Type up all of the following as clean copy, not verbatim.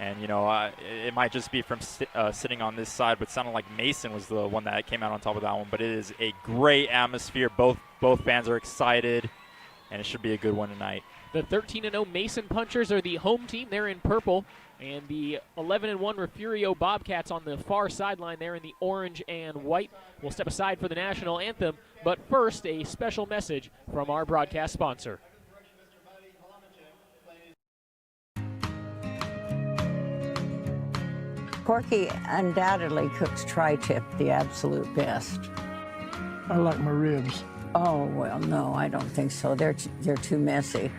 And, you know, it might just be from sitting on this side, but it sounded like Mason was the one that came out on top of that one. But it is a great atmosphere. Both fans are excited, and it should be a good one tonight. The 13-0 Mason Punchers are the home team. They're in purple. And the 11-1 Refugio Bobcats on the far sideline there in the orange and white. We'll step aside for the national anthem. But first, a special message from our broadcast sponsor. Corky undoubtedly cooks tri-tip the absolute best. I like my ribs. Oh, well, no, I don't think so. They're too messy.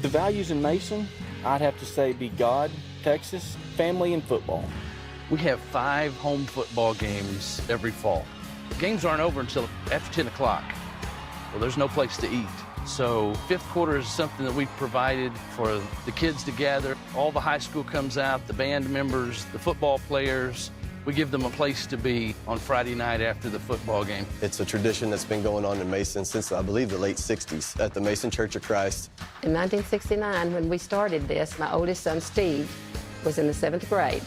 The values in Mason, I'd have to say, be God, Texas, family, and football. We have 5 home football games every fall. Games aren't over until after 10 o'clock. Well, there's no place to eat. So fifth quarter is something that we've provided for the kids to gather. All the high school comes out, the band members, the football players. We give them a place to be on Friday night after the football game. It's a tradition that's been going on in Mason since, I believe, the late 60s at the Mason Church of Christ. In 1969, when we started this, my oldest son, Steve, was in the 7th grade.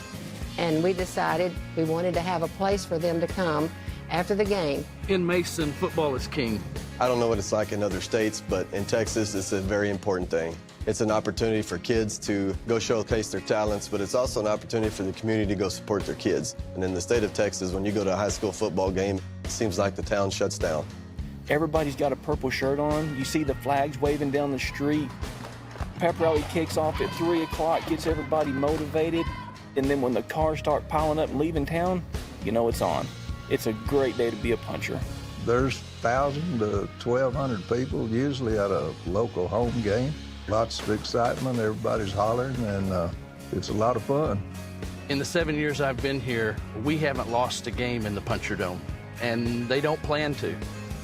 And we decided we wanted to have a place for them to come after the game. In Mason, football is king. I don't know what it's like in other states, but in Texas, it's a very important thing. It's an opportunity for kids to go showcase their talents, but it's also an opportunity for the community to go support their kids. And in the state of Texas, when you go to a high school football game, it seems like the town shuts down. Everybody's got a purple shirt on. You see the flags waving down the street. Pep rally kicks off at 3 o'clock, gets everybody motivated. And then when the cars start piling up and leaving town, you know it's on. It's a great day to be a puncher. There's 1,000 to 1,200 people usually at a local home game. Lots of excitement, everybody's hollering, and it's a lot of fun. In the 7 years I've been here, we haven't lost a game in the Puncher Dome, and they don't plan to.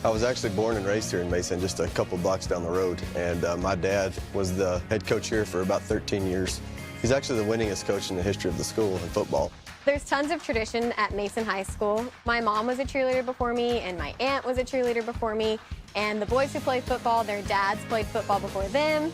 I was actually born and raised here in Mason, just a couple blocks down the road, and my dad was the head coach here for about 13 years. He's actually the winningest coach in the history of the school in football. There's tons of tradition at Mason High School. My mom was a cheerleader before me, and my aunt was a cheerleader before me. And the boys who play football, their dads played football before them.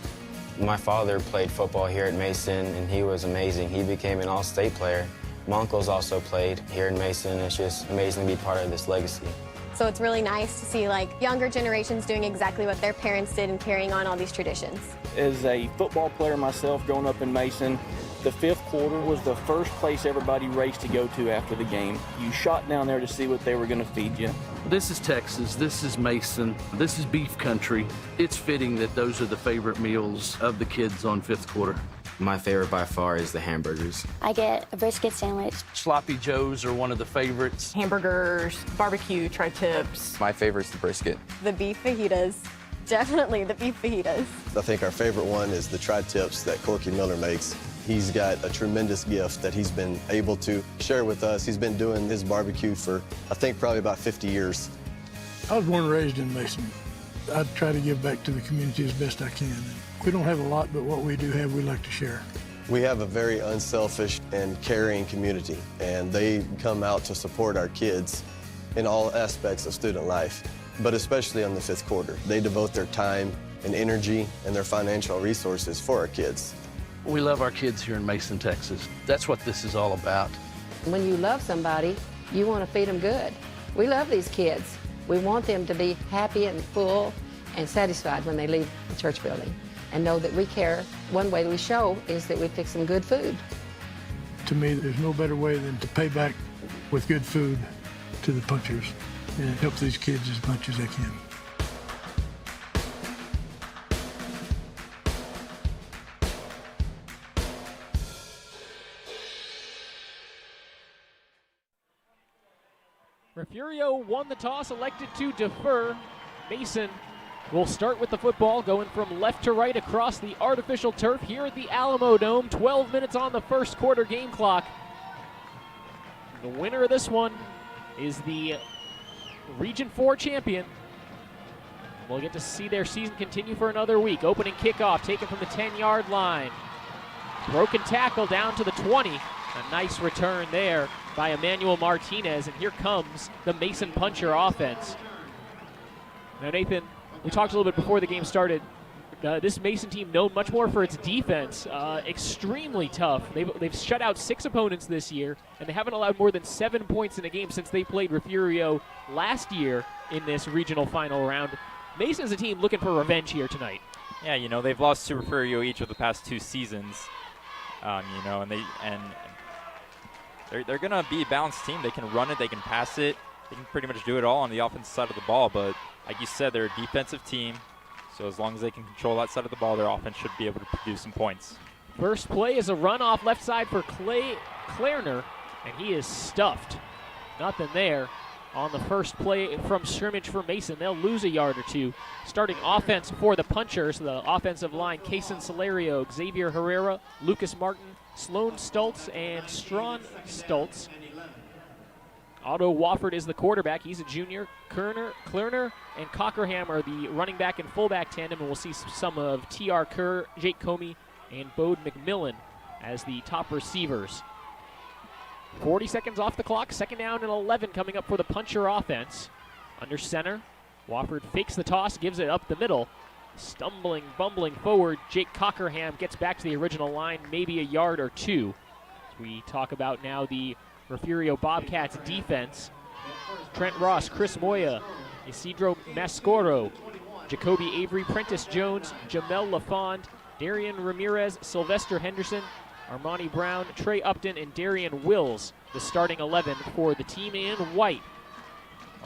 My father played football here at Mason, and he was amazing. He became an all-state player. My uncles also played here in Mason. It's just amazing to be part of this legacy. So it's really nice to see like younger generations doing exactly what their parents did and carrying on all these traditions. As a football player myself, growing up in Mason, the 5th quarter was the first place everybody raced to go to after the game. You shot down there to see what they were going to feed you. This is Texas, this is Mason, this is beef country. It's fitting that those are the favorite meals of the kids on 5th quarter. My favorite by far is the hamburgers. I get a brisket sandwich. Sloppy Joes are one of the favorites. Hamburgers, barbecue, tri-tips. My favorite's the brisket. The beef fajitas. Definitely the beef fajitas. I think our favorite one is the tri-tips that Corky Miller makes. He's got a tremendous gift that he's been able to share with us. He's been doing his barbecue for, I think, probably about 50 years. I was born and raised in Mason. I try to give back to the community as best I can. We don't have a lot, but what we do have, we like to share. We have a very unselfish and caring community, and they come out to support our kids in all aspects of student life, but especially on the 5th quarter. They devote their time and energy and their financial resources for our kids. We love our kids here in Mason, Texas. That's what this is all about. When you love somebody, you want to feed them good. We love these kids. We want them to be happy and full and satisfied when they leave the church building and know that we care. One way we show is that we fix them good food. To me, there's no better way than to pay back with good food to the punchers and help these kids as much as they can. Refugio won the toss, elected to defer. Mason will start with the football, going from left to right across the artificial turf here at the Alamo Dome. 12 minutes on the 1st quarter game clock. The winner of this one is the Region 4 champion. We'll get to see their season continue for another week. Opening kickoff taken from the 10-yard line. Broken tackle down to the 20. A nice return there by Emmanuel Martinez, and here comes the Mason Puncher offense. Now, Nathan, we talked a little bit before the game started. This Mason team known much more for its defense, extremely tough. They've shut out 6 opponents this year, and they haven't allowed more than 7 points in a game since they played Refugio last year in this regional final round. Mason's a team looking for revenge here tonight. Yeah, they've lost to Refugio each of the past 2 seasons, and they're going to be a balanced team. They can run it, they can pass it, they can pretty much do it all on the offensive side of the ball, but like you said, they're a defensive team. So as long as they can control that side of the ball, their offense should be able to produce some points. First play is a run off left side for Klerner, and he is stuffed. Nothing there on the first play from scrimmage for Mason. They'll lose a yard or 2. Starting offense for the Punchers, the offensive line, Kason Salerio, Xavier Herrera, Lucas Martin, Sloan Stultz, and Strawn Stultz. Otto Wofford is the quarterback. He's a junior. Klerner and Cockerham are the running back and fullback tandem, and we'll see some of T.R. Kerr, Jake Comey, and Bode McMillan as the top receivers. 40 seconds off the clock. 2nd down and 11 coming up for the Puncher offense. Under center, Wofford fakes the toss, gives it up the middle. Stumbling, bumbling forward, Jake Cockerham gets back to the original line, maybe a yard or 2. As we talk about now the Refugio Bobcats defense. Trent Ross, Chris Moya, Isidro Mascoro, Jacoby Avery, Prentice Jones, Jamel LaFond, Darian Ramirez, Sylvester Henderson, Armani Brown, Trey Upton, and Darian Wills, the starting 11 for the team in white.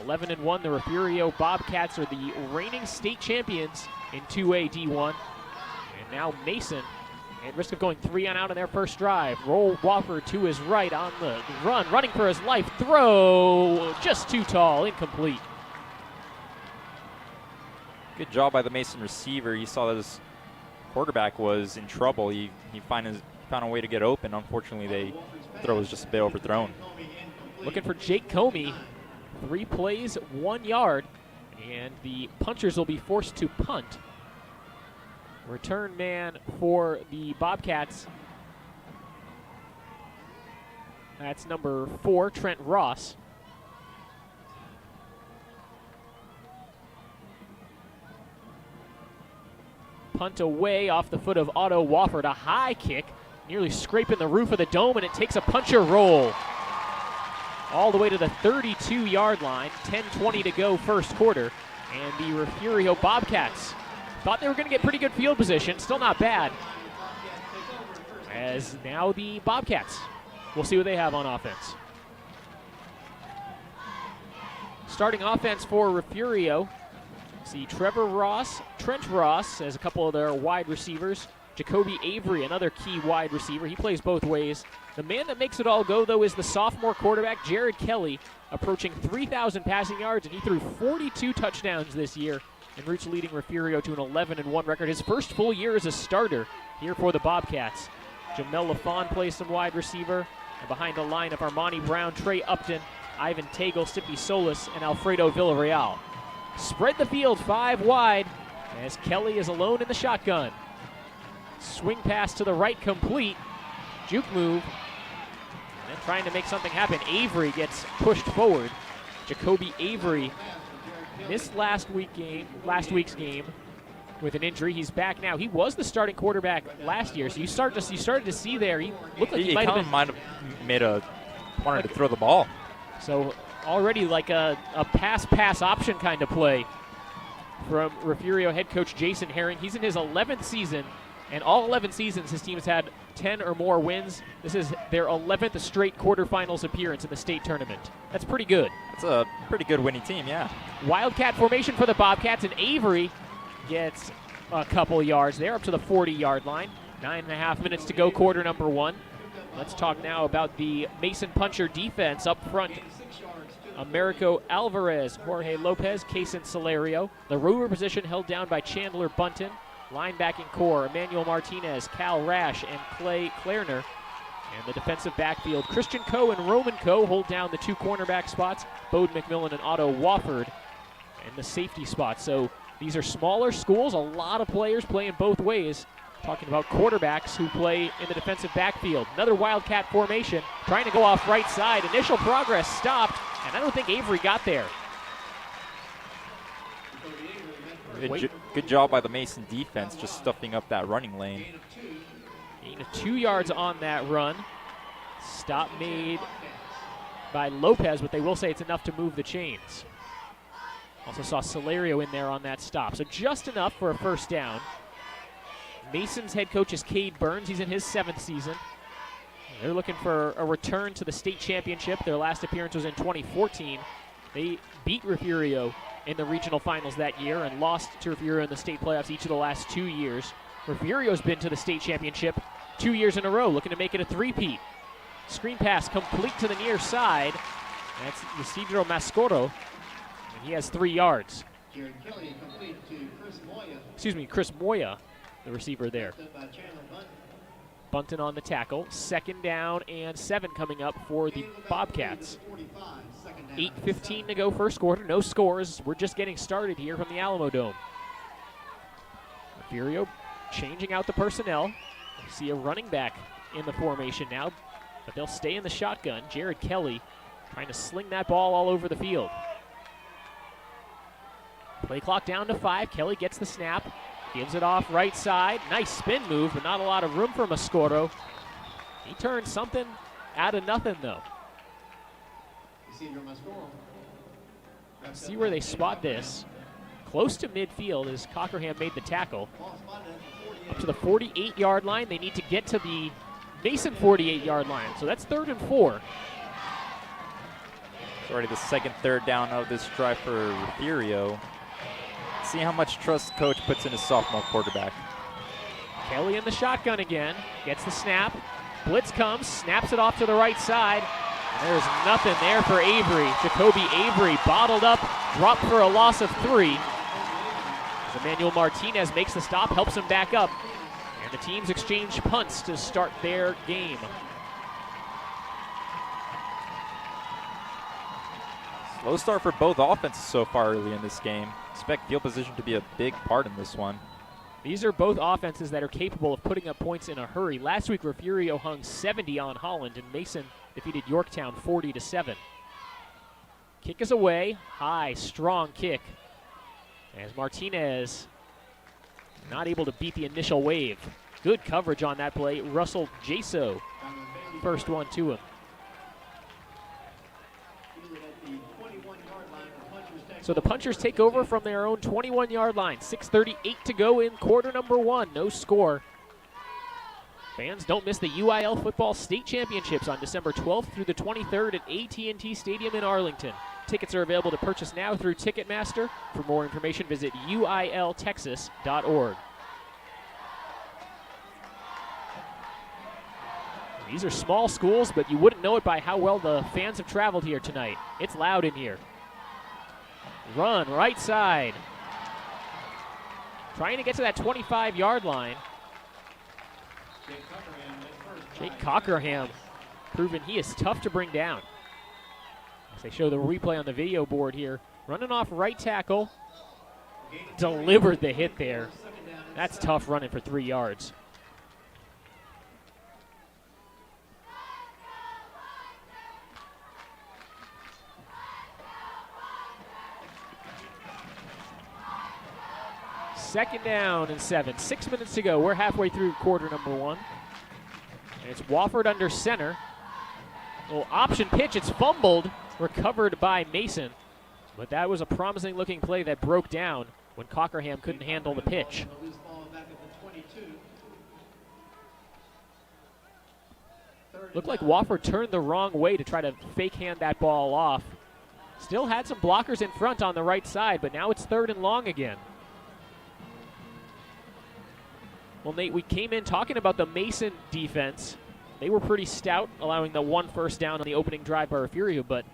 11-1, the Refugio Bobcats are the reigning state champions in 2A D1. And now Mason at risk of going 3 on out on their first drive. Roll Wofford to his right on the run, running for his life. Throw just too tall, incomplete. Good job by the Mason receiver. He saw that his quarterback was in trouble. He found a way to get open. Unfortunately, the throw was just a bit overthrown. Looking for Jake Comey. 3 plays, 1 yard, and the Punchers will be forced to punt. Return man for the Bobcats. That's number 4, Trent Ross. Punt away off the foot of Otto Wofford. A high kick, nearly scraping the roof of the dome, and it takes a Puncher roll all the way to the 32-yard line. 10:20 to go first quarter, and the Refugio Bobcats thought they were going to get pretty good field position. Still not bad. As now the Bobcats, we'll see what they have on offense. Starting offense for Refugio. See Trevor Ross, Trent Ross as a couple of their wide receivers. Jacoby Avery, another key wide receiver. He plays both ways. The man that makes it all go, though, is the sophomore quarterback, Jared Kelly, approaching 3,000 passing yards, and he threw 42 touchdowns this year and roots leading Refugio to an 11-1 record. His first full year as a starter here for the Bobcats. Jamel LaFond plays some wide receiver, and behind the line of Armani Brown, Trey Upton, Ivan Tagle, Sippy Solis, and Alfredo Villarreal. Spread the field 5 wide as Kelly is alone in the shotgun. Swing pass to the right complete. Juke move. And then trying to make something happen. Avery gets pushed forward. Jacoby Avery missed last week's game with an injury. He's back now. He was the starting quarterback last year, so you started to see there. He looked like he might have made wanted to throw the ball. So already like a pass option kind of play from Refugio head coach Jason Herring. He's in his 11th season, and all 11 seasons his team has had 10 or more wins. This is their 11th straight quarterfinals appearance in the state tournament. That's pretty good. That's a pretty good winning team, yeah. Wildcat formation for the Bobcats, and Avery gets a couple yards there up to the 40-yard line. 9.5 minutes to go, quarter number 1. Let's talk now about the Mason Puncher defense up front. Americo Alvarez, Jorge Lopez, Kason Salerio. The rover position held down by Chandler Bunton. Linebacking core, Emmanuel Martinez, Cal Rash, and Clay Klerner. And the defensive backfield, Christian Coe and Roman Coe hold down the 2 cornerback spots. Bode McMillan and Otto Wofford in the safety spot. So these are smaller schools, a lot of players playing both ways. Talking about quarterbacks who play in the defensive backfield. Another Wildcat formation, trying to go off right side. Initial progress stopped, and I don't think Avery got there. Good job by the Mason defense, just stuffing up that running lane. Gain of 2 yards on that run. Stop made by Lopez, but they will say it's enough to move the chains. Also saw Celerio in there on that stop. So just enough for a first down. Mason's head coach is Cade Burns. He's in his 7th season. They're looking for a return to the state championship. Their last appearance was in 2014. They beat Refugio in the regional finals that year and lost to Refugio in the state playoffs each of the last 2 years. Refugio's been to the state championship 2 years in a row, looking to make it a three-peat. Screen pass complete to the near side. That's Isidro Mascoro, and he has 3 yards. Chris Moya, the receiver there. Bunton on the tackle. 2nd down and 7 coming up for the Bobcats. 8:15 to go first quarter. No scores. We're just getting started here from the Alamo Dome. Refugio changing out the personnel. We see a running back in the formation now, but they'll stay in the shotgun. Jared Kelly trying to sling that ball all over the field. Play clock down to 5. Kelly gets the snap. Gives it off right side. Nice spin move, but not a lot of room for Mascoro. He turned something out of nothing, though. See where they spot this. Close to midfield as Cockerham made the tackle. Up to the 48-yard line. They need to get to the Mason 48-yard line. So that's 3rd and 4. It's already the 2nd third down of this drive for Refugio. See how much trust coach puts in his sophomore quarterback. Kelly in the shotgun again. Gets the snap. Blitz comes. Snaps it off to the right side. And there's nothing there for Avery. Jacoby Avery bottled up. Dropped for a loss of 3. As Emmanuel Martinez makes the stop. Helps him back up. And the teams exchange punts to start their game. Slow start for both offenses so far early in this game. Expect field position to be a big part in this one. These are both offenses that are capable of putting up points in a hurry. Last week, Refugio hung 70 on Holland, and Mason defeated Yorktown 40-7. Kick is away. High, strong kick. As Martinez not able to beat the initial wave. Good coverage on that play. Russell Jaso, first one to him. So the Punchers take over from their own 21-yard line. 6:38 to go in quarter number 1. No score. Fans, don't miss the UIL Football State Championships on December 12th through the 23rd at AT&T Stadium in Arlington. Tickets are available to purchase now through Ticketmaster. For more information, visit uiltexas.org. These are small schools, but you wouldn't know it by how well the fans have traveled here tonight. It's loud in here. Run right side. Trying to get to that 25-yard line. Jake Cockerham proving he is tough to bring down. As they show the replay on the video board here. Running off right tackle. Delivered the hit there. That's tough running for 3 yards. Second down and 7. 6 minutes to go. We're halfway through quarter number 1. And it's Wofford under center. Little option pitch. It's fumbled. Recovered by Mason. But that was a promising looking play that broke down when Cockerham couldn't handle the pitch. Looked like Wofford turned the wrong way to try to fake hand that ball off. Still had some blockers in front on the right side, but now it's 3rd and long again. Well, Nate, we came in talking about the Mason defense. They were pretty stout, allowing the 1 first down on the opening drive by Refugio, but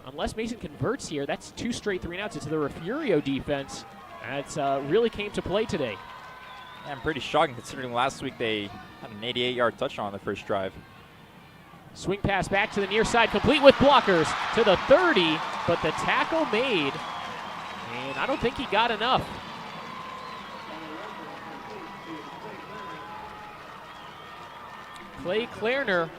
unless Mason converts here, that's 2 straight 3-and-outs. It's the Refugio defense that's really came to play today. And pretty shocking considering last week they had an 88-yard touchdown on the first drive. Swing pass back to the near side, complete with blockers to the 30, but the tackle made, and I don't think he got enough. Clay Klerner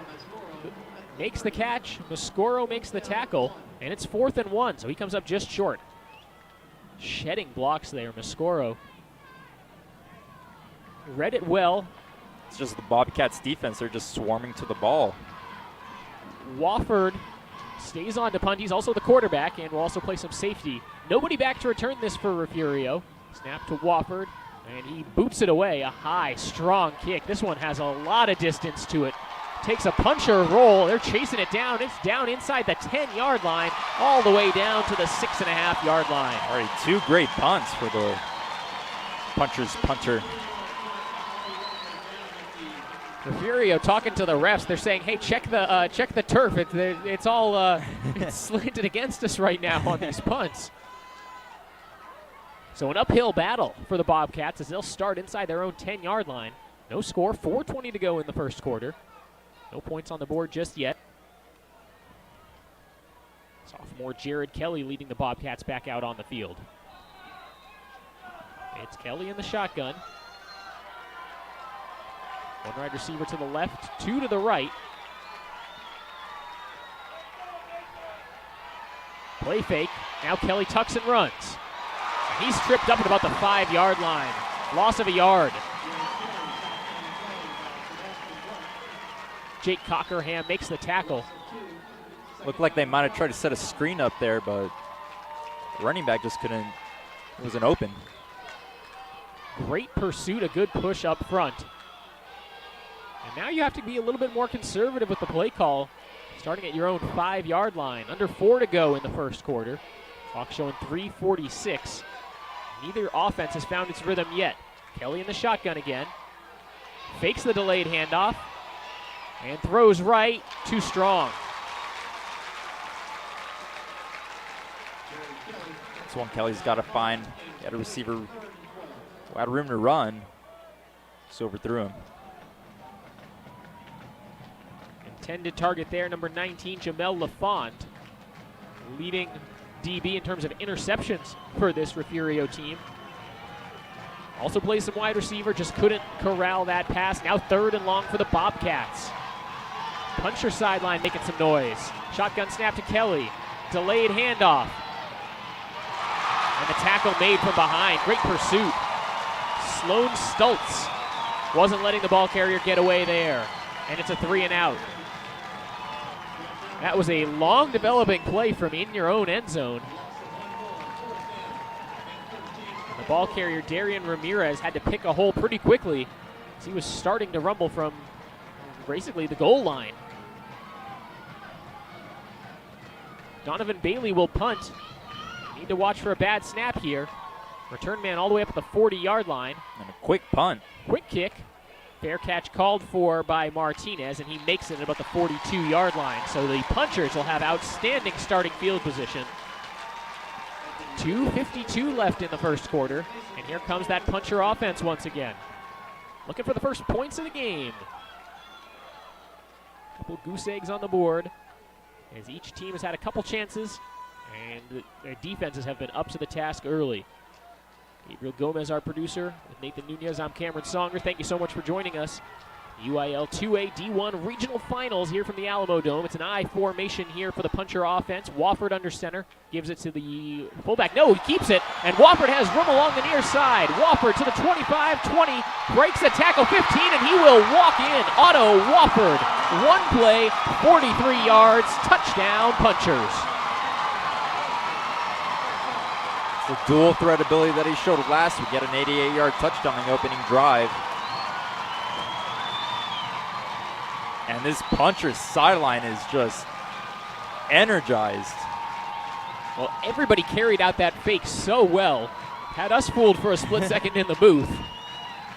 makes the catch. Mascoro makes the tackle, and it's 4th and 1, so he comes up just short. shedding blocks there. Mascoro read it well. It's just the Bobcats defense. They're just swarming to the ball. Wofford stays on to punt. He's also the quarterback and will also play some safety. Nobody back to return this for Refugio. Snap to Wofford, and he boots it away. A high, strong kick. This one has a lot of distance to it. Takes a puncher roll. They're chasing it down. It's down inside the 10-yard line, all the way down to the 6.5-yard line. All right, 2 great punts for the puncher's punter. Refugio talking to the refs. They're saying, "Hey, check the turf. It's all it's slanted against us right now on these punts." So an uphill battle for the Bobcats as they'll start inside their own 10-yard line. No score. 4:20 to go in the first quarter. No points on the board just yet. Sophomore Jared Kelly leading the Bobcats back out on the field. It's Kelly in the shotgun. One wide receiver to the left, 2 to the right. Play fake. Now Kelly tucks and runs. And he's tripped up at about the 5-yard line. Loss of a yard. Jake Cockerham makes the tackle. Looked like they might have tried to set a screen up there, but the running back just couldn't. It wasn't open. Great pursuit, a good push up front. And now you have to be a little bit more conservative with the play call, starting at your own 5-yard line. Under 4 to go in the first quarter. Clock showing 3:46. Neither offense has found its rhythm yet. Kelly in the shotgun again. Fakes the delayed handoff. And throws right, too strong. This one Kelly's got to find. He had a receiver who had room to run. Just overthrew him. Intended target there, number 19, Jamel Lafont, leading DB in terms of interceptions for this Refugio team. Also plays some wide receiver, just couldn't corral that pass. Now 3rd and long for the Bobcats. Puncher sideline making some noise. Shotgun snap to Kelly. Delayed handoff. And the tackle made from behind. Great pursuit. Sloan Stultz wasn't letting the ball carrier get away there. And it's a 3 and out. That was a long developing play from in your own end zone. And the ball carrier, Darian Ramirez, had to pick a hole pretty quickly as he was starting to rumble from basically the goal line. Donovan Bailey will punt. Need to watch for a bad snap here. Return man all the way up at the 40-yard line. And a quick punt. Quick kick. Fair catch called for by Martinez, and he makes it at about the 42-yard line. So the punchers will have outstanding starting field position. 2:52 left in the first quarter, and here comes that puncher offense once again. Looking for the first points of the game. Couple goose eggs on the board as each team has had a couple chances, and their defenses have been up to the task early. Gabriel Gomez, our producer. With Nathan Nunez, I'm Cameron Songer. Thank you so much for joining us. UIL 2A D1 Regional Finals here from the Alamo Dome. It's an I formation here for the puncher offense. Wofford under center, gives it to the fullback. No, he keeps it, and Wofford has room along the near side. Wofford to the 25-20, breaks the tackle 15, and he will walk in. Otto Wofford, one play, 43 yards, touchdown punchers. The dual threat ability that he showed last week, get an 88-yard touchdown in the opening drive. And this puncher's sideline is just energized. Well, everybody carried out that fake so well. Had us fooled for a split second in the booth.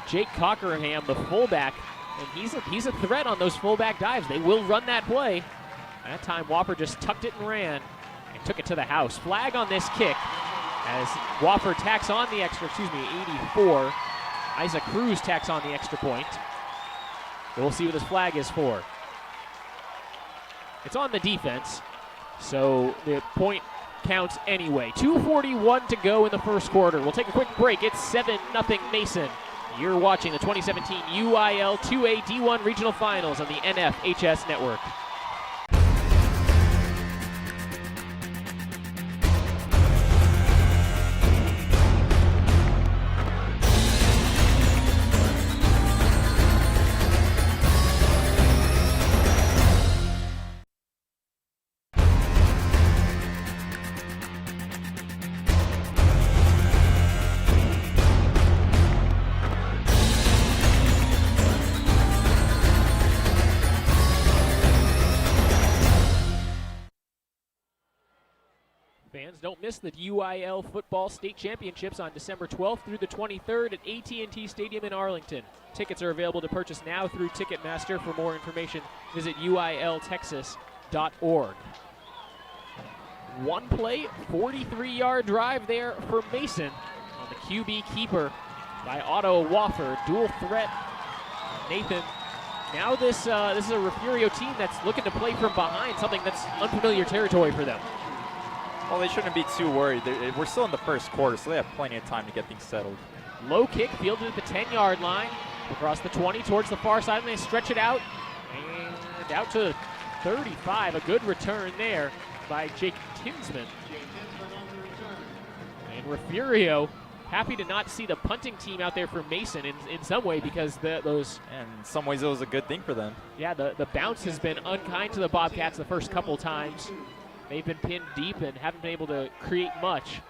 Jake Cockerham, the fullback, and he's a threat on those fullback dives. They will run that play. That time, Wofford just tucked it and ran and took it to the house. Flag on this kick as Wofford tacks on the extra, 84. Isaac Cruz tacks on the extra point. We'll see what this flag is for. It's on the defense, so the point counts anyway. 2:41 to go in the first quarter. We'll take a quick break. It's 7-0 Mason. You're watching the 2017 UIL 2A D1 Regional Finals on the NFHS Network. don't miss the UIL Football State Championships on December 12th through the 23rd at AT&T Stadium in Arlington. Tickets are available to purchase now through Ticketmaster. For more information, visit uiltexas.org. One play, 43-yard drive there for Mason on the QB keeper by Otto Wofford. Dual threat, Nathan. Now this is a Refugio team that's looking to play from behind, something that's unfamiliar territory for them. Well, they shouldn't be too worried. We're still in the first quarter, so they have plenty of time to get things settled. Low kick fielded at the 10-yard line, across the 20 towards the far side, and they stretch it out, and out to 35. A good return there by Jake Tinsman. And Refugio happy to not see the punting team out there for Mason in some way, because those... And in some ways it was a good thing for them. Yeah, the bounce has been unkind to the Bobcats the first couple times. They've been pinned deep and haven't been able to create much.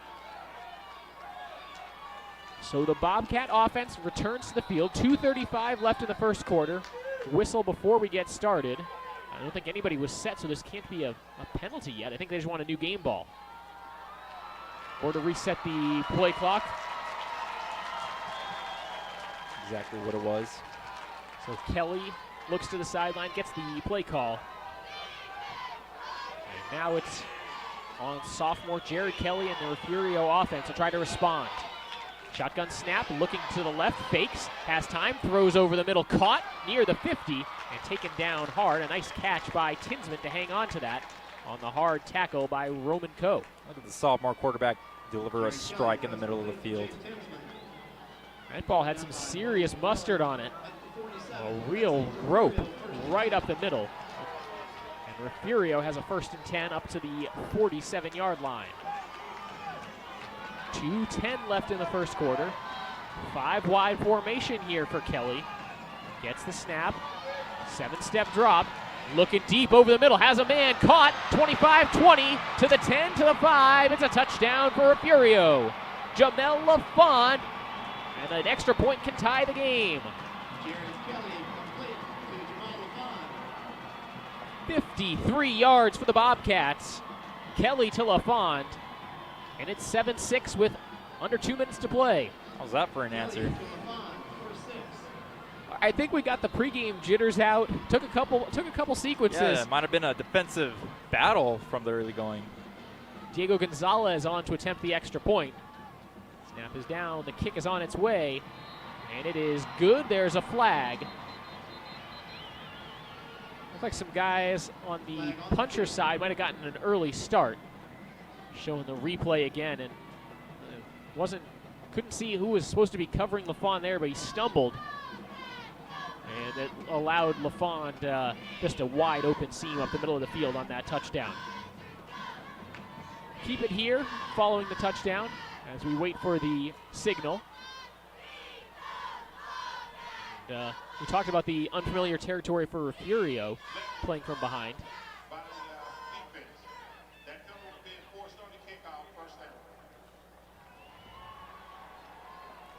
So the Bobcat offense returns to the field. 2:35 left in the first quarter. Whistle before we get started. I don't think anybody was set, so this can't be a penalty yet. I think they just want a new game ball. Or to reset the play clock. Exactly what it was. So Kelly looks to the sideline, gets the play call. And now it's on sophomore Jared Kelly and the Refugio offense to try to respond. Shotgun snap, looking to the left, fakes, has time, throws over the middle, caught near the 50, and taken down hard. A nice catch by Tinsman to hang on to that on the hard tackle by Roman Coe. Look at the sophomore quarterback deliver a strike in the middle of the field. That ball had some serious mustard on it. A real rope right up the middle. And Refugio has a 1st and 10 up to the 47-yard line. 2:10 left in the first quarter. 5 wide formation here for Kelly. Gets the snap. 7-step drop. Looking deep over the middle. Has a man caught. 25-20 to the 10 to the 5. It's a touchdown for Refugio. Jamel LaFont. And an extra point can tie the game. 53 yards for the Bobcats. Kelly to LaFont. And it's 7-6 with under 2 minutes to play. How's that for an answer? I think we got the pregame jitters out. Took a couple sequences. Yeah, it might have been a defensive battle from the early going. Diego Gonzalez on to attempt the extra point. Snap is down. The kick is on its way. And it is good. There's a flag. Looks like some guys on the puncher side might have gotten an early start. Showing the replay again, and couldn't see who was supposed to be covering LaFont there, but he stumbled. And it allowed LaFont just a wide open seam up the middle of the field on that touchdown. Keep it here following the touchdown as we wait for the signal. And, we talked about the unfamiliar territory for Refugio playing from behind.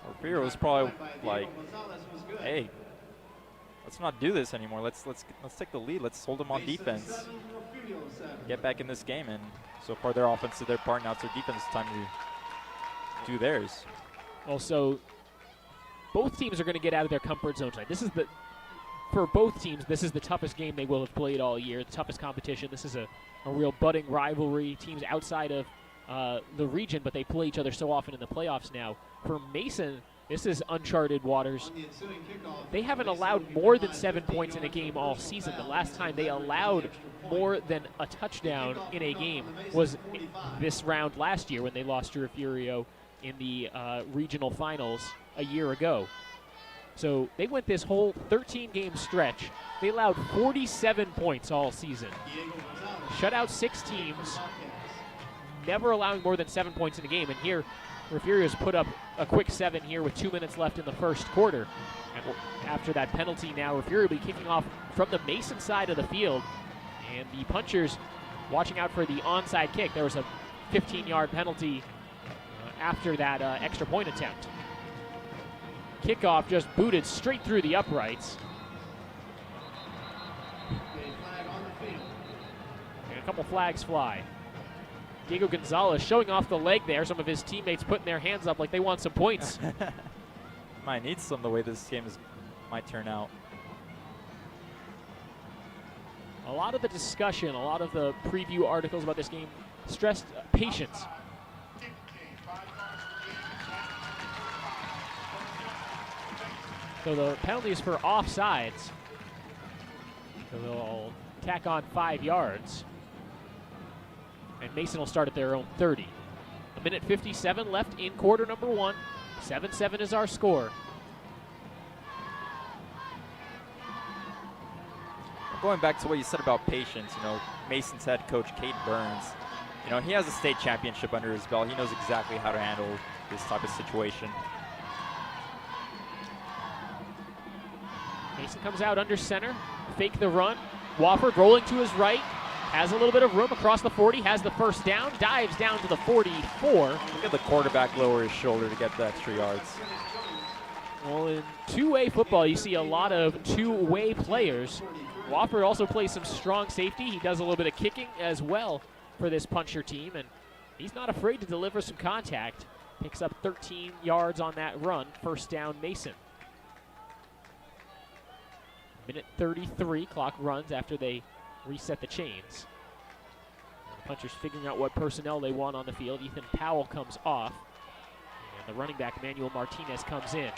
Refugio was probably like, hey, let's not do this anymore. Let's take the lead. Let's hold them on defense. Get back in this game. And so far their offense did their part. Now it's their defense time to do theirs. Also, both teams are going to get out of their comfort zone tonight. For both teams, this is the toughest game they will have played all year, the toughest competition. This is a real budding rivalry. Teams outside of the region, but they play each other so often in the playoffs now. For Mason, this is uncharted waters. They haven't allowed more than 7 points in a game all season. The last time they allowed more than a touchdown in a game was this round last year when they lost to Refugio in the regional finals a year ago. So they went this whole 13-game stretch. They allowed 47 points all season. Shut out 6 teams, never allowing more than 7 points in a game. And here, Refugio's put up a quick 7 here with 2 minutes left in the first quarter. And after that penalty now, Refugio will be kicking off from the Mason side of the field. And the punchers watching out for the onside kick. There was a 15-yard penalty after that extra point attempt. Kickoff just booted straight through the uprights. And a couple flags fly. Diego Gonzalez showing off the leg there. Some of his teammates putting their hands up like they want some points. Might need some the way this game might turn out. A lot of the discussion, a lot of the preview articles about this game stressed patience. So the penalty is for offsides. So they'll tack on 5 yards. And Mason will start at their own 30. A minute 57 left in quarter number 1. 7-7 is our score. Going back to what you said about patience, Mason's head coach, Cade Burns, he has a state championship under his belt. He knows exactly how to handle this type of situation. Mason comes out under center, fake the run. Wofford rolling to his right, has a little bit of room across the 40, has the first down, dives down to the 44. Look at the quarterback lower his shoulder to get the extra yards. Well, in two-way football, you see a lot of two-way players. Wofford also plays some strong safety. He does a little bit of kicking as well for this puncher team, and he's not afraid to deliver some contact. Picks up 13 yards on that run. First down, Mason. Minute 33, clock runs after they reset the chains. The punchers figuring out what personnel they want on the field. Ethan Powell comes off, and the running back, Manuel Martinez, comes in.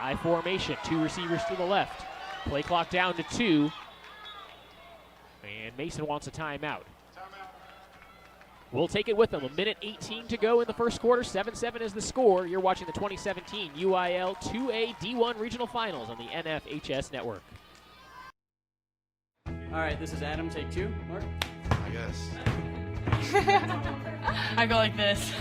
I formation, 2 receivers to the left. Play clock down to 2. And Mason wants a timeout. We'll take it with them. A minute 18 to go in the first quarter. 7-7 is the score. You're watching the 2017 UIL 2A D1 Regional Finals on the NFHS Network. All right, this is Adam. Take 2. Mark? I guess. I go like this.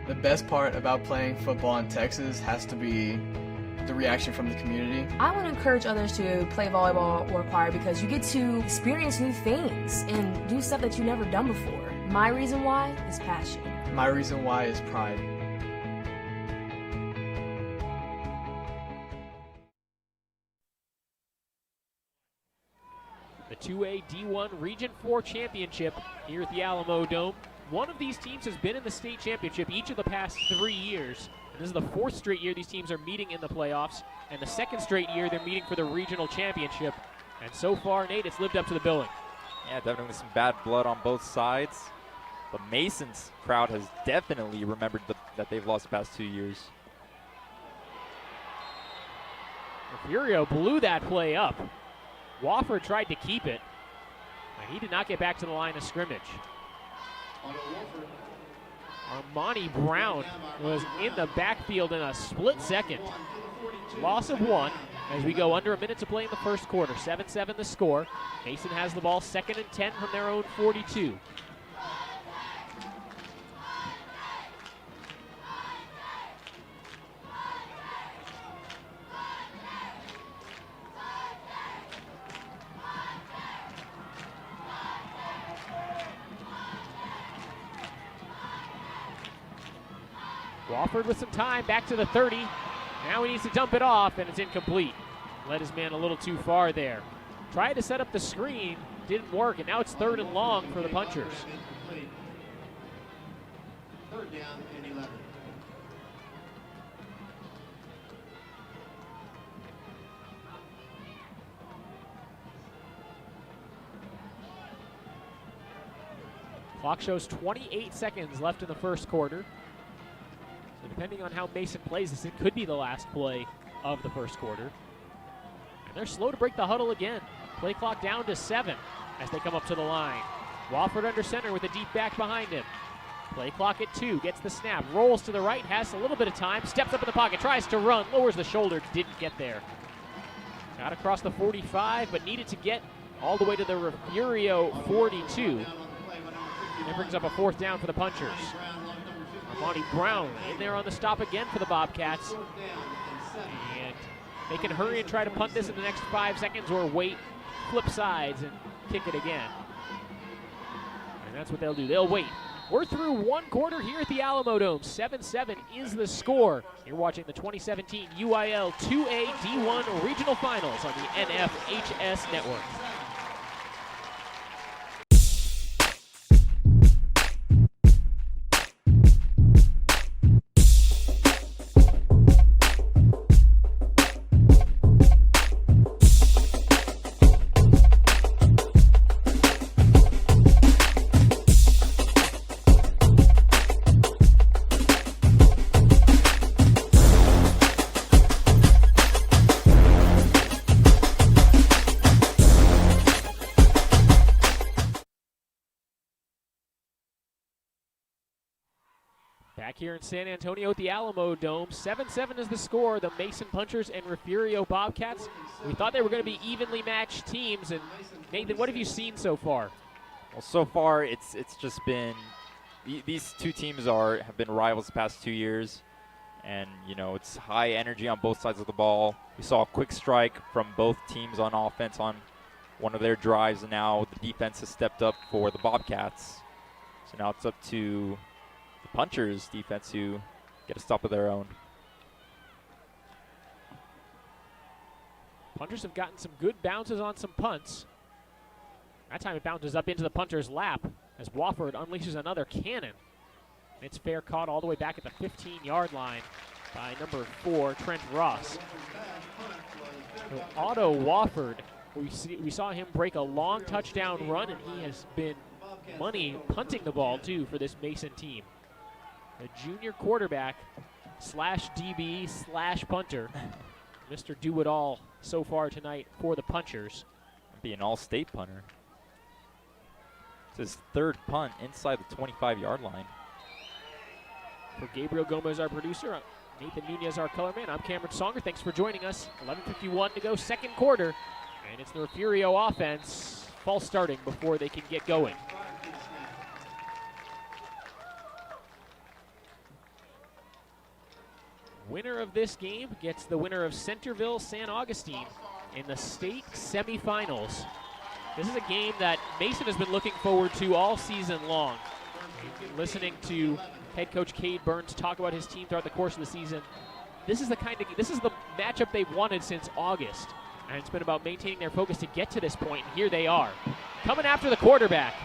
The best part about playing football in Texas has to be the reaction from the community. I want to encourage others to play volleyball or choir because you get to experience new things and do stuff that you've never done before. My reason why is passion. My reason why is pride. The 2A D1 Region 4 Championship here at the Alamo Dome. One of these teams has been in the state championship each of the past 3 years. And this is the 4th straight year these teams are meeting in the playoffs. And the 2nd straight year they're meeting for the regional championship. And so far, Nate, it's lived up to the billing. Yeah, definitely some bad blood on both sides. The Masons crowd has definitely remembered that they've lost the past 2 years. Refugio blew that play up. Wofford tried to keep it, and he did not get back to the line of scrimmage. Armani Brown was in the backfield in a split second. Loss of 1 as we go under a minute to play in the first quarter. 7-7 the score. Mason has the ball 2nd and 10 from their own 42. Wofford with some time, back to the 30. Now he needs to dump it off, and it's incomplete. Led his man a little too far there. Tried to set up the screen, didn't work, and now it's 3rd and long for the punchers. 3rd down and 11. Clock shows 28 seconds left in the first quarter. So depending on how Mason plays this, it could be the last play of the first quarter. And they're slow to break the huddle again. Play clock down to 7 as they come up to the line. Wofford under center with a deep back behind him. Play clock at 2, gets the snap, rolls to the right, has a little bit of time, steps up in the pocket, tries to run, lowers the shoulder, didn't get there. Got across the 45, but needed to get all the way to the Refugio 42. And brings up a 4th down for the punchers. Armani Brown in there on the stop again for the Bobcats. And they can hurry and try to punt this in the next 5 seconds or wait, flip sides, and kick it again. And that's what they'll do. They'll wait. We're through 1 quarter here at the Alamo Dome. 7-7 is the score. You're watching the 2017 UIL 2A D1 Regional Finals on the NFHS Network. back here in San Antonio at the Alamo Dome. 7-7 is the score. The Mason Punchers and Refugio Bobcats. We thought they were going to be evenly matched teams. And Nathan, what have you seen so far? Well, so far it's just been these two teams have been rivals the past 2 years, and it's high energy on both sides of the ball. We saw a quick strike from both teams on offense on one of their drives, and now the defense has stepped up for the Bobcats. So now it's up to the Punchers defense to get a stop of their own. Punchers have gotten some good bounces on some punts. That time it bounces up into the punter's lap as Wofford unleashes another cannon. It's fair caught all the way back at the 15-yard line by number 4, Trent Ross. So Otto Wofford, we saw him break a long touchdown run, and he has been money punting the ball, too, for this Mason team. A junior quarterback slash DB slash punter. Mr. Do-It-All so far tonight for the Punchers. Be an all-state punter. It's his third punt inside the 25-yard line. For Gabriel Gomez, our producer, Nathan Nunez, our color man, I'm Cameron Songer. Thanks for joining us. 11:51 to go, second quarter. And it's the Refugio offense false starting before they can get going. Winner of this game gets the winner of Centerville San Augustine in the state semifinals. This is a game that Mason has been looking forward to all season long. Listening to head coach Cade Burns talk about his team throughout the course of the season, this is the matchup they've wanted since August. And it's been about maintaining their focus to get to this point, and here they are. Coming after the quarterback.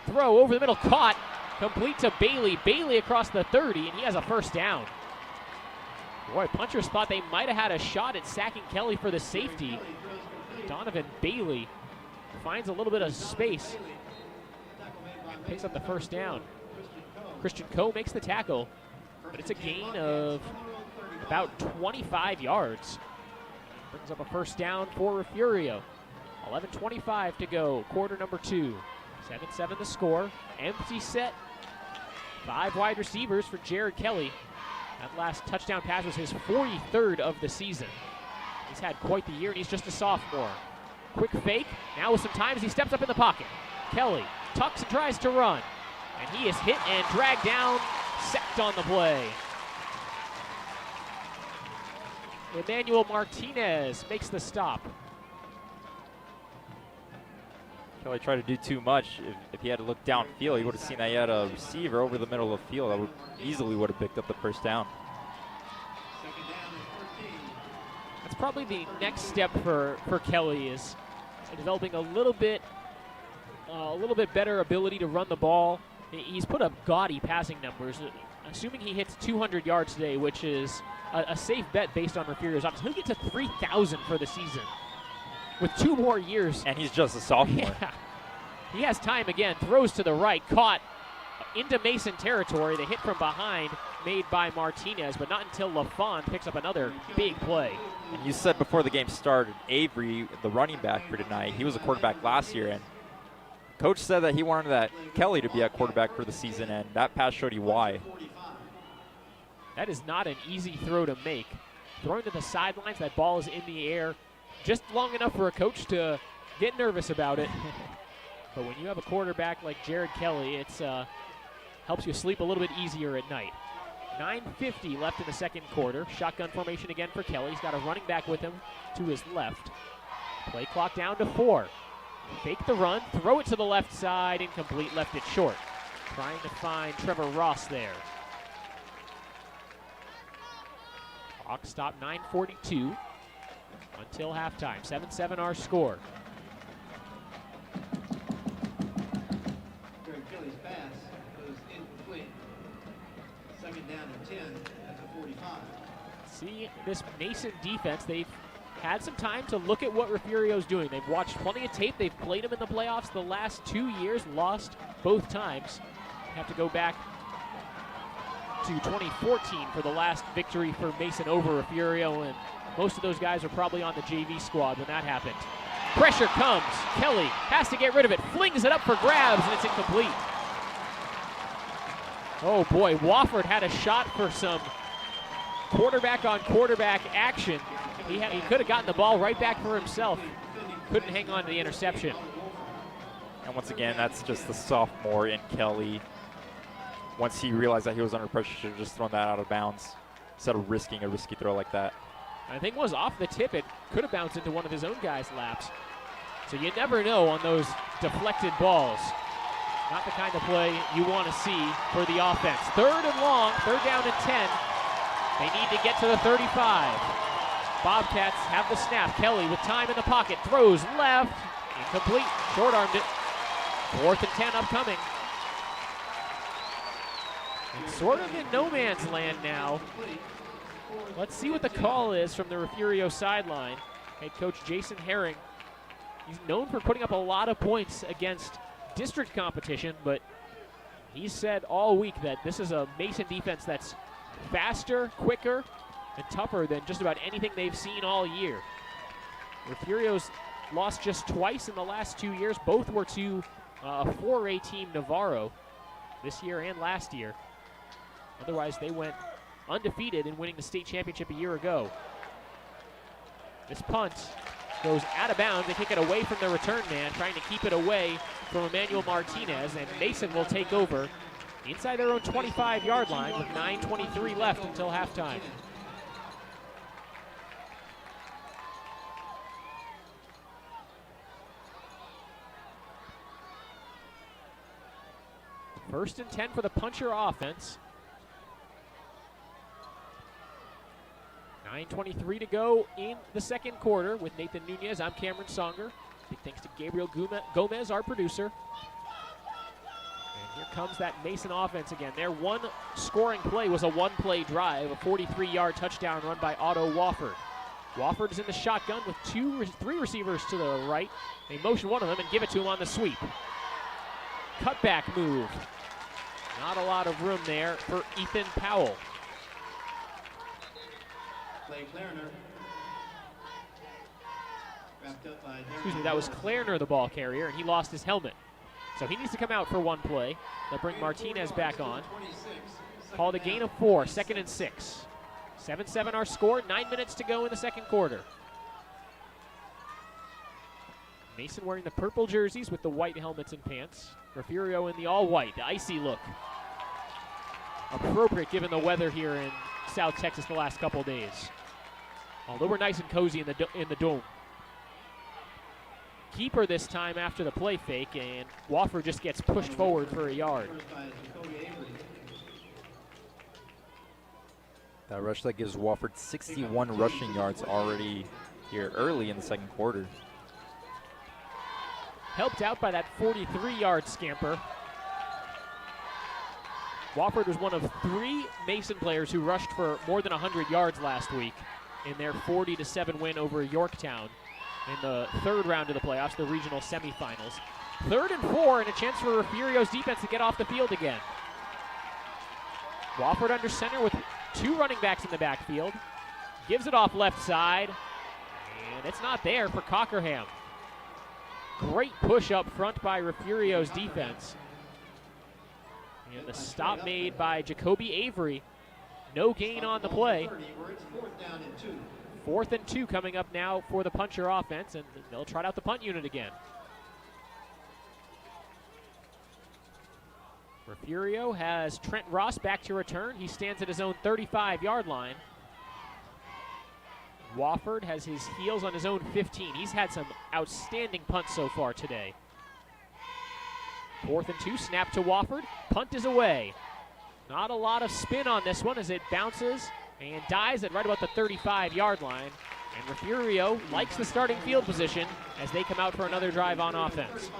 Throw over the middle, caught, complete to Bailey. Bailey across the 30, and he has a first down. Boy, Punchers thought they might have had a shot at sacking Kelly for the safety. Donovan Bailey finds a little bit of space and picks up the first down. Christian Coe makes the tackle, but it's a gain of about 25 yards. Brings up a first down for Refugio. 11:25 to go, quarter number 2. 7-7 the score. Empty set. 5 wide receivers for Jared Kelly. That last touchdown pass was his 43rd of the season. He's had quite the year, and he's just a sophomore. Quick fake. Now with some time as he steps up in the pocket. Kelly tucks and tries to run. And he is hit and dragged down, sacked on the play. Emmanuel Martinez makes the stop. Kelly tried to do too much. If he had to look downfield, he would have seen that he had a receiver over the middle of the field that would have picked up the first down. That's probably the next step for Kelly, is developing a little bit better ability to run the ball. He's put up gaudy passing numbers. Assuming he hits 200 yards today, which is a safe bet based on Refugio's offense, he'll get to 3,000 for the season with 2 more years. And he's just a sophomore. Yeah. He has time again, throws to the right, caught into Mason territory. The hit from behind made by Martinez, but not until LaFon picks up another big play. And you said before the game started, Avery, the running back for tonight, he was a quarterback last year, and Coach said that he wanted that Kelly to be at quarterback for the season, and that pass showed you why. That is not an easy throw to make. Throwing to the sidelines, that ball is in the air just long enough for a coach to get nervous about it. But when you have a quarterback like Jared Kelly, it's helps you sleep a little bit easier at night. 9:50 left in the second quarter. Shotgun formation again for Kelly. He's got a running back with him to his left. Play clock down to 4. Fake the run, throw it to the left side, incomplete, left it short. Trying to find Trevor Ross there. Clock stop 9:42 until halftime. 7-7 our score. Kelly's pass was incomplete. Second down and 10 at the 45. See this Mason defense, they've had some time to look at what Refugio's doing. They've watched plenty of tape. They've played him in the playoffs the last 2 years, lost both times. Have to go back to 2014 for the last victory for Mason over Refugio, and most of those guys are probably on the JV squad when that happened. Pressure comes. Kelly has to get rid of it, flings it up for grabs, and it's incomplete. Oh boy, Wofford had a shot for some quarterback-on-quarterback action. He could have gotten the ball right back for himself. Couldn't hang on to the interception. And once again, that's just the sophomore in Kelly. Once he realized that he was under pressure, should have just thrown that out of bounds instead of risking a risky throw like that. I think it was off the tip. It could have bounced into one of his own guys' laps. So you never know on those deflected balls. Not the kind of play you want to see for the offense. 3rd and long, 3rd down and 10. They need to get to the 35. Bobcats have the snap. Kelly with time in the pocket, throws left, incomplete, short-armed it. 4th and 10 upcoming. And sort of in no man's land now. Let's see what the call is from the Refugio sideline. Head coach Jason Herring. He's known for putting up a lot of points against district competition, but he said all week that this is a Mason defense that's faster, quicker, and tougher than just about anything they've seen all year. Refugio's lost just twice in the last 2 years. Both were to a 4A team, Navarro, this year and last year. Otherwise, they went undefeated in winning the state championship a year ago. This punt goes out of bounds. They kick it away from the return man, trying to keep it away from Emmanuel Martinez, and Mason will take over inside their own 25-yard line with 9:23 left until halftime. First and 10 for the Puncher offense. 9:23 to go in the second quarter with Nathan Nunez. I'm Cameron Songer. Big thanks to Gabriel Gomez, our producer. And here comes that Mason offense again. Their one scoring play was a one-play drive, a 43-yard touchdown run by Otto Wofford. Wofford is in the shotgun with three receivers to the right. They motion one of them and give it to him on the sweep. Cutback move. Not a lot of room there for Ethan Powell. Excuse me, that was Clarner, the ball carrier, and he lost his helmet. So he needs to come out for one play. They'll bring Martinez back on. Called a gain of 4, 2nd and 6. 7-7 our score, 9 minutes to go in the second quarter. Mason wearing the purple jerseys with the white helmets and pants. Refugio in the all-white, the icy look. Appropriate given the weather here in South Texas the last couple days. Although we're nice and cozy in the dome. Keeper this time after the play fake, and Wofford just gets pushed forward for a yard. That rush that gives Wofford 61 rushing yards already here early in the second quarter. Helped out by that 43-yard scamper. Wofford was one of 3 Mason players who rushed for more than 100 yards last week in their 40-7 win over Yorktown in the 3rd round of the playoffs, the regional semifinals. 3rd and 4, and a chance for Refugio's defense to get off the field again. Wofford under center with 2 running backs in the backfield. Gives it off left side, and it's not there for Cockerham. Great push up front by Refugio's defense. And the stop made by Jacoby Avery. No gain on the play. 4th and 2 coming up now for the Puncher offense, and they'll try out the punt unit again. Refugio has Trent Ross back to return. He stands at his own 35-yard line. Wofford has his heels on his own 15. He's had some outstanding punts so far today. 4th and 2, snap to Wofford. Punt is away. Not a lot of spin on this one as it bounces and dies at right about the 35-yard line. And Refugio likes the starting field position as they come out for another drive on offense.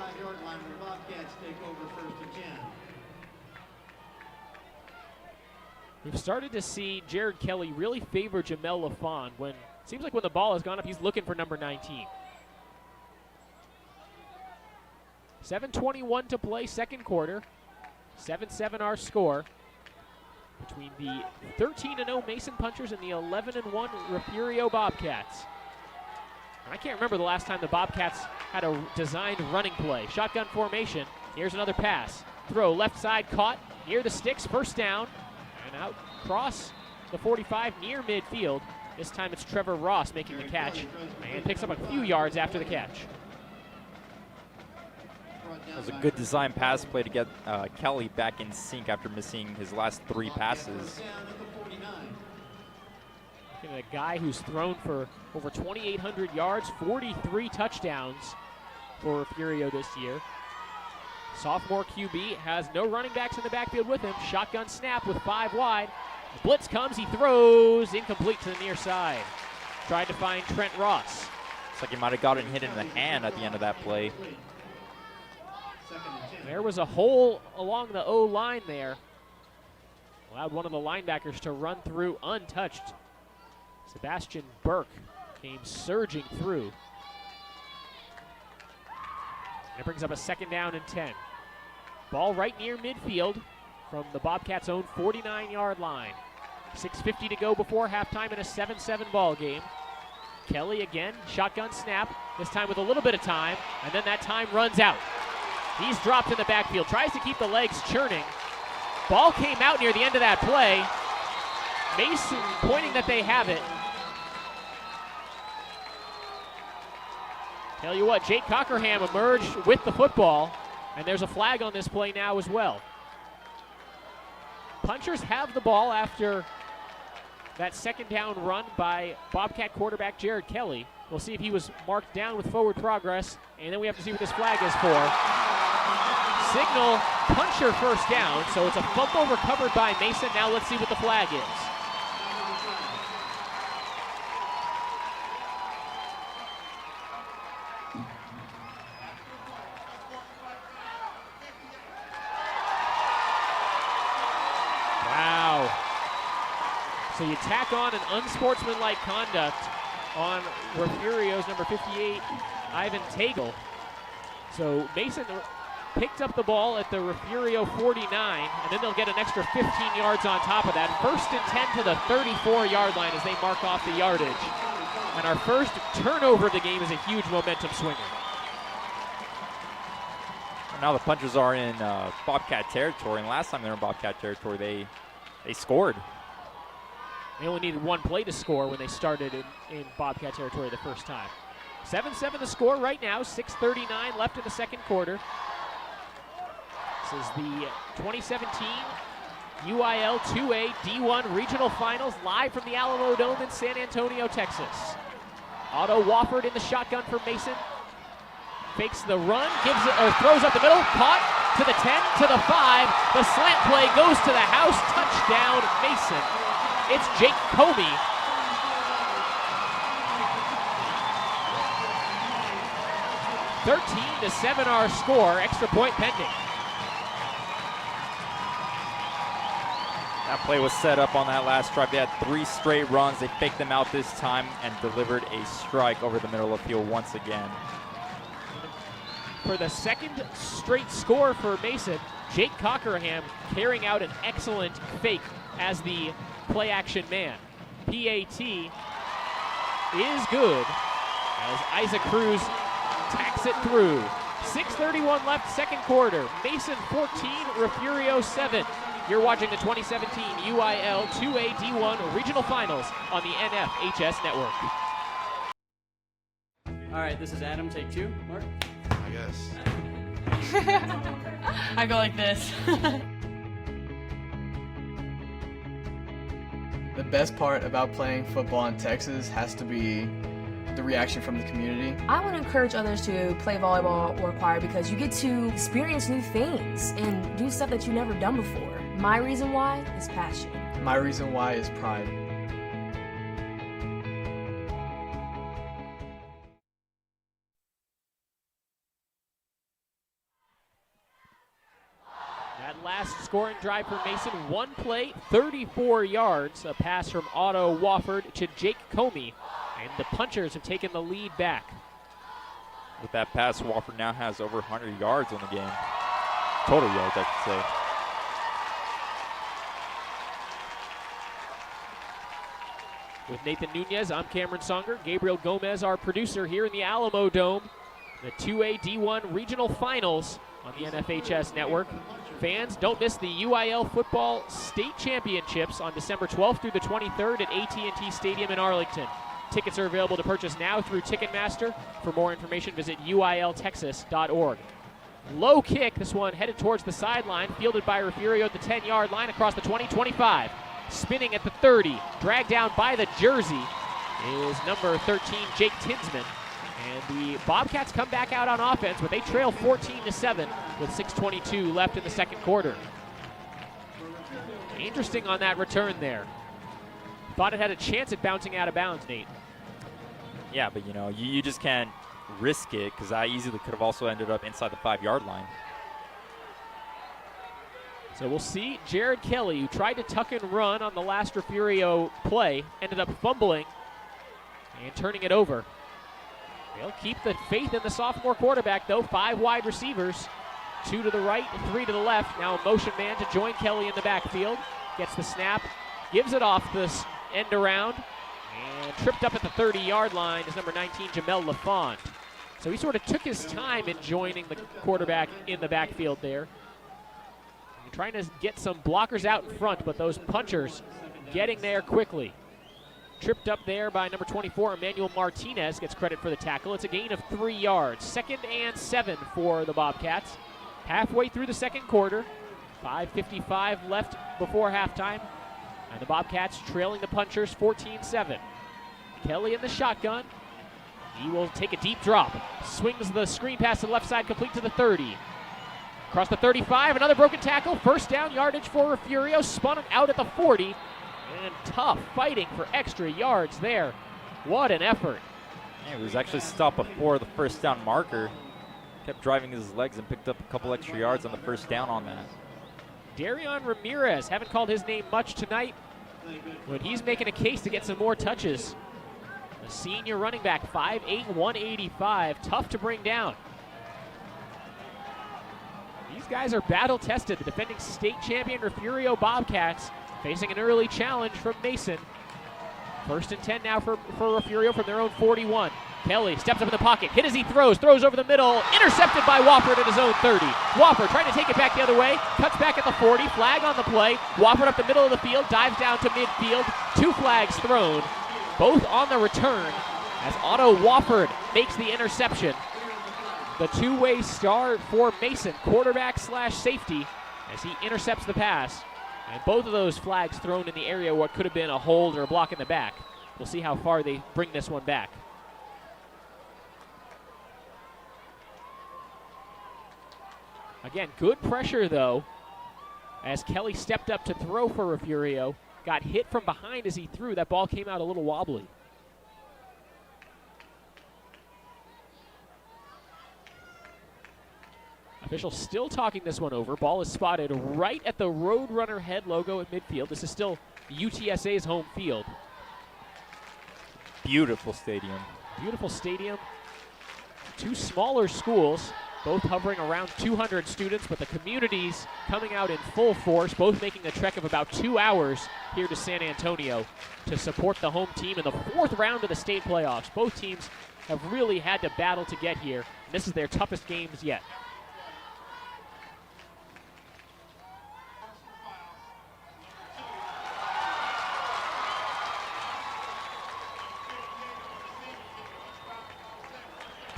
We've started to see Jared Kelly really favor Jamel Lafon when it seems like when the ball has gone up, he's looking for number 19. 7:21 to play, second quarter. 7-7 our score between the 13-0 Mason Punchers and the 11-1 Refugio Bobcats. And I can't remember the last time the Bobcats had a designed running play. Shotgun formation. Here's another pass. Throw left side caught near the sticks, first down, and out across the 45 near midfield. This time it's Trevor Ross making the catch and picks up a few yards after the catch. It was a good design pass play to get Kelly back in sync after missing his last 3 passes. Looking at a guy who's thrown for over 2,800 yards, 43 touchdowns for Refugio this year. Sophomore QB has no running backs in the backfield with him. Shotgun snap with 5 wide. The blitz comes, he throws, incomplete to the near side. Tried to find Trent Ross. Looks like he might have gotten hit in the hand at the end of that play. There was a hole along the O-line there. Allowed one of the linebackers to run through untouched. Sebastian Burke came surging through. And it brings up a 2nd down and 10. Ball right near midfield from the Bobcats' own 49-yard line. 6:50 to go before halftime in a 7-7 ball game. Kelly again, shotgun snap, this time with a little bit of time, and then that time runs out. He's dropped in the backfield, tries to keep the legs churning. Ball came out near the end of that play. Mason pointing that they have it. Tell you what, Jake Cockerham emerged with the football, and there's a flag on this play now as well. Punchers have the ball after that 2nd down run by Bobcat quarterback Jared Kelly. We'll see if he was marked down with forward progress, and then we have to see what this flag is for. Signal Puncher first down, so it's a fumble recovered by Mason. Now let's see what the flag is. Wow. So you tack on an unsportsmanlike conduct on Refugio's number 58, Ivan Tagle. So Mason picked up the ball at the Refugio 49, and then they'll get an extra 15 yards on top of that. 1st and 10 to the 34-yard line as they mark off the yardage. And our first turnover of the game is a huge momentum swinger. Now the Punchers are in Bobcat territory, and last time they were in Bobcat territory, they scored. They only needed 1 play to score when they started in Bobcat territory the first time. 7-7 the score right now, 6:39 left in the 2nd quarter. This is the 2017 UIL 2A D1 Regional Finals live from the Alamo Dome in San Antonio, Texas. Otto Wofford in the shotgun for Mason. Fakes the run, gives it, or throws up the middle, caught to the 10, to the 5. The slant play goes to the house, touchdown Mason. It's Jake Comey. (13-7) our score, extra point pending. That play was set up on that last drive. They had 3 straight runs. They faked them out this time and delivered a strike over the middle of the field once again. For the 2nd straight score for Mason, Jake Cockerham carrying out an excellent fake as the play-action man. PAT is good as Isaac Cruz tacks it through. 6:31 left, 2nd quarter. Mason 14, Refugio 7. You're watching the 2017 UIL 2A D1 Regional Finals on the NFHS Network. All right, this is Adam, take 2. Mark? I guess. I go like this. The best part about playing football in Texas has to be the reaction from the community. I want to encourage others to play volleyball or choir because you get to experience new things and do stuff that you've never done before. My reason why is passion. My reason why is pride. That last scoring drive for Mason, 1 play, 34 yards. A pass from Otto Wofford to Jake Comey. And the Punchers have taken the lead back. With that pass, Wofford now has over 100 yards on the game. Total yards, I should say. With Nathan Nunez, I'm Cameron Songer. Gabriel Gomez, our producer here in the Alamo Dome. The 2A D1 Regional Finals on the NFHS Network. Fans, don't miss the UIL Football State Championships on December 12th through the 23rd at AT&T Stadium in Arlington. Tickets are available to purchase now through Ticketmaster. For more information, visit uiltexas.org. Low kick, this one headed towards the sideline, fielded by Refugio at the 10-yard line across the 20-25. Spinning at the 30, dragged down by the jersey is number 13, Jake Tinsman. And the Bobcats come back out on offense, but they trail 14-7 with 6:22 left in the second quarter. Interesting on that return there. Thought it had a chance at bouncing out of bounds, Nate. Yeah, but you just can't risk it, because I easily could have also ended up inside the 5-yard line. So we'll see. Jared Kelly, who tried to tuck and run on the last Refugio play, ended up fumbling and turning it over. They'll keep the faith in the sophomore quarterback, though. 5 wide receivers, 2 to the right, 3 to the left. Now a motion man to join Kelly in the backfield. Gets the snap, gives it off this end around, and tripped up at the 30-yard line is number 19, Jamel Lafont. So he sort of took his time in joining the quarterback in the backfield there. And trying to get some blockers out in front, but those punchers getting there quickly. Tripped up there by number 24, Emmanuel Martinez gets credit for the tackle. It's a gain of 3 yards. 2nd and 7 for the Bobcats. Halfway through the second quarter, 5:55 left before halftime. And the Bobcats trailing the punchers 14-7. Kelly in the shotgun. He will take a deep drop. Swings the screen pass to the left side, complete to the 30. Across the 35, another broken tackle. First down yardage for Refugio. Spun out at the 40. And tough fighting for extra yards there. What an effort. Yeah, he was actually stopped before the first down marker. Kept driving his legs and picked up a couple extra yards on the first down on that. Darion Ramirez, haven't called his name much tonight, but he's making a case to get some more touches. The senior running back, 5'8", 185, tough to bring down. These guys are battle tested. The defending state champion Refugio Bobcats facing an early challenge from Mason. 1st and 10 now for Refugio from their own 41. Kelly steps up in the pocket, hit as he throws over the middle, intercepted by Wofford at his own 30. Wofford trying to take it back the other way, cuts back at the 40, flag on the play. Wofford up the middle of the field, dives down to midfield, 2 flags thrown, both on the return as Otto Wofford makes the interception. The two-way star for Mason, quarterback / safety, as he intercepts the pass. And both of those flags thrown in the area what could have been a hold or a block in the back. We'll see how far they bring this one back. Again, good pressure though, as Kelly stepped up to throw for Refugio. Got hit from behind as he threw. That ball came out a little wobbly. Officials still talking this one over. Ball is spotted right at the Roadrunner head logo at midfield. This is still UTSA's home field. Beautiful stadium. Beautiful stadium. 2 smaller schools, both hovering around 200 students, but the communities coming out in full force, both making a trek of about 2 hours here to San Antonio to support the home team in the 4th round of the state playoffs. Both teams have really had to battle to get here. And this is their toughest games yet.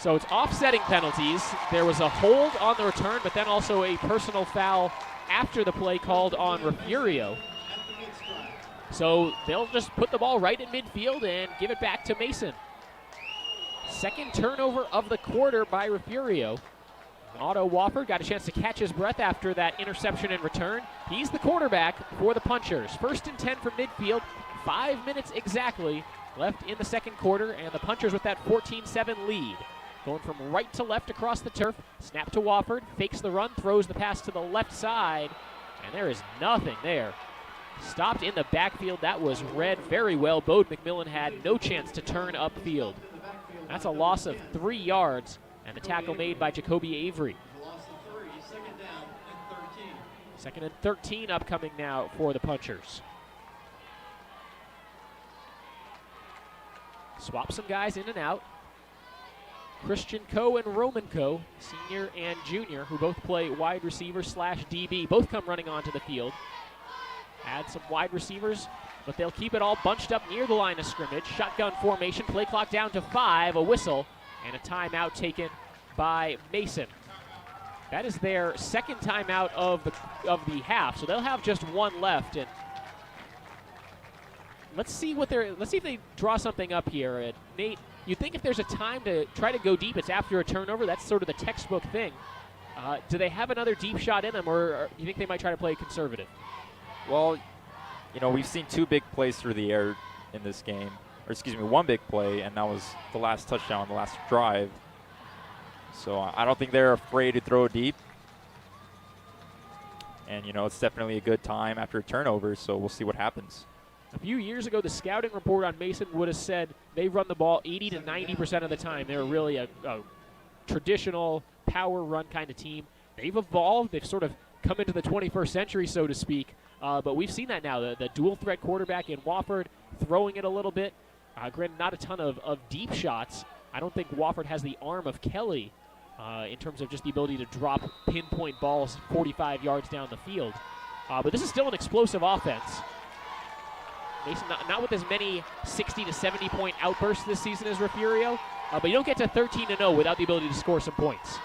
So it's offsetting penalties. There was a hold on the return, but then also a personal foul after the play called on Refugio. So they'll just put the ball right in midfield and give it back to Mason. 2nd turnover of the quarter by Refugio. Otto Wofford got a chance to catch his breath after that interception and return. He's the quarterback for the Punchers. 1st and 10 from midfield. 5 minutes exactly left in the second quarter, and the Punchers with that 14-7 lead. Going from right to left across the turf. Snap to Wofford, fakes the run, throws the pass to the left side, and there is nothing there. Stopped in the backfield. That was read very well. Bode McMillan had no chance to turn upfield. That's a loss of 3 yards, and the tackle made by Jacoby Avery. 2nd and 13 upcoming now for the Punchers. Swap some guys in and out. Christian Coe and Roman Coe, senior and junior, who both play wide receiver / DB, both come running onto the field. Add some wide receivers, but they'll keep it all bunched up near the line of scrimmage. Shotgun formation, play clock down to 5, a whistle, and a timeout taken by Mason. That is their second timeout of the half, so they'll have just one left. And let's see if they draw something up here. And Nate, you think if there's a time to try to go deep, it's after a turnover? That's sort of the textbook thing. Do they have another deep shot in them, or you think they might try to play conservative? Well, we've seen 2 big plays through the air in this game. Or excuse me, 1 big play, and that was the last touchdown, the last drive. So I don't think they're afraid to throw deep. And, it's definitely a good time after a turnover, so we'll see what happens. A few years ago, the scouting report on Mason would have said they run the ball 80 to 90% of the time. They're really a traditional power run kind of team. They've evolved. They've sort of come into the 21st century, so to speak. But we've seen that now. The dual threat quarterback in Wofford throwing it a little bit. Granted, not a ton of deep shots. I don't think Wofford has the arm of Kelly in terms of just the ability to drop pinpoint balls 45 yards down the field. But this is still an explosive offense. Mason not with as many 60 to 70 point outbursts this season as Refugio, but you don't get to 13-0 without the ability to score some points.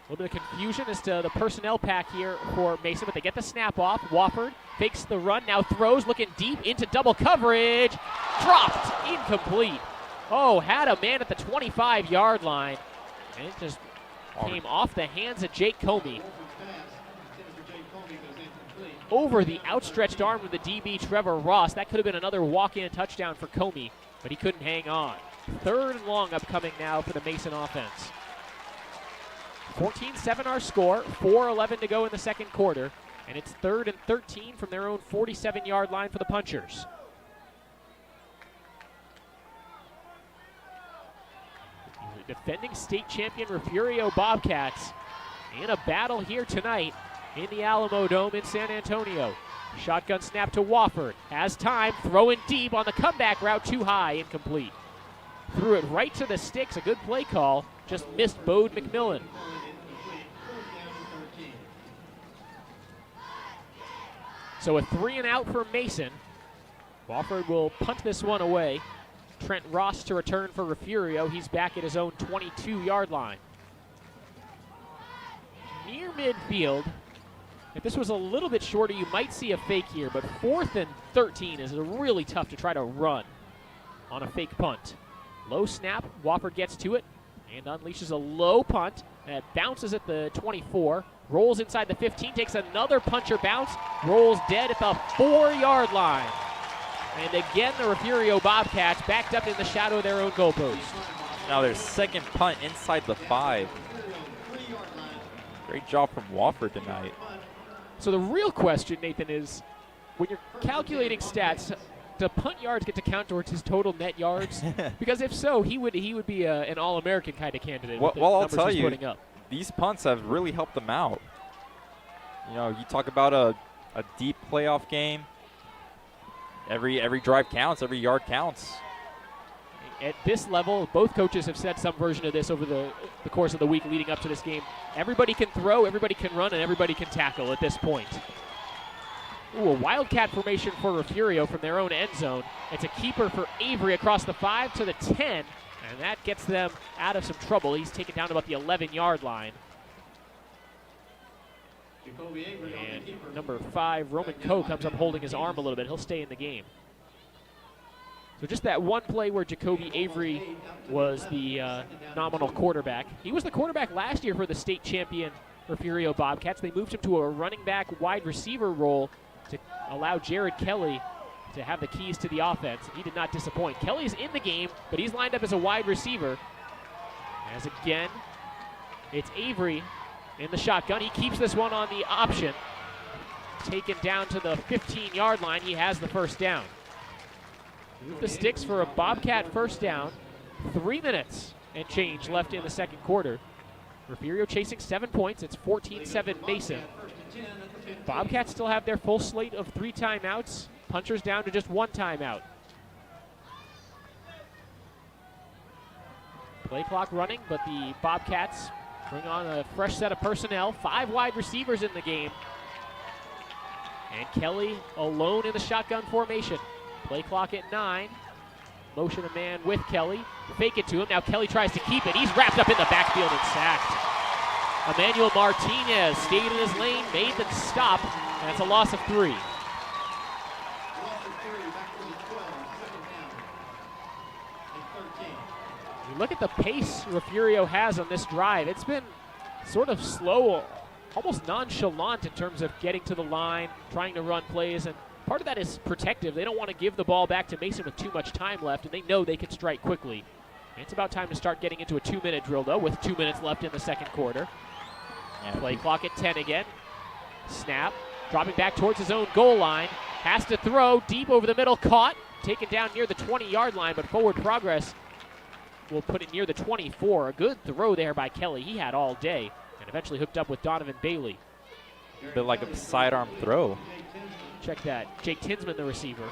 A little bit of confusion as to the personnel pack here for Mason, but they get the snap off. Wofford fakes the run, now throws, looking deep into double coverage. Dropped, incomplete. Oh, had a man at the 25-yard line, and it just came off the hands of Jake Comey. Over the outstretched arm of the DB, Trevor Ross. That could have been another walk-in touchdown for Comey, but he couldn't hang on. 3rd and long upcoming now for the Mason offense. 14-7 our score, 4:11 to go in the second quarter, and it's 3rd and 13 from their own 47-yard line for the Punchers. Defending state champion Refugio Bobcats in a battle here tonight in the Alamo Dome in San Antonio. Shotgun snap to Wofford. Has time, throwing deep on the comeback route, too high, incomplete. Threw it right to the sticks, a good play call, just missed Bode McMillan. So a 3-and-out for Mason. Wofford will punt this one away. Trent Ross to return for Refugio. He's back at his own 22-yard line. Near midfield. If this was a little bit shorter, you might see a fake here, but 4th and 13 is really tough to try to run on a fake punt. Low snap, Wofford gets to it and unleashes a low punt that bounces at the 24, rolls inside the 15, takes another puncher bounce, rolls dead at the 4-yard line. And again, the Refugio Bobcats backed up in the shadow of their own goalpost. Now their second punt inside the 5. Great job from Wofford tonight. So the real question, Nathan, is when you're calculating stats, do punt yards get to count towards his total net yards? Because if so, he would be an All-American kind of candidate. Well, with the I'll tell you, putting up. These punts have really helped them out. You talk about a deep playoff game. Every drive counts, every yard counts. At this level, both coaches have said some version of this over the course of the week leading up to this game. Everybody can throw, everybody can run, and everybody can tackle at this point. Ooh, a wildcat formation for Refugio from their own end zone. It's a keeper for Avery across the 5 to the 10, and that gets them out of some trouble. He's taken down to about the 11-yard line. And number 5, Roman Coe, comes up holding his arm a little bit. He'll stay in the game. So just that one play where Jacoby Avery was the nominal quarterback. He was the quarterback last year for the state champion Refugio Bobcats. They moved him to a running back wide receiver role to allow Jared Kelly to have the keys to the offense. He did not disappoint. Kelly's in the game, but he's lined up as a wide receiver. As again, it's Avery in the shotgun. He keeps this one on the option. Taken down to the 15-yard line. He has the first down. Move the sticks for a Bobcat first down. 3 minutes and change left in the second quarter. Refugio chasing 7 points. It's 14-7 Mason. Bobcats still have their full slate of 3 timeouts. Punchers down to just 1 timeout. Play clock running, but the Bobcats bring on a fresh set of personnel. 5 wide receivers in the game. And Kelly alone in the shotgun formation. Play clock at 9. Motion a man with Kelly. Fake it to him. Now Kelly tries to keep it. He's wrapped up in the backfield and sacked. Emmanuel Martinez stayed in his lane, made the stop, and that's a loss of 3. You look at the pace Refugio has on this drive. It's been sort of slow, almost nonchalant in terms of getting to the line, trying to run plays, and part of that is protective. They don't want to give the ball back to Mason with too much time left, and they know they can strike quickly. It's about time to start getting into a 2-minute drill, though, with 2 minutes left in the second quarter. Play clock at 10 again. Snap, dropping back towards his own goal line. Has to throw deep over the middle, caught, taken down near the 20-yard line, but forward progress will put it near the 24. A good throw there by Kelly. He had all day, and eventually hooked up with Donovan Bailey. A bit like a sidearm throw. Check that. Jake Tinsman, the receiver.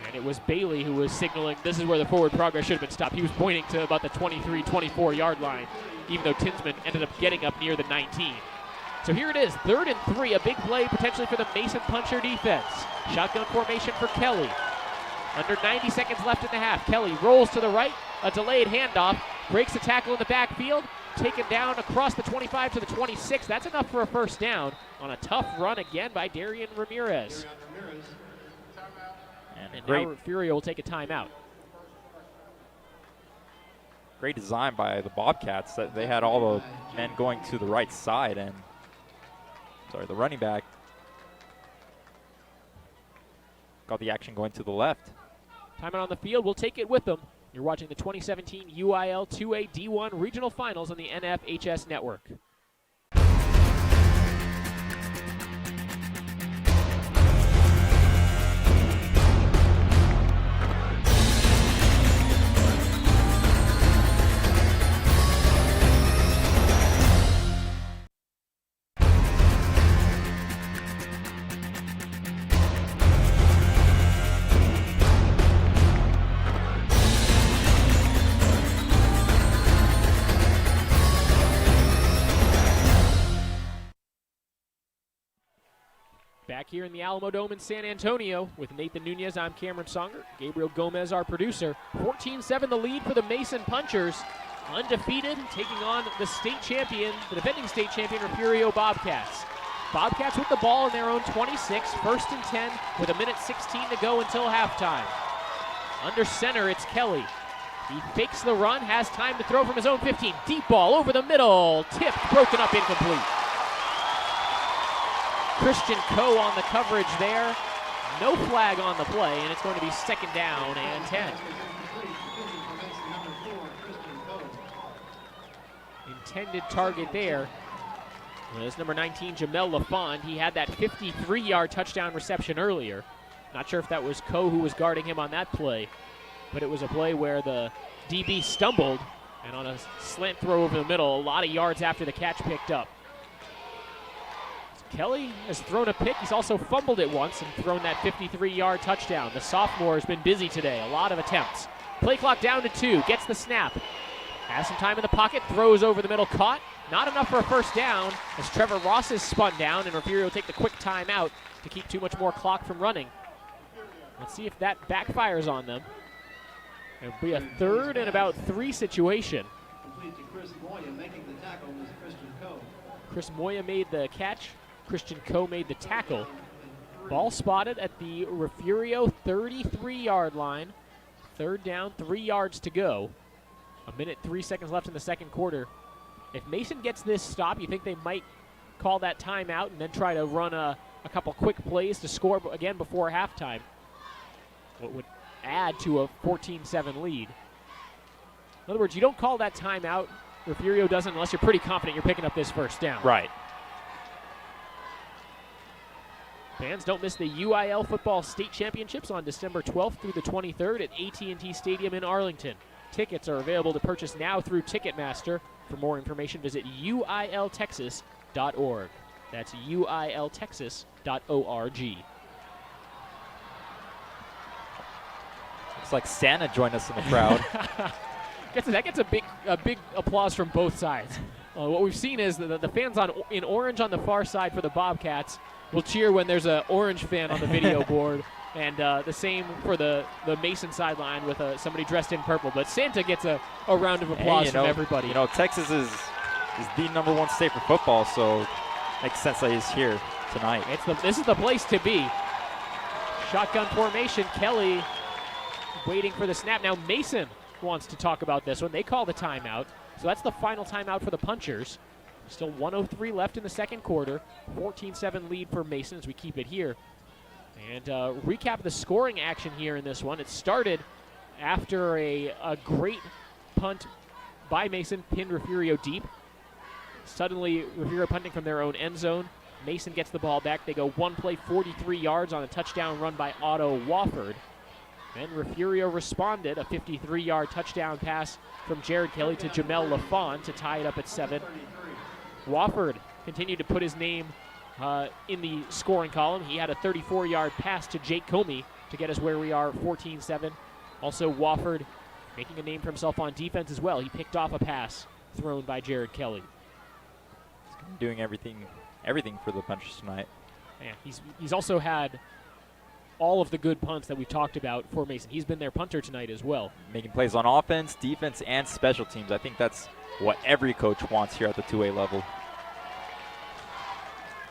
And it was Bailey who was signaling this is where the forward progress should have been stopped. He was pointing to about the 23, 24-yard line, even though Tinsman ended up getting up near the 19. So here it is, 3rd and 3, a big play potentially for the Mason Puncher defense. Shotgun formation for Kelly. Under 90 seconds left in the half. Kelly rolls to the right, a delayed handoff, breaks the tackle in the backfield, taken down across the 25 to the 26. That's enough for a first down on a tough run again by Darian Ramirez. And now Refugio will take a timeout. Great design by the Bobcats that they had all the men going to the right side, and the running back got the action going to the left. Timeout on the field, we'll take it with them. You're watching the 2017 UIL 2A D1 Regional Finals on the NFHS Network. Back here in the Alamo Dome in San Antonio with Nathan Nunez, I'm Cameron Songer. Gabriel Gomez, our producer. 14-7 the lead for the Mason Punchers. Undefeated, taking on the state champion, the defending state champion, Refugio Bobcats. Bobcats with the ball in their own 26, 1st and 10 with 1:16 to go until halftime. Under center, it's Kelly. He fakes the run, has time to throw from his own 15. Deep ball over the middle, tipped, broken up, incomplete. Christian Coe on the coverage there. No flag on the play, and it's going to be 2nd down and 10. Intended target there was number 19, Jamel LaFond. He had that 53-yard touchdown reception earlier. Not sure if that was Coe who was guarding him on that play, but it was a play where the DB stumbled, and on a slant throw over the middle, a lot of yards after the catch picked up. Kelly has thrown a pick. He's also fumbled it once and thrown that 53-yard touchdown. The sophomore has been busy today. A lot of attempts. Play clock down to 2. Gets the snap. Has some time in the pocket. Throws over the middle. Caught. Not enough for a first down as Trevor Ross is spun down, and Refugio will take the quick timeout to keep too much more clock from running. Let's see if that backfires on them. It'll be a 3rd and about 3 situation. Complete to Chris Moya, making the tackle was Christian Coe. Chris Moya made the catch. Christian Coe made the tackle. Ball spotted at the Refugio 33-yard line. 3rd down, 3 yards to go. 1:03 left in the second quarter. If Mason gets this stop, you think they might call that timeout and then try to run a couple quick plays to score again before halftime. What would add to a 14-7 lead. In other words, you don't call that timeout. Refugio doesn't unless you're pretty confident you're picking up this first down. Right. Fans, don't miss the UIL Football State Championships on December 12th through the 23rd at AT&T Stadium in Arlington. Tickets are available to purchase now through Ticketmaster. For more information, visit uiltexas.org. That's uiltexas.org. Looks like Santa joined us in the crowd. That gets a big applause from both sides. What we've seen is the fans in orange on the far side for the Bobcats will cheer when there's an orange fan on the video board, and the same for the Mason sideline with somebody dressed in purple. But Santa gets a round of applause from everybody. You know, Texas is the #1 state for football, so makes sense that he's here tonight. This is the place to be. Shotgun formation. Kelly waiting for the snap. Now Mason wants to talk about this one. They call the timeout. So that's the final timeout for the Punchers. Still 1:03 left in the second quarter. 14-7 lead for Mason as we keep it here. And recap the scoring action here in this one. It started after a great punt by Mason, pinned Refugio deep. Suddenly, Refugio punting from their own end zone. Mason gets the ball back. They go one play, 43 yards on a touchdown run by Otto Wofford. Then Refugio responded, a 53-yard touchdown pass from Jared Kelly to Jamel Lafon to tie it up at 7. Wofford continued to put his name in the scoring column. He had a 34-yard pass to Jake Comey to get us where we are, 14-7. Also, Wofford making a name for himself on defense as well. He picked off a pass thrown by Jared Kelly. He's doing everything for the Punchers tonight. Yeah, he's also had all of the good punts that we've talked about for Mason. He's been their punter tonight as well. Making plays on offense, defense, and special teams. I think that's what every coach wants here at the 2A level.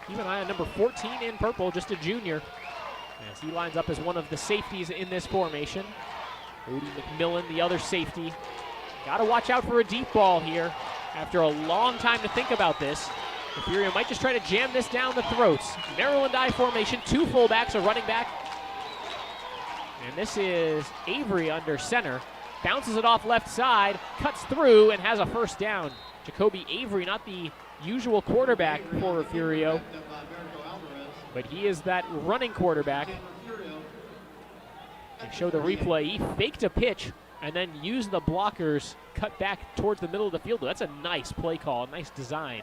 Keep an eye on number 14 in purple, just a junior, as he lines up as one of the safeties in this formation. Rudy McMillan, the other safety. Got to watch out for a deep ball here. After a long time to think about this, Refugio might just try to jam this down the throats. Maryland I formation, 2 fullbacks, a running back. And this is Avery under center. Bounces it off left side, cuts through, and has a first down. Jacoby Avery, not the usual quarterback for Refugio, but he is that running quarterback. They show the replay. He faked a pitch and then used the blockers, cut back towards the middle of the field. That's a nice play call, a nice design.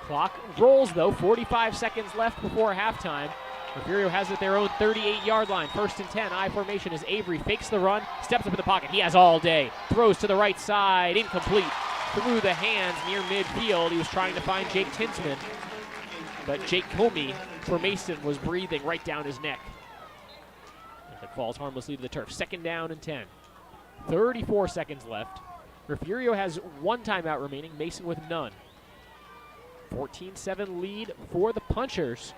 Clock rolls, though. 45 seconds left before halftime. Refugio has it at their own 38-yard line. 1st and 10, I formation as Avery fakes the run, steps up in the pocket. He has all day. Throws to the right side, incomplete. Through the hands near midfield. He was trying to find Jake Tinsman, but Jake Comey for Mason was breathing right down his neck. And it falls harmlessly to the turf. 2nd down and 10. 34 seconds left. Refugio has 1 timeout remaining, Mason with none. 14-7 lead for the Punchers.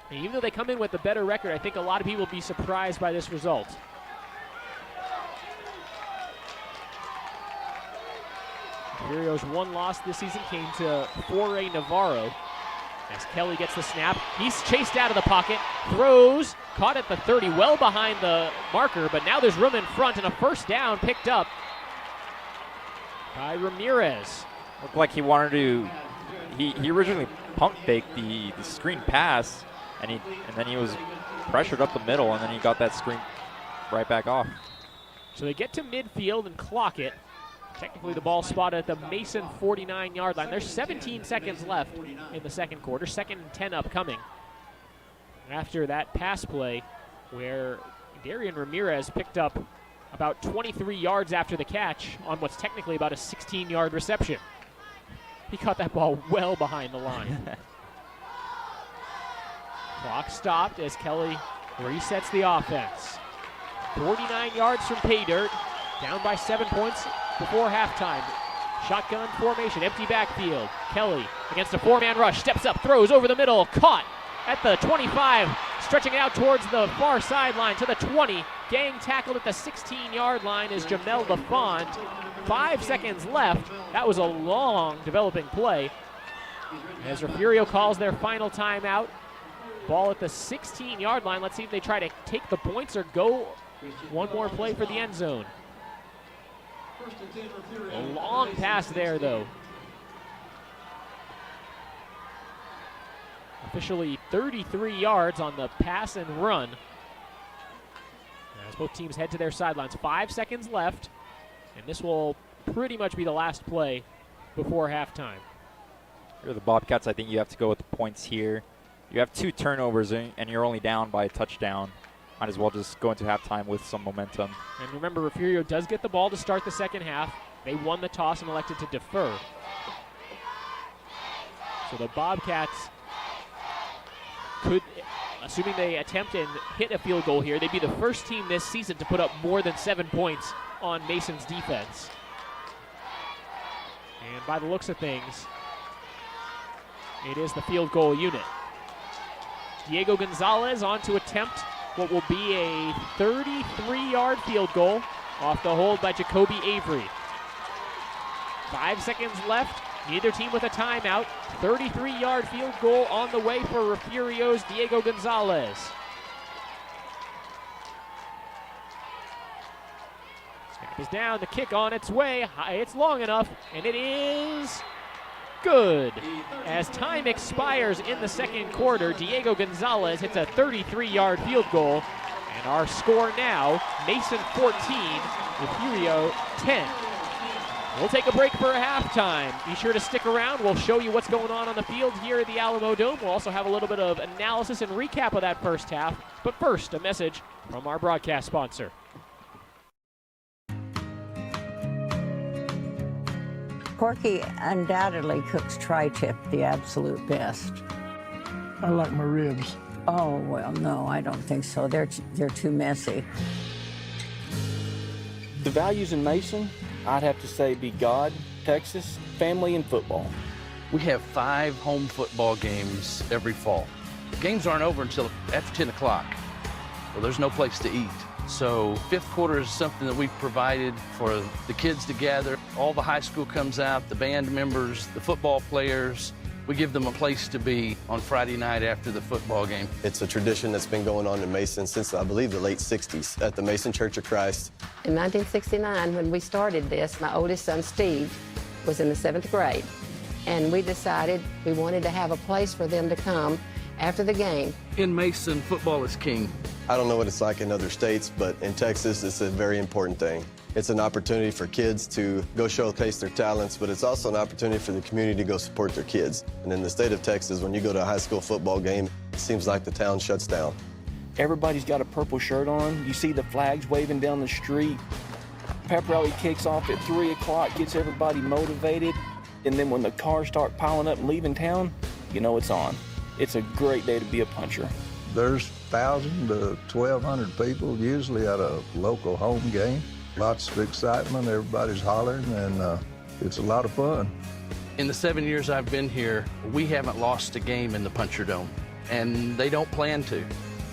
And even though they come in with a better record, I think a lot of people will be surprised by this result. Refugio's 1 loss this season came to Foray Navarro. As Kelly gets the snap, he's chased out of the pocket, throws, caught at the 30, well behind the marker, but now there's room in front and a first down picked up by Ramirez. Looked like he wanted to. He originally pump faked the screen pass, and then he was pressured up the middle, and then he got that screen right back off. So they get to midfield and clock it. Technically the ball spotted at the Mason 49-yard line. There's 17 seconds left in the second quarter. 2nd and 10 upcoming. After that pass play where Darian Ramirez picked up about 23 yards after the catch on what's technically about a 16-yard reception. He caught that ball well behind the line. Clock stopped as Kelly resets the offense. 49 yards from pay dirt, down by 7 points before halftime. Shotgun formation, empty backfield. Kelly against a 4-man rush, steps up, throws over the middle, caught at the 25, stretching it out towards the far sideline to the 20. Gang tackled at the 16-yard line is Jamel Lafont. 5 seconds left. That was a long developing play. As Refugio calls their final timeout. Ball at the 16-yard line. Let's see if they try to take the points or go one more play for the end zone. A long pass there, though. Officially 33 yards on the pass and run. As both teams head to their sidelines. 5 seconds left, and this will pretty much be the last play before halftime. You're the Bobcats. I think you have to go with the points here. You have 2 turnovers, and you're only down by a touchdown. might as well just go into halftime with some momentum. And remember, Refugio does get the ball to start the second half. They won the toss and elected to defer. So the Bobcats could, assuming they attempt and hit a field goal here, they'd be the first team this season to put up more than 7 points on Mason's defense. And by the looks of things, it is the field goal unit. Diego Gonzalez on to attempt what will be a 33-yard field goal off the hold by Jacoby Avery. 5 seconds left. Neither team with a timeout. 33-yard field goal on the way for Refugio's Diego Gonzalez. Snap is down. The kick on its way. It's long enough, and it is good. As time expires in the second quarter, Diego Gonzalez hits a 33-yard field goal. And our score now, Mason 14, Refugio 10. We'll take a break for a halftime. Be sure to stick around. We'll show you what's going on the field here at the Alamo Dome. We'll also have a little bit of analysis and recap of that first half. But first, a message from our broadcast sponsor. Corky undoubtedly cooks tri-tip the absolute best. I like my ribs. Oh, well, no, I don't think so. They're too messy. The values in Mason, I'd have to say, be God, Texas, family, and football. We have 5 home football games every fall. Games aren't over until after 10 o'clock. Well, there's no place to eat. So fifth quarter is something that we've provided for the kids to gather. All the high school comes out, the band members, the football players. We give them a place to be on Friday night after the football game. It's a tradition that's been going on in Mason since, I believe, the late 60s at the Mason Church of Christ. In 1969, when we started this, my oldest son, Steve, was in the 7th grade. And we decided we wanted to have a place for them to come after the game. In Mason, football is king. I don't know what it's like in other states, but in Texas, it's a very important thing. It's an opportunity for kids to go showcase their talents, but it's also an opportunity for the community to go support their kids. And in the state of Texas, when you go to a high school football game, it seems like the town shuts down. Everybody's got a purple shirt on. You see the flags waving down the street. Pep rally kicks off at 3 o'clock, gets everybody motivated. And then when the cars start piling up and leaving town, you know it's on. It's a great day to be a puncher. There's 1,000 to 1,200 people usually at a local home game. Lots of excitement, everybody's hollering, and it's a lot of fun. In the 7 years I've been here, we haven't lost a game in the Puncher Dome, and they don't plan to.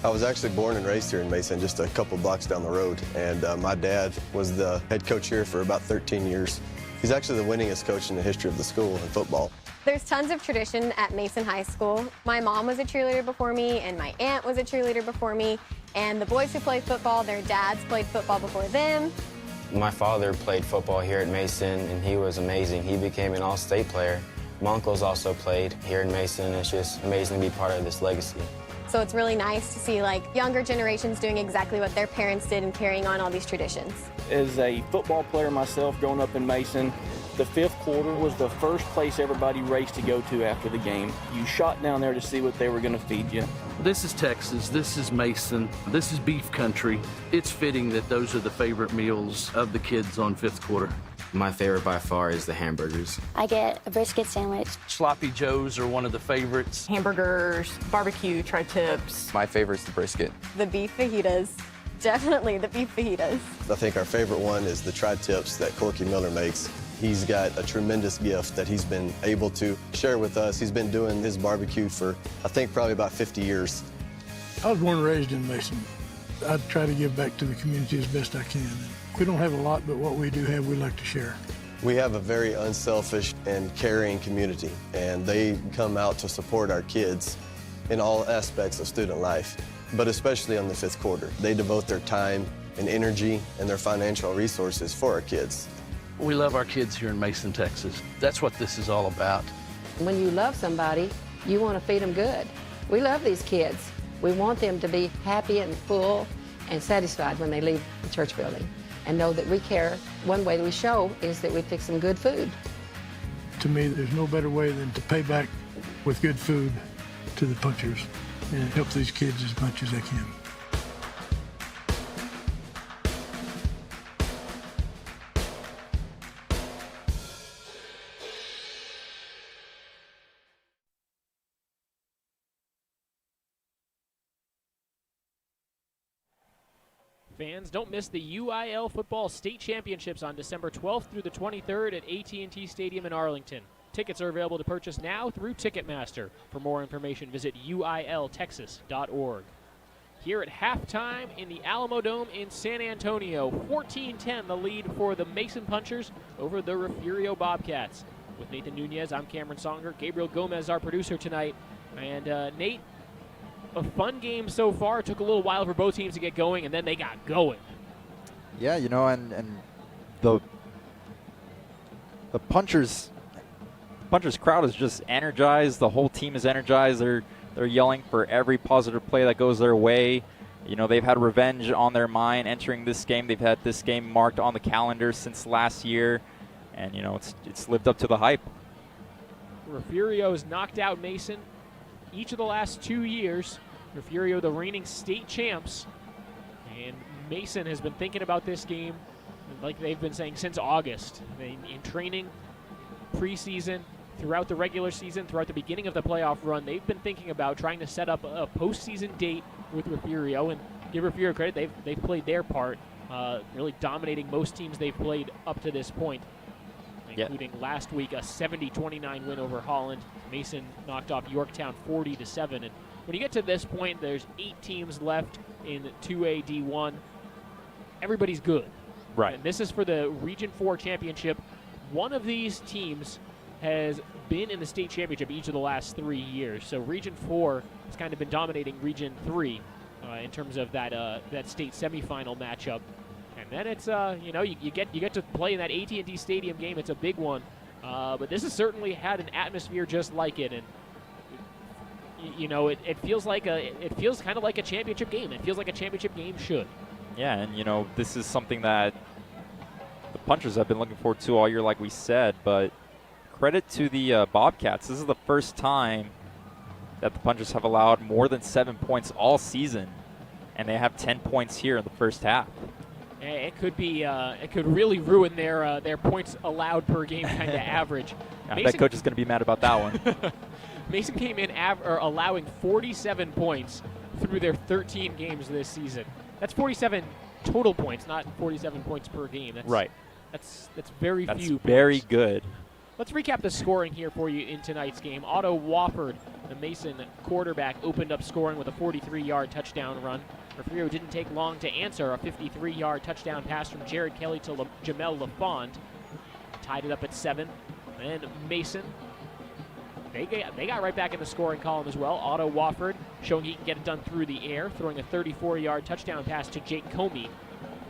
I was actually born and raised here in Mason, just a couple blocks down the road, and my dad was the head coach here for about 13 years. He's actually the winningest coach in the history of the school in football. There's tons of tradition at Mason High School. My mom was a cheerleader before me, and my aunt was a cheerleader before me. And the boys who play football, their dads played football before them. My father played football here at Mason, and he was amazing. He became an all-state player. My uncles also played here in Mason, and it's just amazing to be part of this legacy. So it's really nice to see younger generations doing exactly what their parents did and carrying on all these traditions. As a football player myself growing up in Mason, the fifth quarter was the first place everybody raced to go to after the game. You shot down there to see what they were going to feed you. This is Texas, this is Mason, this is beef country. It's fitting that those are the favorite meals of the kids on fifth quarter. My favorite by far is the hamburgers. I get a brisket sandwich. Sloppy Joes are one of the favorites. Hamburgers, barbecue, tri-tips. My favorite is the brisket. The beef fajitas. Definitely the beef fajitas. I think our favorite one is the tri-tips that Corky Miller makes. He's got a tremendous gift that he's been able to share with us. He's been doing his barbecue for, I think, probably about 50 years. I was born and raised in Mason. I try to give back to the community as best I can. We don't have a lot, but what we do have, we like to share. We have a very unselfish and caring community, and they come out to support our kids in all aspects of student life, but especially on the fifth quarter. They devote their time and energy and their financial resources for our kids. We love our kids here in Mason, Texas. That's what this is all about. When you love somebody, you want to feed them good. We love these kids. We want them to be happy and full and satisfied when they leave the church building and know that we care. One way that we show is that we fix them good food. To me, there's no better way than to pay back with good food to the punchers and help these kids as much as I can. Fans, don't miss the UIL Football State Championships on December 12th through the 23rd at AT&T Stadium in Arlington. Tickets are available to purchase now through Ticketmaster. For more information, visit uiltexas.org. Here at halftime in the Alamo Dome in San Antonio, 14-10 the lead for the Mason Punchers over the Refugio Bobcats. With Nathan Nunez, I'm Cameron Songer. Gabriel Gomez, our producer tonight. And Nate, a fun game so far. It took a little while for both teams to get going, and then they got going. Yeah, you know, and the Punchers crowd is just energized. The whole team is energized. They're yelling for every positive play that goes their way. You know, they've had revenge on their mind entering this game. They've had this game marked on the calendar since last year, and you know, it's lived up to the hype. Refugio has knocked out Mason each of the last 2 years. Refugio, the reigning state champs, and Mason has been thinking about this game like they've been saying since August. In training, preseason, throughout the regular season, throughout the beginning of the playoff run, they've been thinking about trying to set up a postseason date with Refugio, and give Refugio credit, they've played their part, really dominating most teams they've played up to this point, including last week a 70-29 win over Holland. Mason knocked off Yorktown 40-7, and when you get to this point, there's 8 teams left in 2A D1. Everybody's good. Right. And this is for the Region 4 championship. One of these teams has been in the state championship each of the last 3 years. So Region 4 has kind of been dominating Region 3 in terms of that state semifinal matchup. And then it's you get to play in that AT&T Stadium game. It's a big one, but this has certainly had an atmosphere just like it, and you know it feels kind of like a championship game. It feels like a championship game should. Yeah, and you know, this is something that the Punchers have been looking forward to all year, like we said. But credit to the Bobcats. This is the first time that the Punchers have allowed more than 7 points all season, and they have 10 points here in the first half. It could be. It could really ruin their points allowed per game kind of average. That coach is going to be mad about that one. Mason came in allowing 47 points through their 13 games this season. That's 47 total points, not 47 points per game. That's, right. That's very That's few. Very points. good. Let's recap the scoring here for you in tonight's game. Otto Wofford, the Mason quarterback, opened up scoring with a 43-yard touchdown run. Refugio didn't take long to answer a 53-yard touchdown pass from Jared Kelly to Jamel LaFond. Tied it up at 7. And Mason, they got right back in the scoring column as well. Otto Wofford showing he can get it done through the air, throwing a 34-yard touchdown pass to Jake Comey.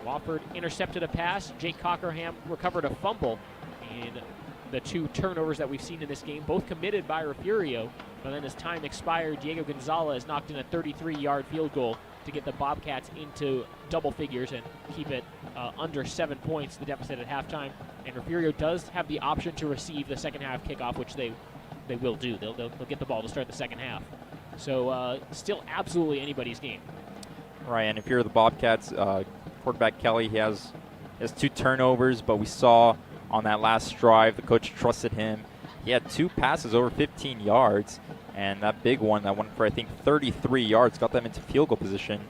Wofford intercepted a pass. Jake Cockerham recovered a fumble. And the 2 turnovers that we've seen in this game, both committed by Refugio. But then as time expired, Diego Gonzalez knocked in a 33-yard field goal to get the Bobcats into double figures and keep it under 7 points, the deficit at halftime. And Refugio does have the option to receive the second half kickoff, which they will do. They'll get the ball to start the second half. So still absolutely anybody's game. Right, and if you're the Bobcats, quarterback Kelly, he has 2 turnovers, but we saw on that last drive, the coach trusted him. He had 2 passes over 15 yards, and that big one, that one for I think 33 yards, got them into field goal position.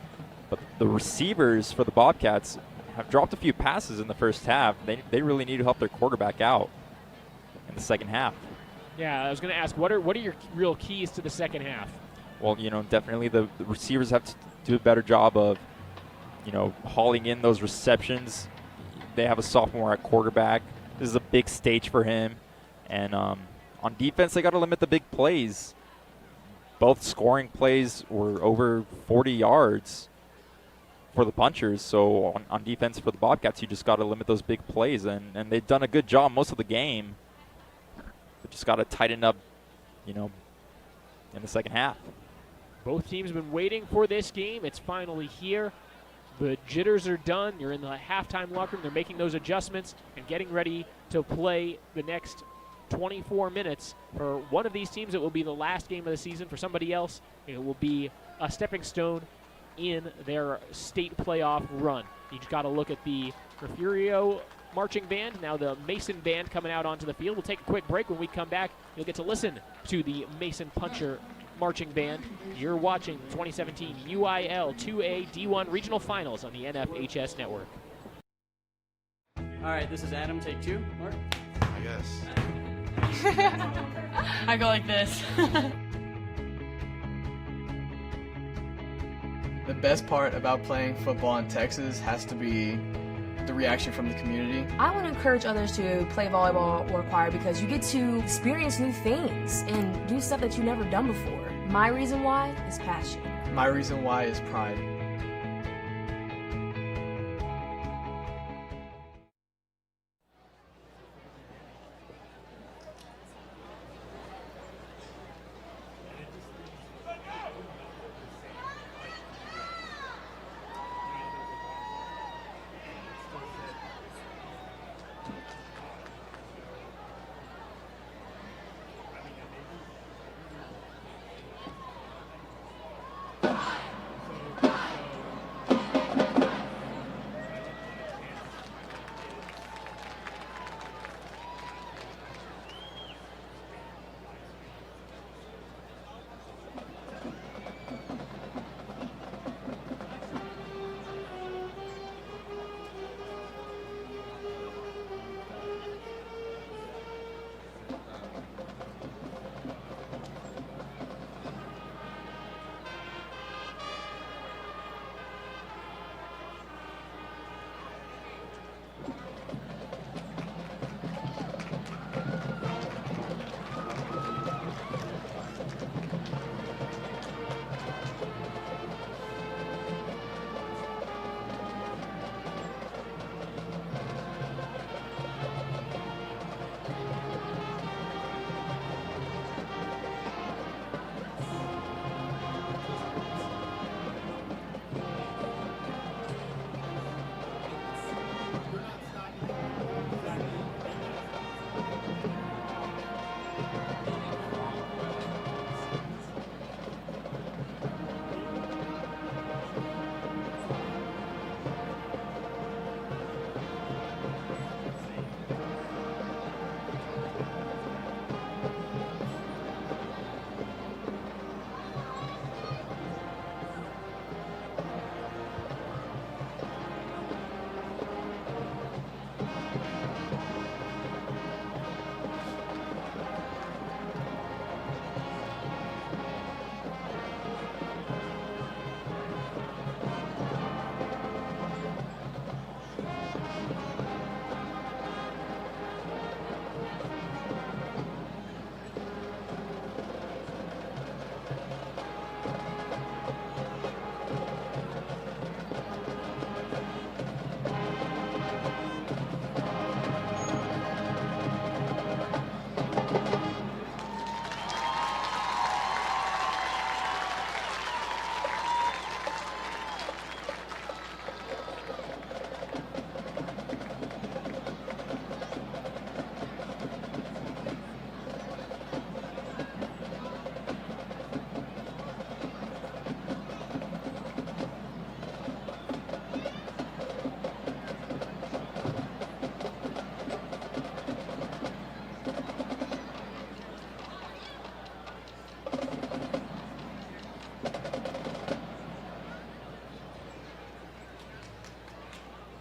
But the receivers for the Bobcats have dropped a few passes in the first half. They really need to help their quarterback out in the second half. Yeah, I was going to ask, what are your real keys to the second half? Well, you know, definitely the receivers have to do a better job of, you know, hauling in those receptions. They have a sophomore at quarterback. This is a big stage for him. And on defense, they got to limit the big plays. Both scoring plays were over 40 yards for the Punchers. So on defense for the Bobcats, you just got to limit those big plays. And they've done a good job most of the game. They just got to tighten up, you know, in the second half. Both teams have been waiting for this game. It's finally here. The jitters are done. You're in the halftime locker room. They're making those adjustments and getting ready to play the next 24 minutes. For one of these teams, it will be the last game of the season. For somebody else, it will be a stepping stone in their state playoff run. You just got to look at the Refugio marching band, now the Mason band coming out onto the field. We'll take a quick break. When we come back, you'll get to listen to the Mason Puncher marching band. You're watching the 2017 UIL 2A D1 Regional Finals on the NFHS Network. All right, this is Adam, take 2. Mark? I guess. I go like this. The best part about playing football in Texas has to be the reaction from the community. I want to encourage others to play volleyball or choir because you get to experience new things and do stuff that you've never done before. My reason why is passion. My reason why is pride.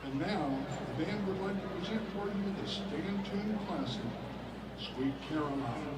And now, the band would like to present for you the Stand Tune Classic, Sweet Caroline.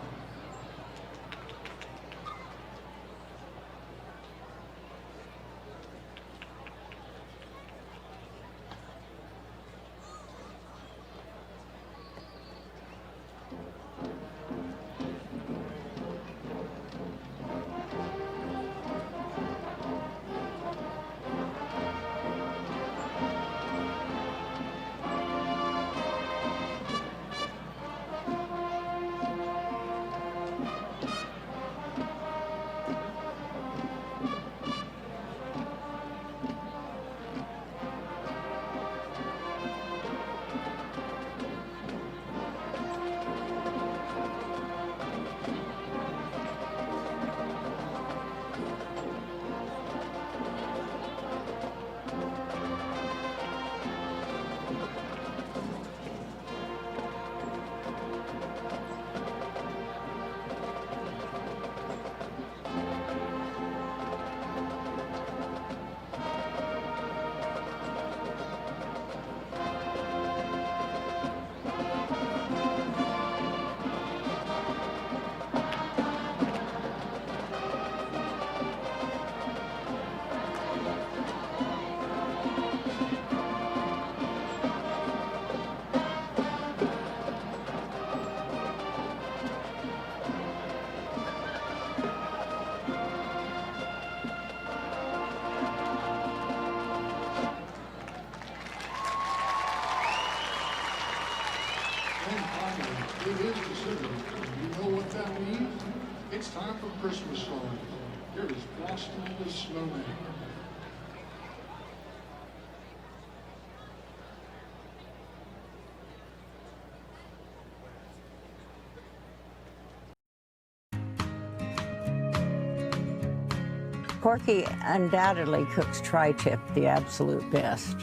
Christmas star. Here is Frosty the Snowman. Corky undoubtedly cooks tri-tip the absolute best.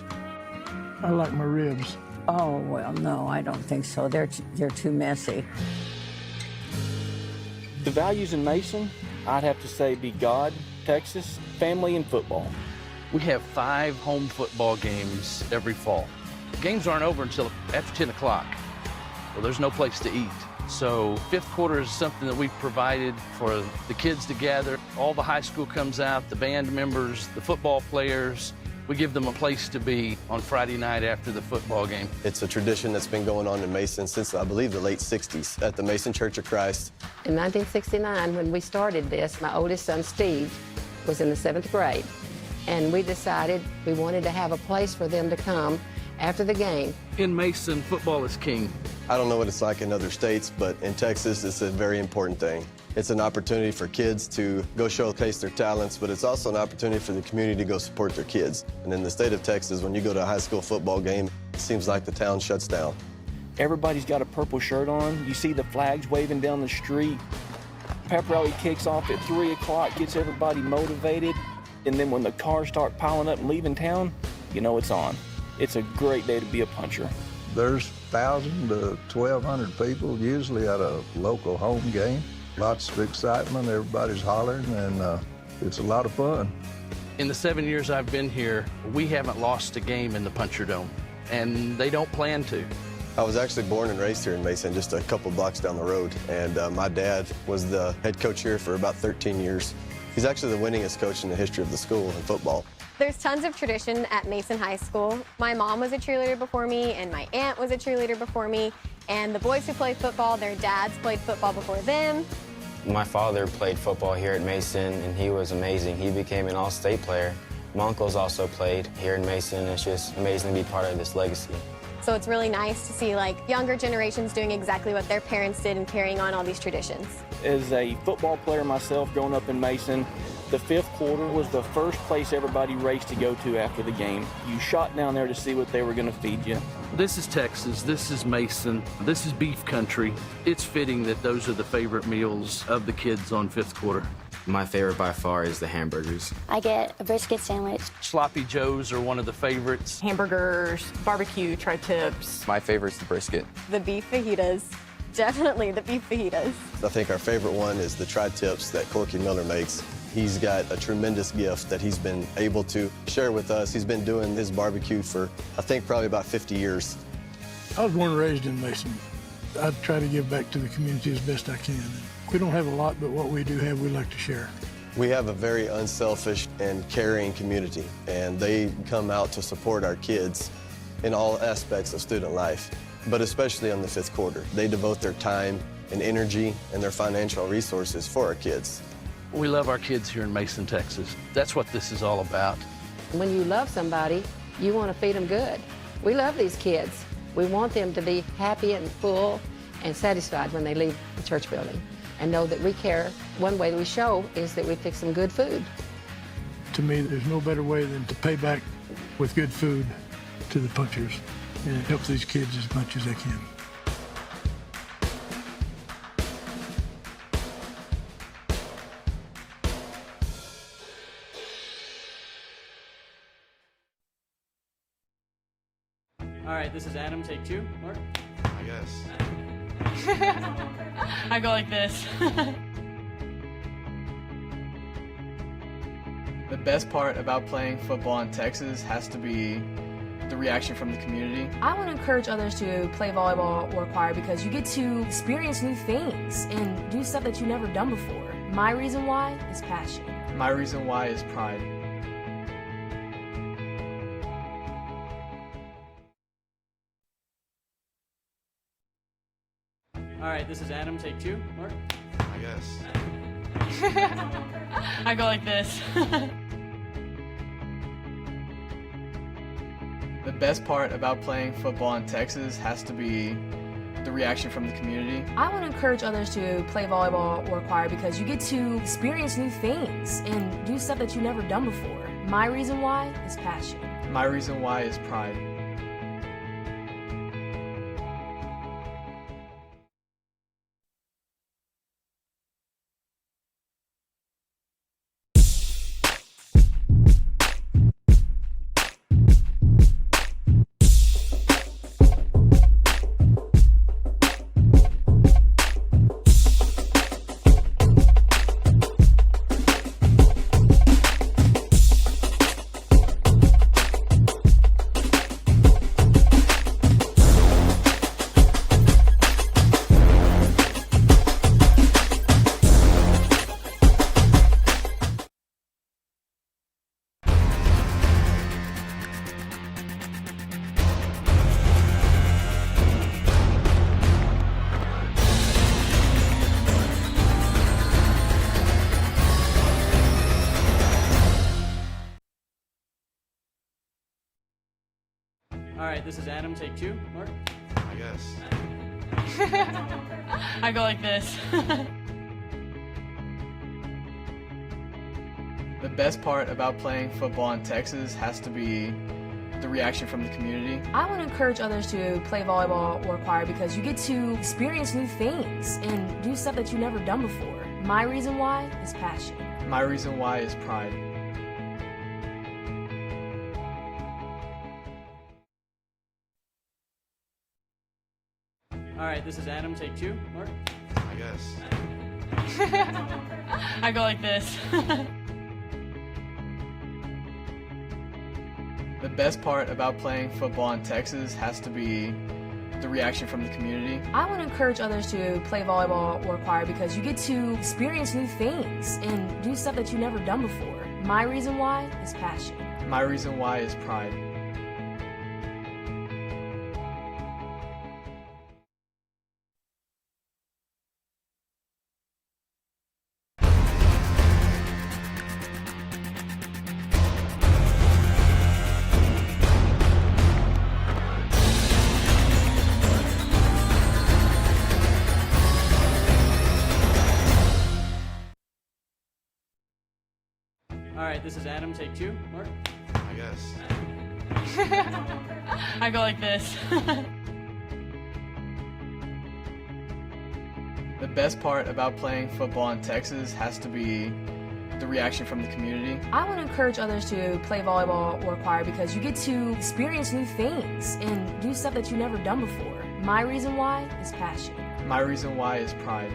I like my ribs. Oh, well, no, I don't think so. They're too messy. The values in Mason, I'd have to say, be God, Texas, family, and football. We have 5 home football games every fall. Games aren't over until after 10 o'clock. Well, there's no place to eat. So fifth quarter is something that we've provided for the kids to gather. All the high school comes out, the band members, the football players. We give them a place to be on Friday night after the football game. It's a tradition that's been going on in Mason since, I believe, the late 60s at the Mason Church of Christ. In 1969, when we started this, my oldest son, Steve, was in the 7th grade. And we decided we wanted to have a place for them to come after the game. In Mason, football is king. I don't know what it's like in other states, but in Texas, it's a very important thing. It's an opportunity for kids to go showcase their talents, but it's also an opportunity for the community to go support their kids. And in the state of Texas, when you go to a high school football game, it seems like the town shuts down. Everybody's got a purple shirt on. You see the flags waving down the street. Pep rally kicks off at 3 o'clock, gets everybody motivated. And then when the cars start piling up and leaving town, you know it's on. It's a great day to be a puncher. There's 1,000 to 1,200 people usually at a local home game. Lots of excitement, everybody's hollering, and it's a lot of fun. In the 7 years I've been here, we haven't lost a game in the Puncher Dome, and they don't plan to. I was actually born and raised here in Mason, just a couple blocks down the road, and my dad was the head coach here for about 13 years. He's actually the winningest coach in the history of the school in football. There's tons of tradition at Mason High School. My mom was a cheerleader before me, and my aunt was a cheerleader before me. And the boys who play football, their dads played football before them. My father played football here at Mason, and he was amazing. He became an all-state player. My uncles also played here in Mason, and it's just amazing to be part of this legacy. So it's really nice to see younger generations doing exactly what their parents did and carrying on all these traditions. As a football player myself growing up in Mason, the 5th quarter was the first place everybody raced to go to after the game. You shot down there to see what they were going to feed you. This is Texas, this is Mason, this is beef country. It's fitting that those are the favorite meals of the kids on 5th quarter. My favorite by far is the hamburgers. I get a brisket sandwich. Sloppy Joes are one of the favorites. Hamburgers, barbecue, tri-tips. My favorite's the brisket. The beef fajitas. Definitely the beef fajitas. I think our favorite one is the tri-tips that Corky Miller makes. He's got a tremendous gift that he's been able to share with us. He's been doing his barbecue for, I think, probably about 50 years. I was born and raised in Mason. I try to give back to the community as best I can. We don't have a lot, but what we do have, we like to share. We have a very unselfish and caring community, and they come out to support our kids in all aspects of student life, but especially on the 5th quarter. They devote their time and energy and their financial resources for our kids. We love our kids here in Mason, Texas. That's what this is all about. When you love somebody, you want to feed them good. We love these kids. We want them to be happy and full and satisfied when they leave the church building and know that we care. One way that we show is that we fix them good food. To me, there's no better way than to pay back with good food to the punchers and help these kids as much as they can. All right, this is Adam, take 2. Mark? I guess. I go like this. The best part about playing football in Texas has to be the reaction from the community. I want to encourage others to play volleyball or choir because you get to experience new things and do stuff that you've never done before. My reason why is passion. My reason why is pride. All right, this is Adam, take 2. Mark? I guess. I go like this. The best part about playing football in Texas has to be the reaction from the community. I want to encourage others to play volleyball or choir because you get to experience new things and do stuff that you've never done before. My reason why is passion. My reason why is pride. All right, this is Adam, take 2. Mark? I guess. I go like this. The best part about playing football in Texas has to be the reaction from the community. I want to encourage others to play volleyball or choir because you get to experience new things and do stuff that you've never done before. My reason why is passion. My reason why is pride. All right, this is Adam, take 2. Mark? I guess. I go like this. The best part about playing football in Texas has to be the reaction from the community. I want to encourage others to play volleyball or choir because you get to experience new things and do stuff that you've never done before. My reason why is passion. My reason why is pride. All right, this is Adam, take 2. Mark? I guess. I go like this. The best part about playing football in Texas has to be the reaction from the community. I want to encourage others to play volleyball or choir because you get to experience new things and do stuff that you've never done before. My reason why is passion. My reason why is pride.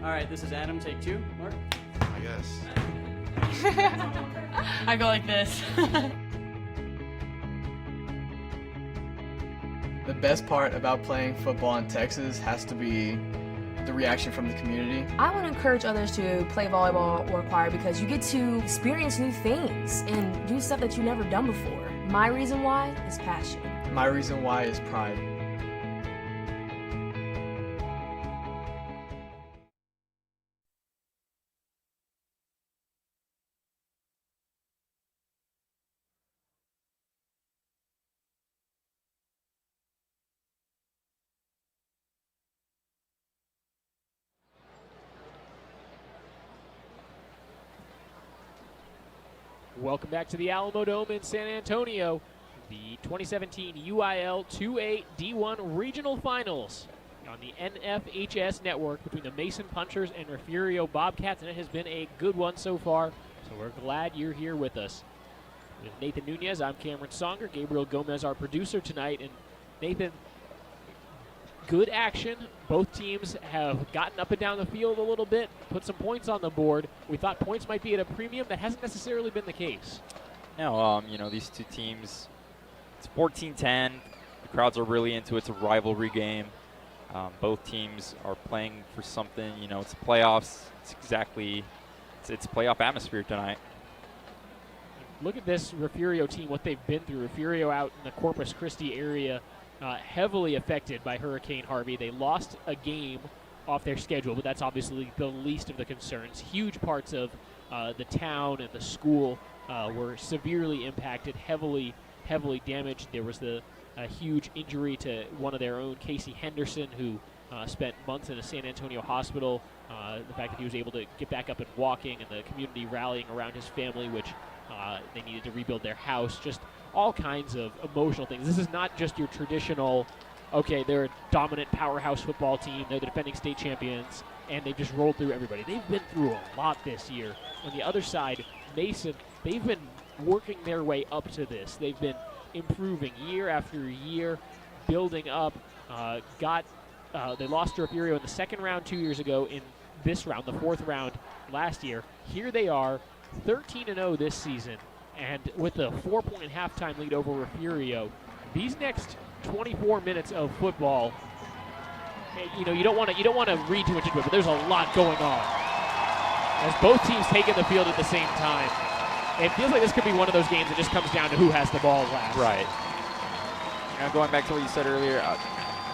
All right, this is Adam, take 2. Mark? I guess. I go like this. The best part about playing football in Texas has to be the reaction from the community. I want to encourage others to play volleyball or choir because you get to experience new things and do stuff that you've never done before. My reason why is passion. My reason why is pride. Welcome back to the Alamo Dome in San Antonio. The 2017 UIL 2A D1 Regional Finals on the NFHS network between the Mason Punchers and Refugio Bobcats, and it has been a good one so far, so we're glad you're here with us. With Nathan Nunez, I'm Cameron Songer, Gabriel Gomez, our producer tonight, and Nathan, good action. Both teams have gotten up and down the field a little bit, put some points on the board. We thought points might be at a premium. That hasn't necessarily been the case. No, these two teams, it's 14-10. The crowds are really into it. It's a rivalry game. Both teams are playing for something. It's playoffs. It's playoff atmosphere tonight. Look at this Refugio team, what they've been through. Refugio out in the Corpus Christi area, heavily affected by Hurricane Harvey. They lost a game off their schedule, but that's obviously the least of the concerns. Huge parts of the town and the school were severely impacted, heavily damaged. There was a huge injury to one of their own, Casey Henderson, who spent months in a San Antonio hospital. The fact that he was able to get back up and walking, and the community rallying around his family, which they needed to rebuild their house, just all kinds of emotional things. This is not just your traditional, okay, they're a dominant powerhouse football team, they're the defending state champions, and they've just rolled through everybody. They've been through a lot this year. On the other side, Mason, they've been working their way up to this. They've been improving year after year, building up. They lost to Refugio in the second round 2 years ago. In this round, the fourth round last year, here they are, 13-0 this season, and with a 4-point halftime lead over Refugio. These next 24 minutes of football, you don't want to read too much into it, but there's a lot going on as both teams take in the field at the same time. It feels like this could be one of those games that just comes down to who has the ball last. Right. Now going back to what you said earlier,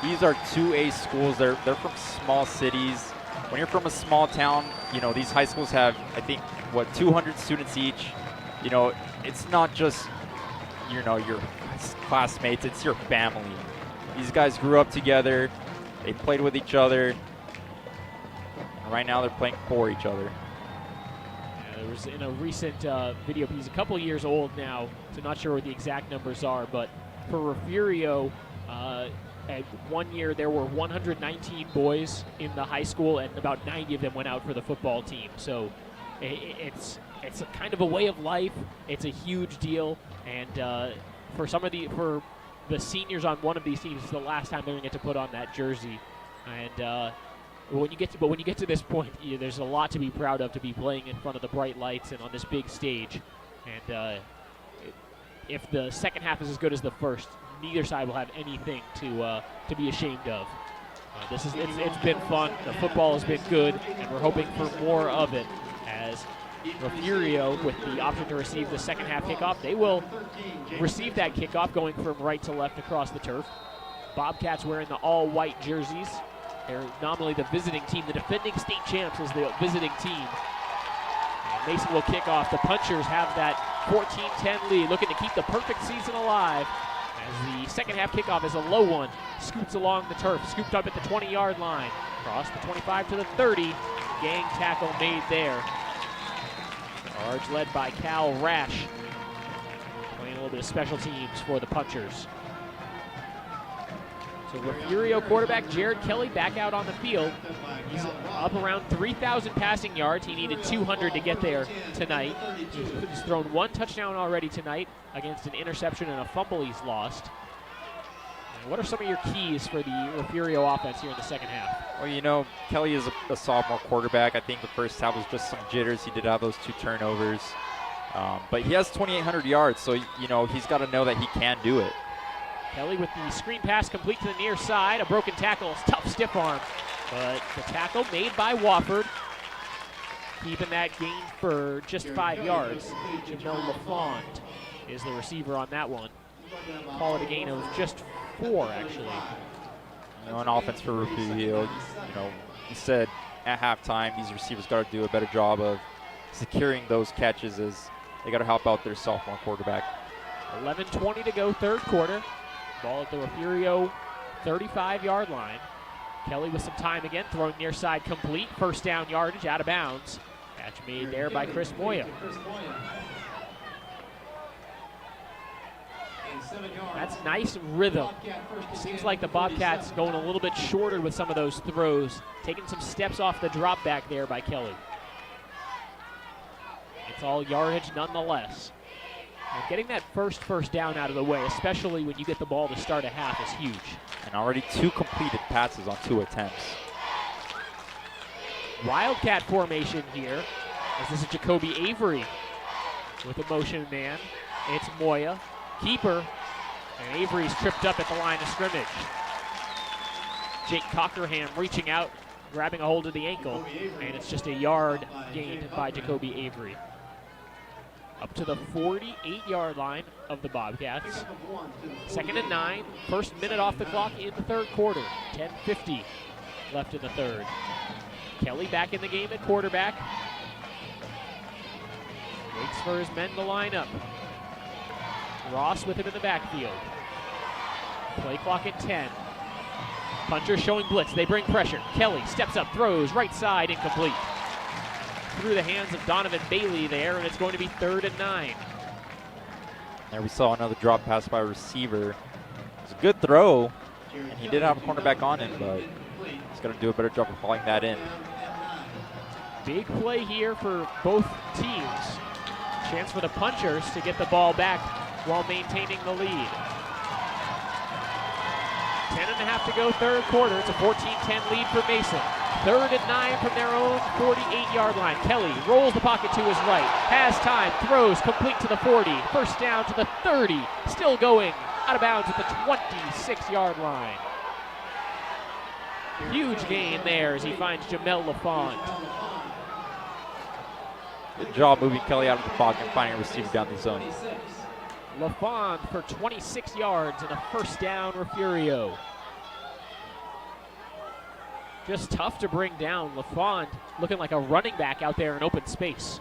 these are 2A schools. They're from small cities. When you're from a small town, these high schools have, I think, 200 students each. It's not just, your classmates, it's your family. These guys grew up together. They played with each other. And right now they're playing for each other. There was in a recent video piece, a couple years old now, so not sure what the exact numbers are, but for Refugio, at 1 year there were 119 boys in the high school, and about 90 of them went out for the football team. So it's a kind of a way of life. It's a huge deal, and for the seniors on one of these teams, it's the last time they're going to get to put on that jersey. And when you get to this point, there's a lot to be proud of, to be playing in front of the bright lights and on this big stage. And if the second half is as good as the first, neither side will have anything to be ashamed of. It's been fun. The football has been good, and we're hoping for more of it. As Refugio, with the option to receive the second half kickoff, they will receive that kickoff going from right to left across the turf. Bobcats wearing the all-white jerseys. They're nominally the visiting team. The defending state champs is the visiting team. And Mason will kick off. The Punchers have that 14-10 lead, looking to keep the perfect season alive. As the second half kickoff is a low one. Scoots along the turf, scooped up at the 20-yard line. Across the 25 to the 30. Gang tackle made there. Charge led by Cal Rash. Playing a little bit of special teams for the Punchers. So Refugio quarterback Jared Kelly back out on the field. He's up around 3,000 passing yards. He needed 200 to get there tonight. He's thrown one touchdown already tonight against an interception and a fumble he's lost. And what are some of your keys for the Refugio offense here in the second half? Well, Kelly is a sophomore quarterback. I think the first half was just some jitters. He did have those 2 turnovers. But he has 2,800 yards, so, he's got to know that he can do it. Kelly with the screen pass complete to the near side. A broken tackle, tough stiff arm. But the tackle made by Wofford. Keeping that gain for just 5 yards. Jamel LaFond is the receiver on that one. Call it a gain of just 4, actually. On offense for Refugio, he said at halftime these receivers got to do a better job of securing those catches, as they got to help out their sophomore quarterback. 11:20 to go, third quarter. Ball at the Refugio 35-yard line. Kelly with some time again, throwing near side complete. First down yardage, out of bounds. Catch made there by Chris Moya. That's nice rhythm. Seems like the Bobcats going a little bit shorter with some of those throws. Taking some steps off the drop back there by Kelly. It's all yardage nonetheless. And getting that first down out of the way, especially when you get the ball to start a half, is huge. And already 2 completed passes on 2 attempts. Wildcat formation here, as this is Jacoby Avery with a motion man. It's Moya, keeper, and Avery's tripped up at the line of scrimmage. Jake Cockerham reaching out, grabbing a hold of the ankle, and it's just a yard gained by Jacoby Avery. Up to the 48-yard line of the Bobcats. 2nd and 9, first minute off the clock in the third quarter. 10:50 left in the third. Kelly back in the game at quarterback. Waits for his men to line up. Ross with him in the backfield. Play clock at 10. Puncher showing blitz. They bring pressure. Kelly steps up, throws, right side, incomplete. Through the hands of Donovan Bailey there, and it's going to be 3rd and 9. There we saw another drop pass by a receiver. It was a good throw, and he did have a cornerback on him, but he's going to do a better job of hauling that in. Big play here for both teams. Chance for the Punchers to get the ball back while maintaining the lead. 10.5 to go, 3rd quarter. It's a 14-10 lead for Mason. 3rd and 9 from their own 48-yard line. Kelly rolls the pocket to his right. Has time, throws, complete to the 40. First down to the 30. Still going out of bounds at the 26-yard line. Huge gain there as he finds Jamel LaFond. Good job moving Kelly out of the pocket and finding a receiver down the zone. LaFond for 26 yards and a first down. Refugio. Just tough to bring down. LaFond looking like a running back out there in open space.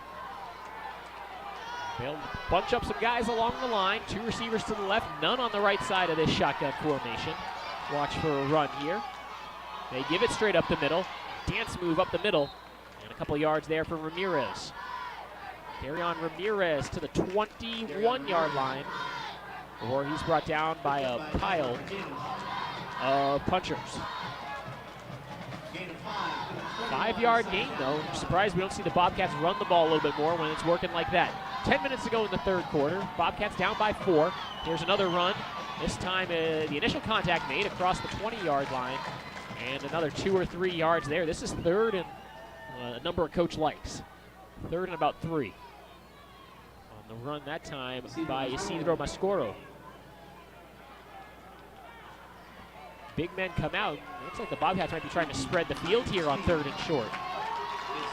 They'll bunch up some guys along the line. 2 receivers to the left, none on the right side of this shotgun formation. Watch for a run here. They give it straight up the middle. Dance move up the middle. And a couple yards there for Ramirez. Carry on Ramirez to the 21-yard line. Or he's brought down by a pile of Punchers. 5-yard gain, though. I'm surprised we don't see the Bobcats run the ball a little bit more when it's working like that. 10 minutes to go in the 3rd quarter. Bobcats down by 4. Here's another run. This time the initial contact made across the 20-yard line. And another 2 or 3 yards there. This is 3rd and a number a coach likes. 3rd and about 3. On the run that time by Isidro Mascoro. Big men come out. Looks like the Bobcats might be trying to spread the field here on 3rd and short.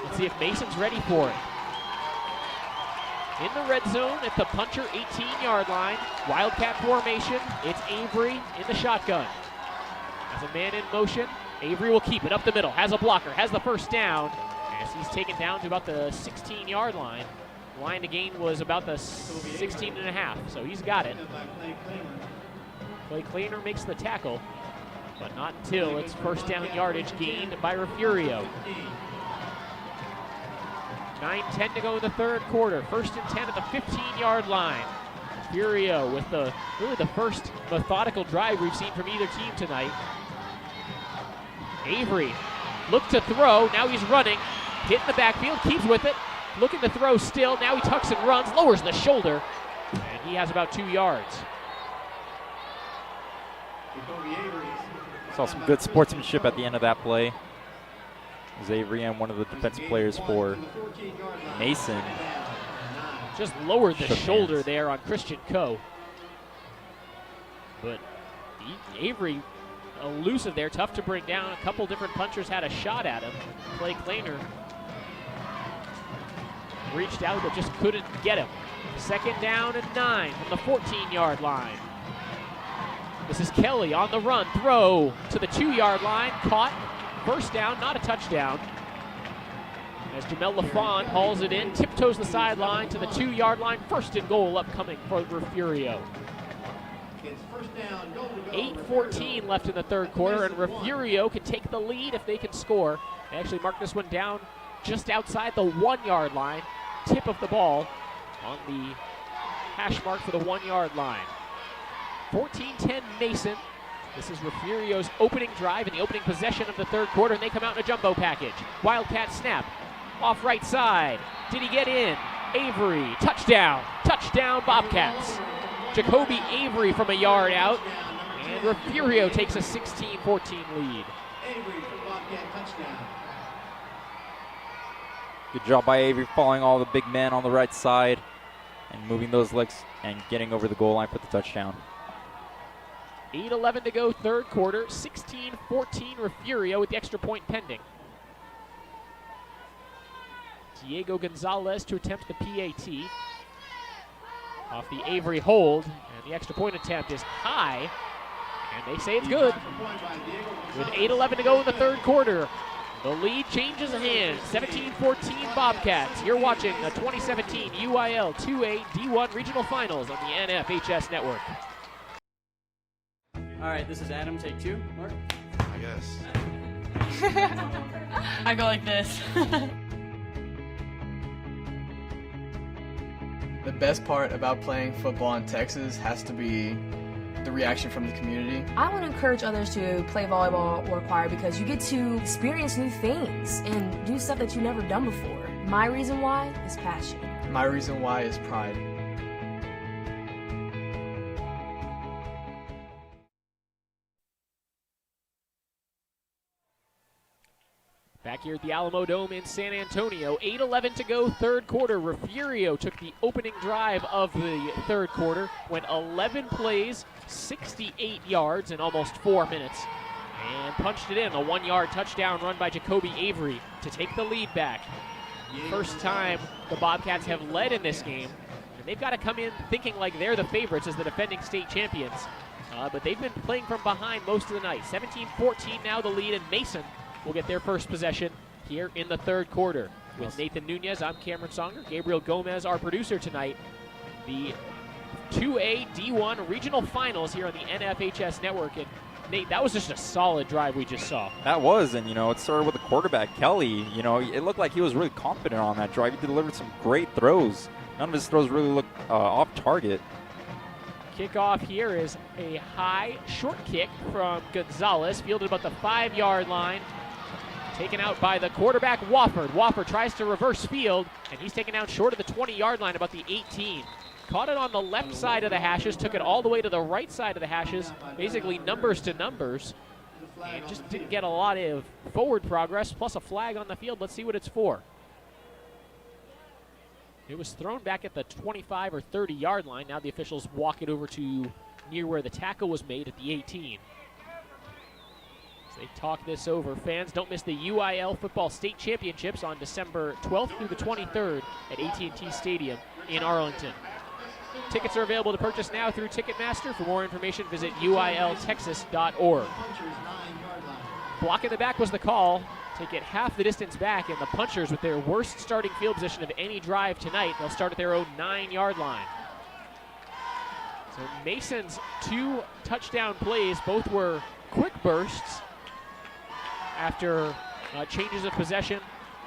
Let's see if Mason's ready for it. In the red zone at the Puncher 18-yard line. Wildcat formation. It's Avery in the shotgun. As a man in motion, Avery will keep it up the middle. Has a blocker. Has the first down. As he's taken down to about the 16-yard line. Line to gain was about the 16.5, so he's got it. Clay Cleaner makes the tackle, but not until it's first down yardage gained by Refugio. 9:10 to go in the 3rd quarter. 1st and 10 at the 15-yard line. Refugio with really the first methodical drive we've seen from either team tonight. Avery looked to throw. Now he's running. Hit in the backfield. Keeps with it. Looking to throw still. Now he tucks and runs. Lowers the shoulder. And he has about 2 yards. Saw some good sportsmanship at the end of that play. As Avery and one of the defensive players for Mason just lowered the shoulder hands there on Christian Coe. But Avery elusive there, tough to bring down. A couple different punchers had a shot at him. Clay Kleiner reached out but just couldn't get him. 2nd down and 9 from the 14-yard line. This is Kelly on the run, throw to the 2-yard line, caught. First down, not a touchdown. As Jamel LaFond hauls it in, tiptoes the sideline to the 2-yard line. 1st and goal upcoming for Refugio. 8:14 left in the 3rd quarter, and Refugio can take the lead if they can score. They actually marked this one down just outside the 1-yard line. Tip of the ball on the hash mark for the 1-yard line. 14-10 Mason. This is Refugio's opening drive and the opening possession of the 3rd quarter, and they come out in a jumbo package. Wildcat snap, off right side. Did he get in? Avery, touchdown. Touchdown Bobcats. Jacoby Avery from a yard out, and Refugio takes a 16-14 lead. Good job by Avery following all the big men on the right side and moving those legs and getting over the goal line for the touchdown. 8:11 to go, 3rd quarter. 16-14 Refugio with the extra point pending. Diego Gonzalez to attempt the PAT. Off the Avery hold, and the extra point attempt is high, and they say it's good. With 8:11 to go in the 3rd quarter, The lead changes hands, 17-14 Bobcats. You're watching the 2017 UIL 2A D1 Regional Finals on the NFHS Network. All right, this is Adam, take 2. Mark? I guess. I go like this. The best part about playing football in Texas has to be the reaction from the community. I want to encourage others to play volleyball or choir because you get to experience new things and do stuff that you've never done before. My reason why is passion. My reason why is pride. Back here at the Alamo Dome in San Antonio, 8:11 to go, third quarter. Refugio took the opening drive of the third quarter, went 11 plays, 68 yards in almost 4 minutes, and punched it in. A 1-yard touchdown run by Jacoby Avery to take the lead back. First time the Bobcats have led in this game, and they've got to come in thinking like they're the favorites as the defending state champions. But they've been playing from behind most of the night. 17-14 now the lead, and Mason will get their first possession here in the third quarter. With Nathan Nunez, I'm Cameron Songer. Gabriel Gomez, our producer tonight. The 2A D1 Regional Finals here on the NFHS Network. And Nate, that was just a solid drive we just saw. That was, and it started with the quarterback, Kelly. It looked like he was really confident on that drive. He delivered some great throws. None of his throws really looked off target. Kickoff here is a high, short kick from Gonzalez, fielded about the 5-yard line. Taken out by the quarterback, Wofford. Wofford tries to reverse field, and he's taken out short of the 20-yard line, about the 18. Caught it on the left side of the hashes, took it all the way to the right side of the hashes, basically numbers to numbers, and just didn't get a lot of forward progress, plus a flag on the field. Let's see what it's for. It was thrown back at the 25 or 30-yard line. Now the officials walk it over to near where the tackle was made at the 18. As they talk this over, fans, don't miss the UIL Football State Championships on December 12th through the 23rd at AT&T Stadium in Arlington. Tickets are available to purchase now through Ticketmaster. For more information, visit uiltexas.org. Block in the back was the call. Take it half the distance back, and the Punchers, with their worst starting field position of any drive tonight, they'll start at their own 9-yard line. So Mason's 2 touchdown plays, both were quick bursts after changes of possession.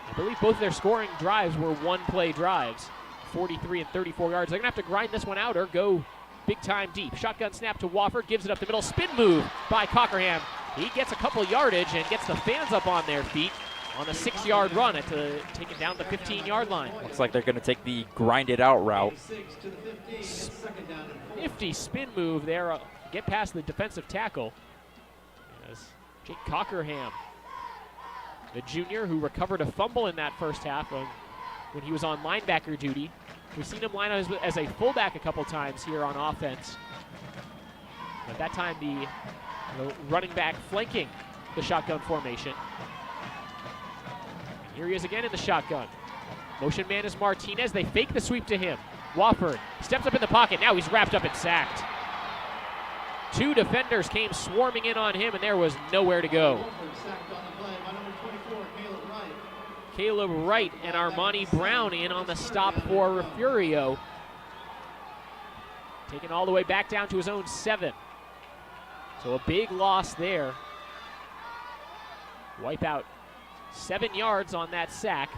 I believe both of their scoring drives were 1-play drives, 43 and 34 yards. They're going to have to grind this one out or go big time deep. Shotgun snap to Wofford, gives it up the middle. Spin move by Cockerham. He gets a couple yardage and gets the fans up on their feet on a 6-yard run at take it down the 15-yard line. Looks like they're going to take the grinded out route. Nifty spin move there. Get past the defensive tackle. As Jake Cockerham, the junior who recovered a fumble in that first half when he was on linebacker duty. We've seen him line up as a fullback a couple times here on offense. At that time, the running back flanking the shotgun formation. And here he is again in the shotgun. Motion man is Martinez. They fake the sweep to him. Wofford steps up in the pocket. Now he's wrapped up and sacked. 2 defenders came swarming in on him, and there was nowhere to go. Caleb Wright and Armani Brown in on the stop for Refugio. Taken all the way back down to his own 7. So a big loss there. Wipe out 7 yards on that sack.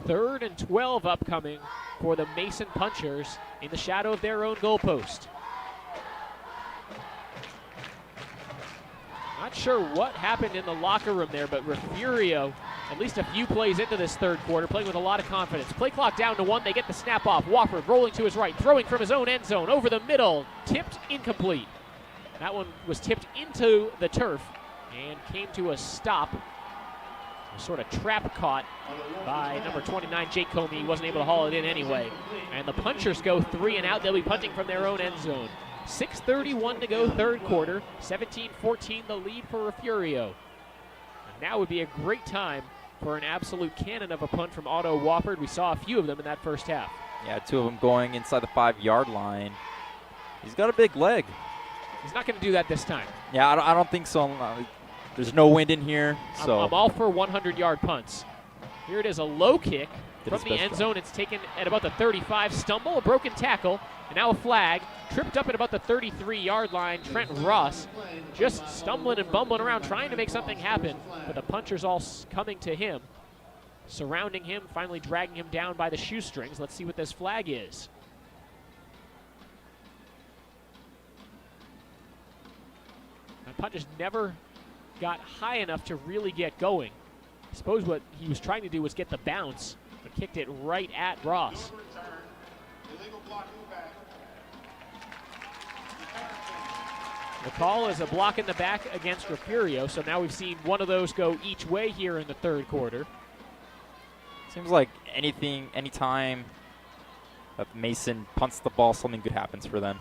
3rd and 12 upcoming for the Mason Punchers in the shadow of their own goalpost. Not sure what happened in the locker room there, but Refugio, at least a few plays into this third quarter, playing with a lot of confidence. Play clock down to 1. They get the snap off. Wofford rolling to his right, throwing from his own end zone over the middle. Tipped, incomplete. That one was tipped into the turf and came to a stop. A sort of trap caught by number 29, Jake Comey. He wasn't able to haul it in anyway. And the Punchers go 3 and out. They'll be punting from their own end zone. 6:31 to go, third quarter. 17-14 the lead for Refugio. And now would be a great time for an absolute cannon of a punt from Otto Wofford. We saw a few of them in that first half. Yeah, 2 of them going inside the 5-yard line. He's got a big leg. He's not going to do that this time. Yeah, I don't think so. There's no wind in here, so I'm all for 100-yard punts. Here it is, a low kick from the end zone. It's taken at about the 35. Stumble, a broken tackle, and now a flag. Tripped up at about the 33-yard line. Trent Ross just stumbling and bumbling around, trying to make something happen, but the punchers all coming to him, surrounding him, finally dragging him down by the shoestrings. Let's see what this flag is. The punchers never got high enough to really get going. I suppose what he was trying to do was get the bounce, but kicked it right at Ross. The call is a block in the back against Refugio, so now we've seen one of those go each way here in the third quarter. Seems like anytime that Mason punts the ball, something good happens for them.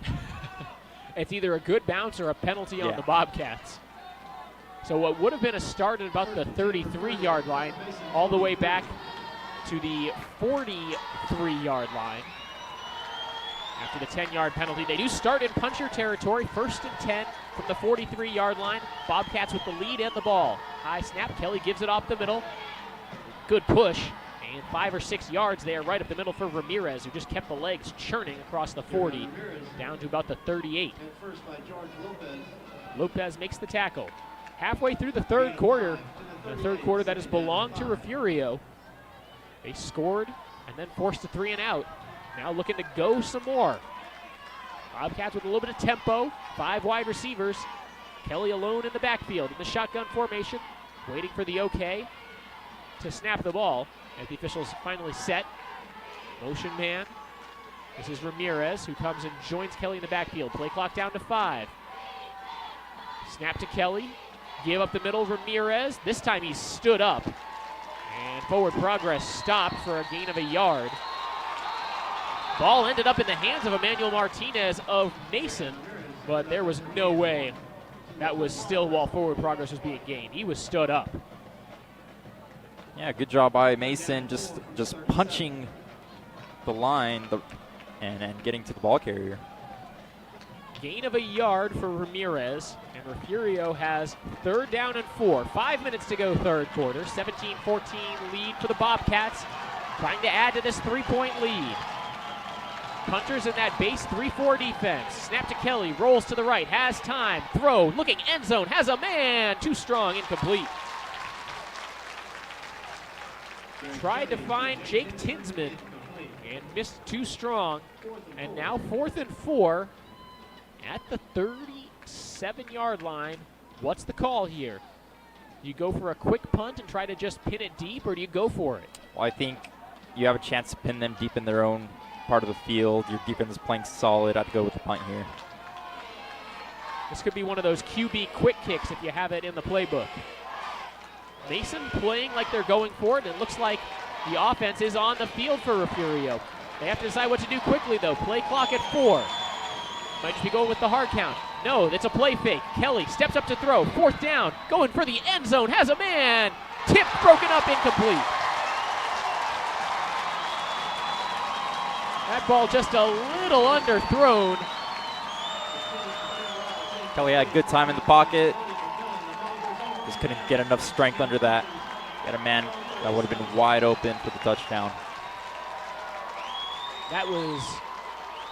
It's either a good bounce or a penalty on the Bobcats. So what would have been a start at about the 33-yard line, all the way back to the 43-yard line. After the 10-yard penalty, they do start in puncher territory, 1st and 10 from the 43-yard line. Bobcats with the lead and the ball. High snap, Kelly gives it off the middle. Good push, and 5 or 6 yards there right up the middle for Ramirez, who just kept the legs churning across the 40, down to about the 38. Lopez makes the tackle. Halfway through the third quarter that has belonged to Refugio. They scored and then forced a 3 and out. Now looking to go some more. Bobcats with a little bit of tempo, 5 wide receivers. Kelly alone in the backfield in the shotgun formation, waiting for the okay to snap the ball as the officials finally set. Motion man. This is Ramirez, who comes and joins Kelly in the backfield. Play clock down to 5. Snap to Kelly. Give up the middle, Ramirez. This time he stood up. And forward progress stopped for a gain of a yard. Ball ended up in the hands of Emmanuel Martinez of Mason, but there was no way that was still while forward progress was being gained. He was stood up. Yeah, good job by Mason, just punching the line and getting to the ball carrier. Gain of a yard for Ramirez, and Refugio has 3rd down and 4. 5 minutes to go third quarter. 17-14 lead for the Bobcats, trying to add to this 3-point lead. Punters in that base 3-4 defense. Snap to Kelly, rolls to the right, has time, throw, looking end zone, has a man, too strong, incomplete. Tried to find Jake Tinsman and missed too strong. And now 4th and 4 at the 37-yard line. What's the call here? Do you go for a quick punt and try to just pin it deep, or do you go for it? Well, I think you have a chance to pin them deep in their own part of the field. Your defense is playing solid. I'd go with the punt here. This could be one of those QB quick kicks if you have it in the playbook. Mason playing like they're going for it. It looks like the offense is on the field for Refugio. They have to decide what to do quickly, though. Play clock at 4. Might just be going with the hard count. No, it's a play fake. Kelly steps up to throw. 4th down. Going for the end zone. Has a man. Tipped, broken up, incomplete. That ball just a little underthrown. Kelly had good time in the pocket. Just couldn't get enough strength under that. Got a man that would have been wide open for the touchdown. That was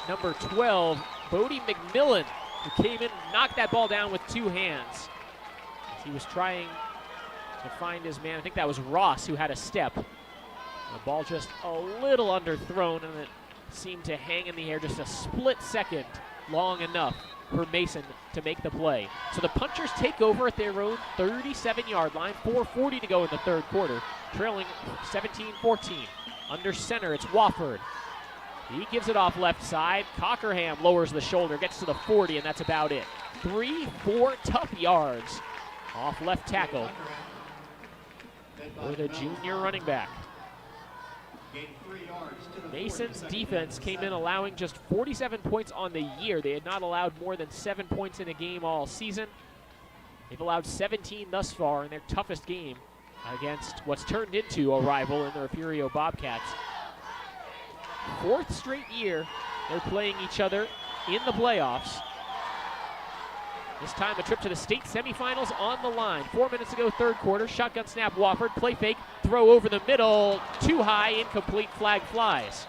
number 12, Bodie McMillan, who came in and knocked that ball down with 2 hands. He was trying to find his man. I think that was Ross who had a step. The ball just a little underthrown, and it seemed to hang in the air just a split second long enough for Mason to make the play. So the punchers take over at their own 37-yard line. 4:40 to go in the third quarter, trailing 17-14. Under center, it's Wofford. He gives it off left side. Cockerham lowers the shoulder, gets to the 40, and that's about it. 3-4 tough yards off left tackle for the junior running back. Mason's defense came in allowing just 47 points on the year. They had not allowed more than 7 points in a game all season. They've allowed 17 thus far in their toughest game against what's turned into a rival in the Refugio Bobcats. 4th straight year they're playing each other in the playoffs. This time a trip to the state semifinals on the line. 4 minutes to go, third quarter. Shotgun snap, Wofford. Play fake, throw over the middle. Too high, incomplete, flag flies.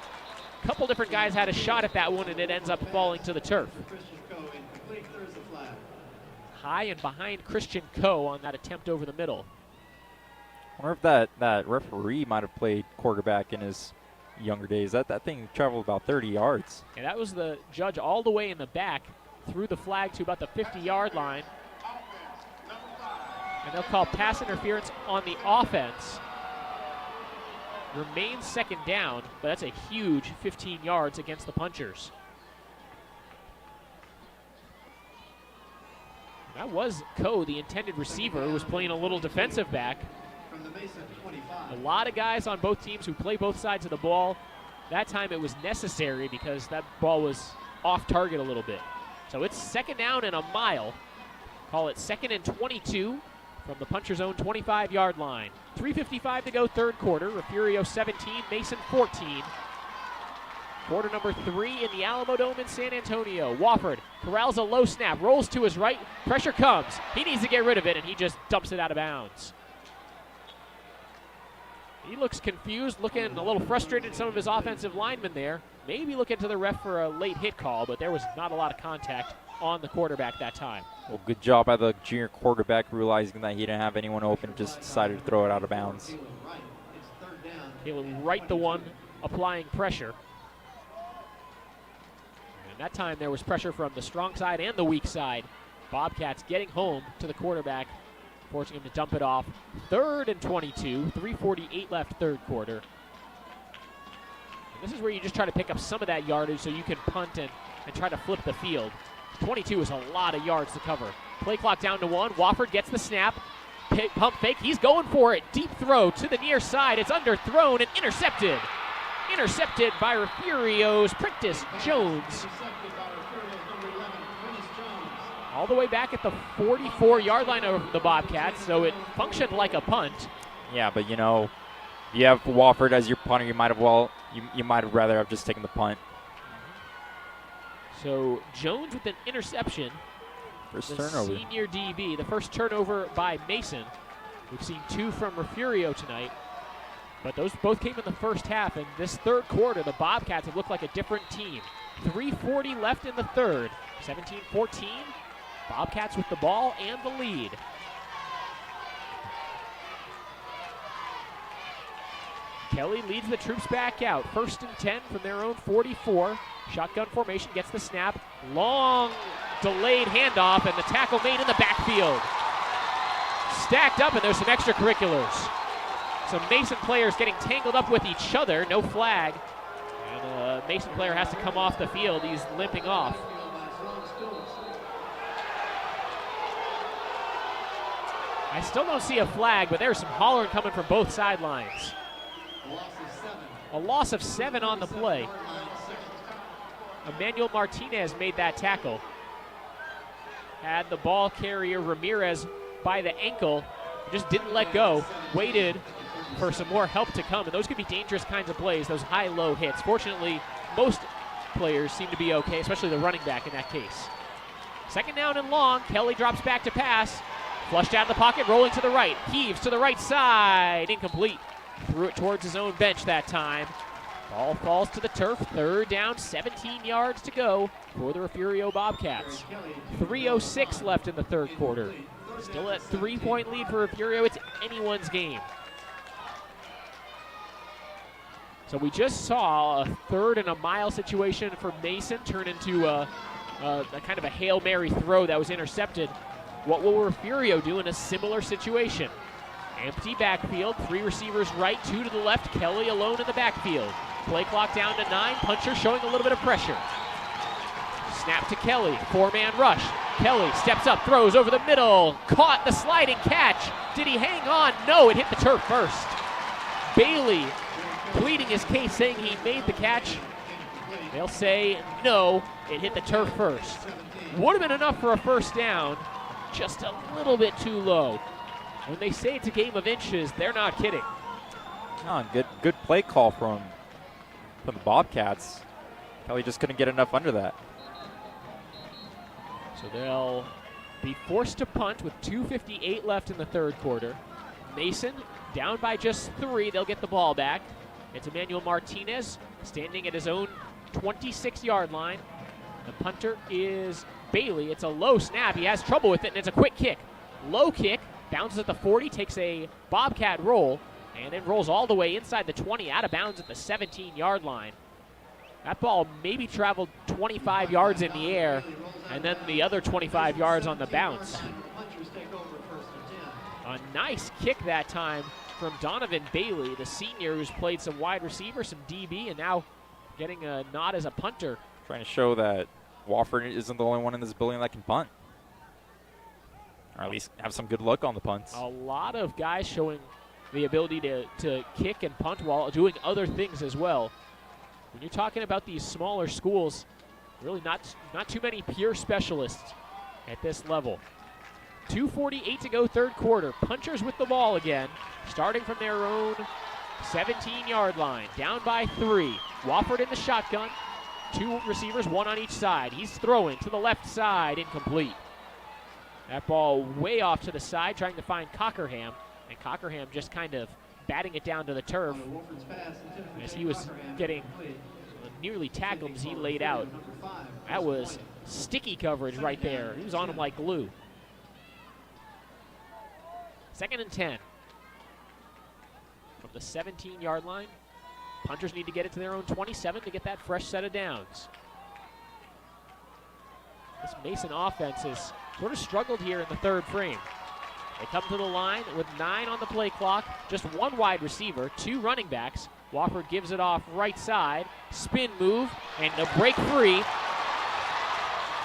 A couple different guys had a shot at that one, and it ends up falling to the turf. High and behind Christian Coe on that attempt over the middle. I wonder if that referee might have played quarterback in his younger days. That thing traveled about 30 yards. And that was the judge all the way in the back, threw the flag to about the 50-yard line. And they'll call pass interference on the offense. Remains second down, but that's a huge 15 yards against the Punchers. That was Coe, the intended receiver, who was playing a little defensive back. A lot of guys on both teams who play both sides of the ball. That time it was necessary because that ball was off target a little bit. So it's second down and a mile. Call it 2nd and 22 from the Puncher's own 25-yard line. 3:55 to go, third quarter. Refugio 17, Mason 14. Quarter number 3 in the Alamo Dome in San Antonio. Wofford corrals a low snap, rolls to his right. Pressure comes. He needs to get rid of it, and he just dumps it out of bounds. He looks confused, looking a little frustrated, some of his offensive linemen there. Maybe looking to the ref for a late hit call, but there was not a lot of contact on the quarterback that time. Well, good job by the junior quarterback realizing that he didn't have anyone open, just decided to throw it out of bounds. Caleb Wright, the one applying pressure. And that time there was pressure from the strong side and the weak side. Bobcats getting home to the quarterback, forcing him to dump it off. 3rd and 22, 3:48 left, third quarter. And this is where you just try to pick up some of that yardage so you can punt and try to flip the field. 22 is a lot of yards to cover. Play clock down to 1. Wofford gets the snap. Pump fake. He's going for it. Deep throw to the near side. It's underthrown and intercepted. Intercepted by Refugio's Prentice Jones. All the way back at the 44-yard line of the Bobcats, so it functioned like a punt. Yeah, but you know, if you have Wofford as your punter, you might have rather have just taken the punt. So Jones with an interception. First the turnover. Senior DB, the first turnover by Mason. We've seen 2 from Refugio tonight, but those both came in the first half. And this third quarter, the Bobcats have looked like a different team. 3:40 left in the third. 17-14. Bobcats with the ball and the lead. Kelly leads the troops back out. 1st and 10 from their own 44. Shotgun formation, gets the snap. Long delayed handoff, and the tackle made in the backfield. Stacked up, and there's some extracurriculars. Some Mason players getting tangled up with each other. No flag. And a Mason player has to come off the field. He's limping off. I still don't see a flag, but there's some hollering coming from both sidelines. A loss of 7 on the play. Emmanuel Martinez made that tackle. Had the ball carrier Ramirez by the ankle, just didn't let go, waited for some more help to come, and those could be dangerous kinds of plays, those high-low hits. Fortunately, most players seem to be okay, especially the running back in that case. 2nd down and long, Kelly drops back to pass, flushed out of the pocket, rolling to the right, heaves to the right side, incomplete. Threw it towards his own bench that time. Ball falls to the turf, 3rd down, 17 yards to go for the Refugio Bobcats. 3:06 left in the third quarter. Still at 3-point lead for Refugio. It's anyone's game. So we just saw a 3rd and a mile situation for Mason turn into a kind of a Hail Mary throw that was intercepted. What will Refugio do in a similar situation? Empty backfield, 3 receivers right, 2 to the left, Kelly alone in the backfield. Play clock down to 9, Puncher showing a little bit of pressure. Snap to Kelly, 4-man rush. Kelly steps up, throws over the middle, caught the sliding catch. Did he hang on? No, it hit the turf first. Bailey pleading his case, saying he made the catch. They'll say no, it hit the turf first. Would have been enough for a first down, just a little bit too low. When they say it's a game of inches, they're not kidding. Oh, good play call from the Bobcats. Kelly just couldn't get enough under that. So they'll be forced to punt with 2:58 left in the third quarter. Mason down by just 3. They'll get the ball back. It's Emmanuel Martinez standing at his own 26-yard line. The punter is Bailey. It's a low snap. He has trouble with it, and it's a quick kick. Low kick, bounces at the 40, takes a Bobcat roll, and then rolls all the way inside the 20, out of bounds at the 17-yard line. That ball maybe traveled 25 yards in the air, and then the other 25 yards on the bounce. A nice kick that time from Donovan Bailey, the senior who's played some wide receiver, some DB, and now getting a nod as a punter. Trying to show that Wofford isn't the only one in this building that can punt. Or at least have some good luck on the punts. A lot of guys showing the ability to kick and punt while doing other things as well. When you're talking about these smaller schools, really not too many pure specialists at this level. 2:48 to go, third quarter. Punchers with the ball again, starting from their own 17-yard line, down by 3. Wofford in the shotgun, 2 receivers, 1 on each side. He's throwing to the left side, incomplete. That ball way off to the side, trying to find Cockerham, and Cockerham just kind of batting it down to the turf as he was getting nearly tackled as he laid out. That was sticky coverage right there. He was on him like glue. 2nd and 10. From the 17-yard line, punters need to get it to their own 27 to get that fresh set of downs. This Mason offense has sort of struggled here in the third frame. They come to the line with 9 on the play clock, just 1 wide receiver, 2 running backs. Wofford gives it off right side, spin move, and a break free.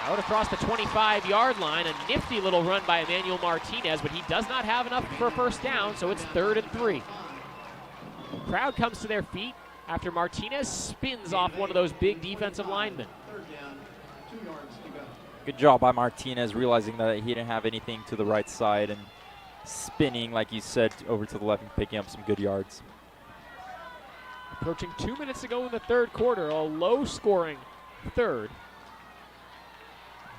Out across the 25-yard line, a nifty little run by Emmanuel Martinez, but he does not have enough for a first down, so it's 3rd and 3. The crowd comes to their feet after Martinez spins off one of those big defensive linemen. Good job by Martinez, realizing that he didn't have anything to the right side and spinning, like you said, over to the left and picking up some good yards. Approaching 2 minutes to go in the third quarter, a low-scoring third.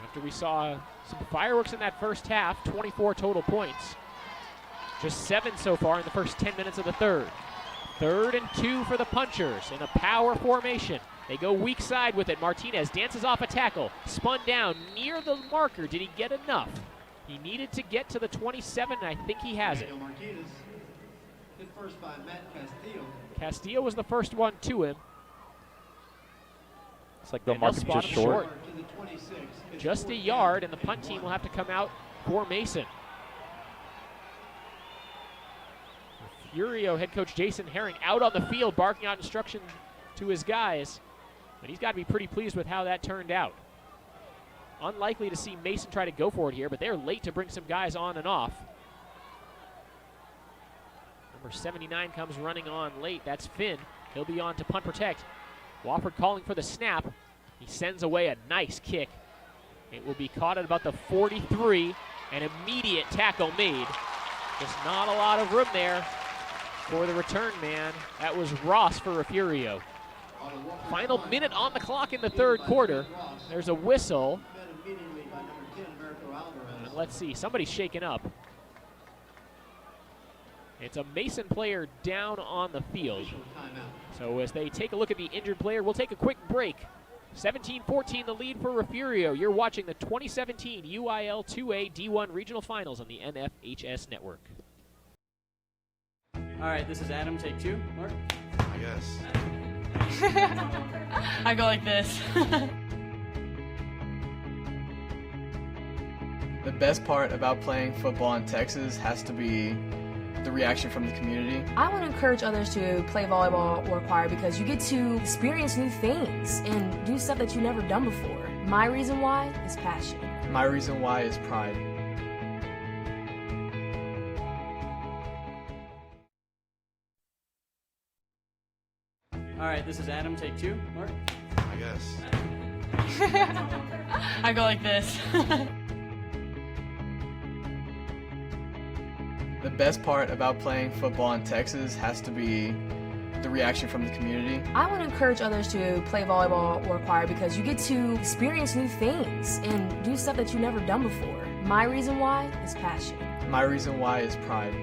After we saw some fireworks in that first half, 24 total points. Just 7 so far in the first 10 minutes of the third. 3rd and 2 for the punchers in a power formation. They go weak side with it. Martinez dances off a tackle, spun down near the marker. Did he get enough? He needed to get to the 27, and I think he has it. Martinez, hit first by Matt Castillo. Castillo was the first one to him. It's like the marker's just short. Just a yard, and the punt team will have to come out for Mason. Refugio head coach Jason Herring out on the field, barking out instruction to his guys. But he's got to be pretty pleased with how that turned out. Unlikely to see Mason try to go for it here, but they're late to bring some guys on and off. Number 79 comes running on late. That's Finn. He'll be on to punt protect. Wofford calling for the snap. He sends away a nice kick. It will be caught at about the 43. An immediate tackle made. Just not a lot of room there for the return man. That was Ross for Refugio. Final minute on the clock in the third quarter. There's a whistle. And let's see, somebody's shaken up. It's a Mason player down on the field. So as they take a look at the injured player, we'll take a quick break. 17-14 the lead for Refugio. You're watching the 2017 UIL 2A D1 Regional Finals on the NFHS Network. All right, this is Adam, take 2. Mark? I guess. I go like this. The best part about playing football in Texas has to be the reaction from the community. I want to encourage others to play volleyball or choir because you get to experience new things and do stuff that you've never done before. My reason why is passion. My reason why is pride. All right, this is Adam, take 2. Mark? I guess. I go like this. The best part about playing football in Texas has to be the reaction from the community. I want to encourage others to play volleyball or choir because you get to experience new things and do stuff that you've never done before. My reason why is passion. My reason why is pride.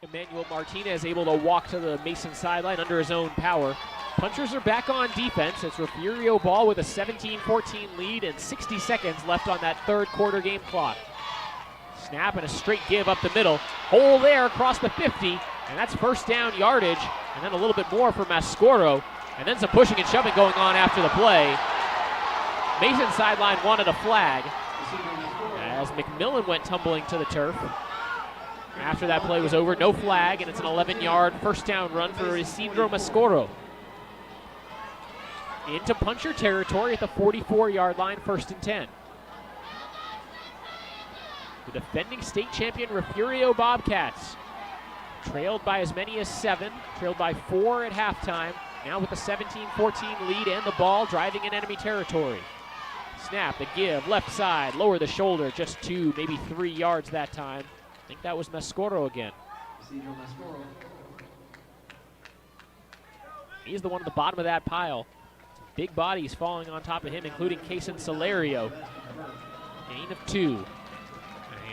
Emmanuel Martinez able to walk to the Mason sideline under his own power. Punchers are back on defense. It's Refugio ball with a 17-14 lead and 60 seconds left on that third quarter game clock. Snap and a straight give up the middle. Hole there across the 50, and that's first down yardage, and then a little bit more for Mascoro, and then some pushing and shoving going on after the play. Mason sideline wanted a flag as McMillan went tumbling to the turf. After that play was over, no flag, and it's an 11-yard first down run for Isidro Mascoro. Into puncher territory at the 44-yard line, 1st and 10. The defending state champion Refugio Bobcats, trailed by as many as 7, trailed by 4 at halftime, now with a 17-14 lead and the ball driving in enemy territory. Snap, the give, left side, lower the shoulder, just 2, maybe 3 yards that time. I think that was Mascoro again. He's the one at the bottom of that pile. Big bodies falling on top of him, including Cason Salerio. Gain of 2.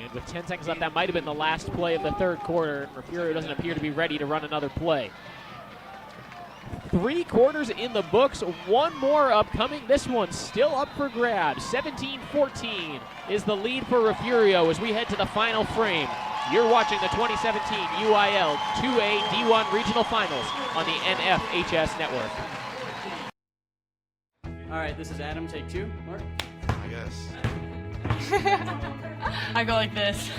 And with 10 seconds left, that might have been the last play of the third quarter. Refugio doesn't appear to be ready to run another play. 3 quarters in the books, 1 more upcoming. This one's still up for grabs. 17-14 is the lead for Refugio as we head to the final frame. You're watching the 2017 UIL 2A D1 Regional Finals on the NFHS Network. All right, this is Adam, take 2. Mark? I guess. I go like this.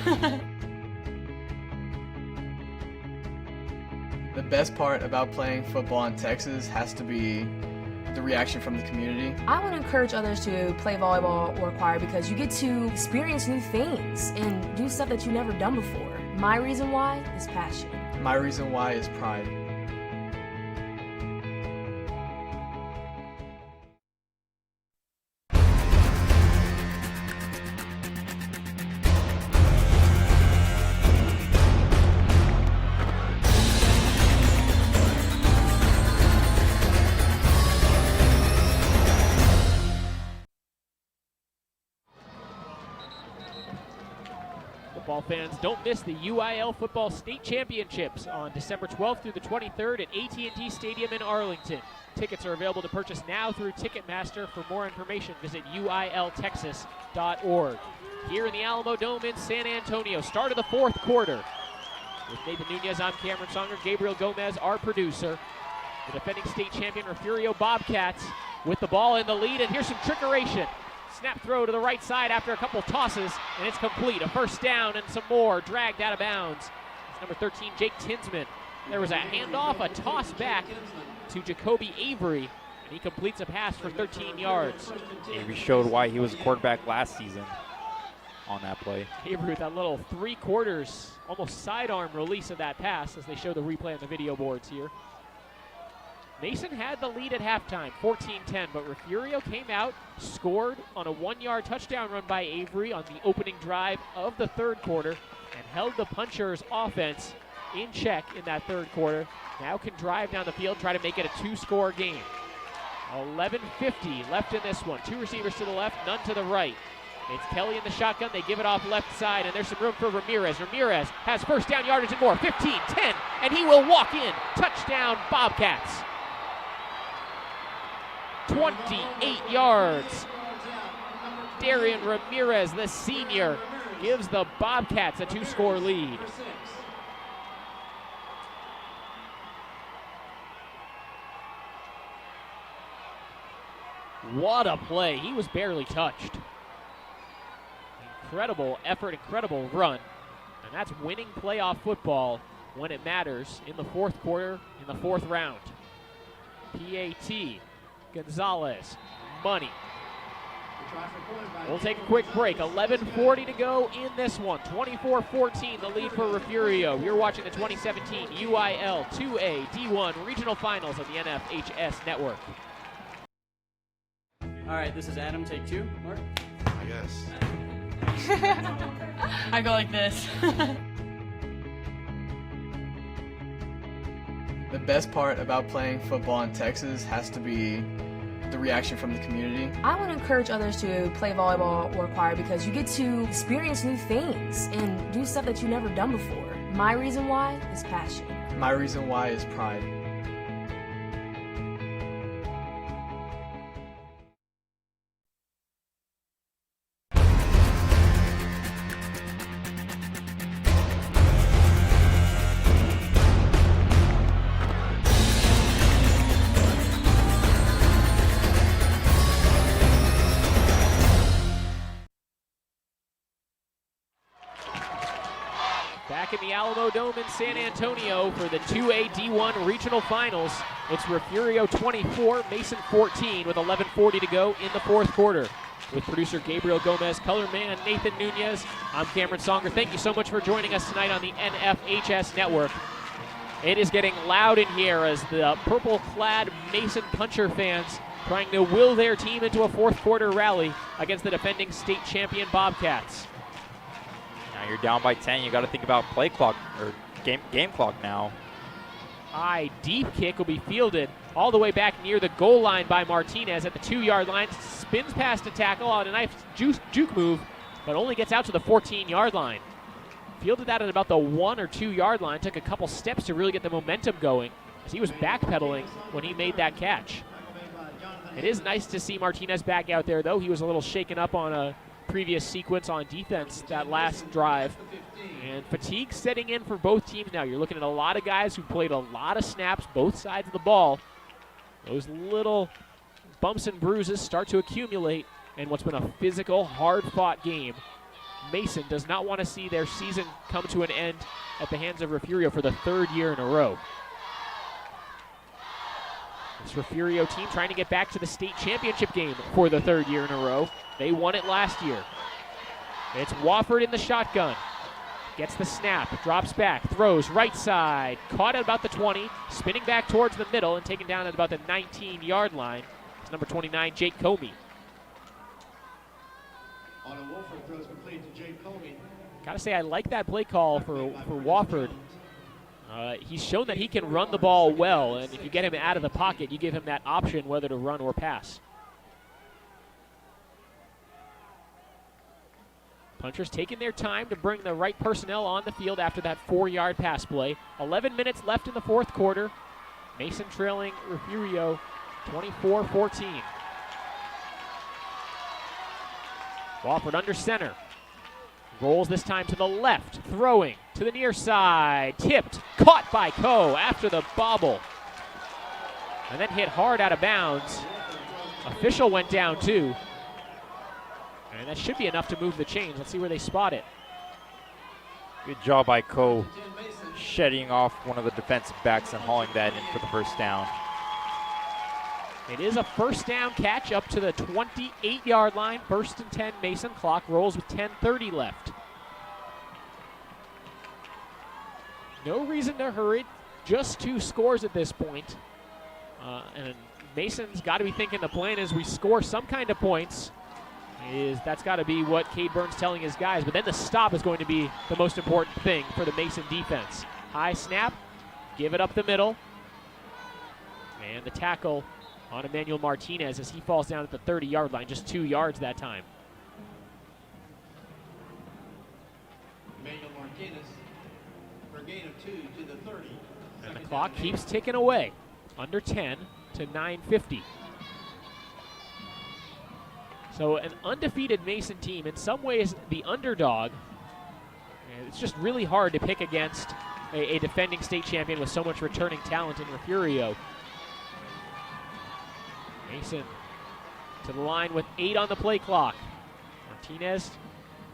The best part about playing football in Texas has to be the reaction from the community. I want to encourage others to play volleyball or choir because you get to experience new things and do stuff that you've never done before. My reason why is passion. My reason why is pride. Football fans, don't miss the UIL Football State Championships on December 12th through the 23rd at AT&T Stadium in Arlington. Tickets are available to purchase now through Ticketmaster. For more information, visit uiltexas.org. Here in the Alamo Dome in San Antonio, start of the fourth quarter. With Nathan Nunez, I'm Cameron Songer, Gabriel Gomez, our producer. The defending state champion Refugio Bobcats with the ball in the lead, and here's some trickeration. Snap throw to the right side after a couple tosses, and it's complete. A first down and some more, dragged out of bounds. It's number 13, Jake Tinsman. There was a handoff, a toss back to Jacoby Avery, and he completes a pass for 13 yards. Avery showed why he was a quarterback last season on that play. Avery with that little 3/4, almost sidearm release of that pass as they show the replay on the video boards here. Mason had the lead at halftime, 14-10, but Refugio came out, scored on a 1-yard touchdown run by Avery on the opening drive of the third quarter, and held the Punchers' offense in check in that third quarter. Now can drive down the field, try to make it a 2-score game. 11:50 left in this one. 2 receivers to the left, none to the right. It's Kelly in the shotgun. They give it off left side, and there's some room for Ramirez. Ramirez has first down yardage and more, 15-10, and he will walk in. Touchdown, Bobcats. 28 yards. Darian Ramirez, the senior, gives the Bobcats a 2-score lead. What a play. He was barely touched. Incredible effort, incredible run. And that's winning playoff football when it matters in the fourth quarter, in the fourth round. PAT. Gonzalez, Money. We'll take a quick break. 11:40 to go in this one. 24-14, the lead for Refugio. You're watching the 2017 UIL 2A D1 Regional Finals on the NFHS Network. All right, this is Adam, take 2. Mark? I guess. I go like this. The best part about playing football in Texas has to be the reaction from the community. I want to encourage others to play volleyball or choir because you get to experience new things and do stuff that you've never done before. My reason why is passion. My reason why is pride. Back in the Alamo Dome in San Antonio for the 2A D1 Regional Finals. It's Refugio 24, Mason 14 with 11:40 to go in the fourth quarter. With producer Gabriel Gomez, color man Nathan Nunez, I'm Cameron Songer. Thank you so much for joining us tonight on the NFHS Network. It is getting loud in here as the purple-clad Mason Puncher fans trying to will their team into a fourth quarter rally against the defending state champion Bobcats. Now you're down by 10. You got to think about play clock or game clock now. High deep kick will be fielded all the way back near the goal line by Martinez at the 2-yard line. Spins past a tackle on a nice juke move, but only gets out to the 14-yard line. Fielded that at about the 1 or 2 yard line. Took a couple steps to really get the momentum going as he was backpedaling when he made that catch. It is nice to see Martinez back out there, though. He was a little shaken up on a previous sequence on defense that last drive. And fatigue setting in for both teams now. You're looking at a lot of guys who played a lot of snaps both sides of the ball. Those little bumps and bruises start to accumulate in what's been a physical, hard-fought game. Mason does not want to see their season come to an end at the hands of Refugio for the 3rd year in a row. This Refugio team trying to get back to the state championship game for the 3rd year in a row. They won it last year. It's Wofford in the shotgun. Gets the snap, drops back, throws right side. Caught at about the 20, spinning back towards the middle and taken down at about the 19-yard line. It's number 29, Jake Comey. On a Wolford throws complete to Jake Comey. Gotta say, I like that play call for Wofford. He's shown that he can run the ball well, and if you get him out of the pocket, you give him that option whether to run or pass. Punchers taking their time to bring the right personnel on the field after that 4-yard pass play. 11 minutes left in the fourth quarter. Mason trailing Refugio 24-14. Wofford under center. Rolls this time to the left, throwing to the near side. Tipped, caught by Coe after the bobble. And then hit hard out of bounds. Official went down too. And that should be enough to move the chains. Let's see where they spot it. Good job by Coe shedding off one of the defensive backs and hauling that in for the first down. It is a first down catch up to the 28-yard line. 1st and 10 Mason. Clock rolls with 10:30 left. No reason to hurry. Just 2 scores at this point. And Mason's got to be thinking the plan is we score some kind of points. That's got to be what Cade Burns telling his guys. But then the stop is going to be the most important thing for the Mason defense. High snap. Give it up the middle. And the tackle on Emmanuel Martinez as he falls down at the 30-yard line, just 2 yards that time. Emmanuel Martinez for a gain of 2 to the 30. And the clock keeps ticking away. Under 10 to 9:50. So an undefeated Mason team, in some ways the underdog. And it's just really hard to pick against a defending state champion with so much returning talent in Refugio. Mason to the line with 8 on the play clock. Martinez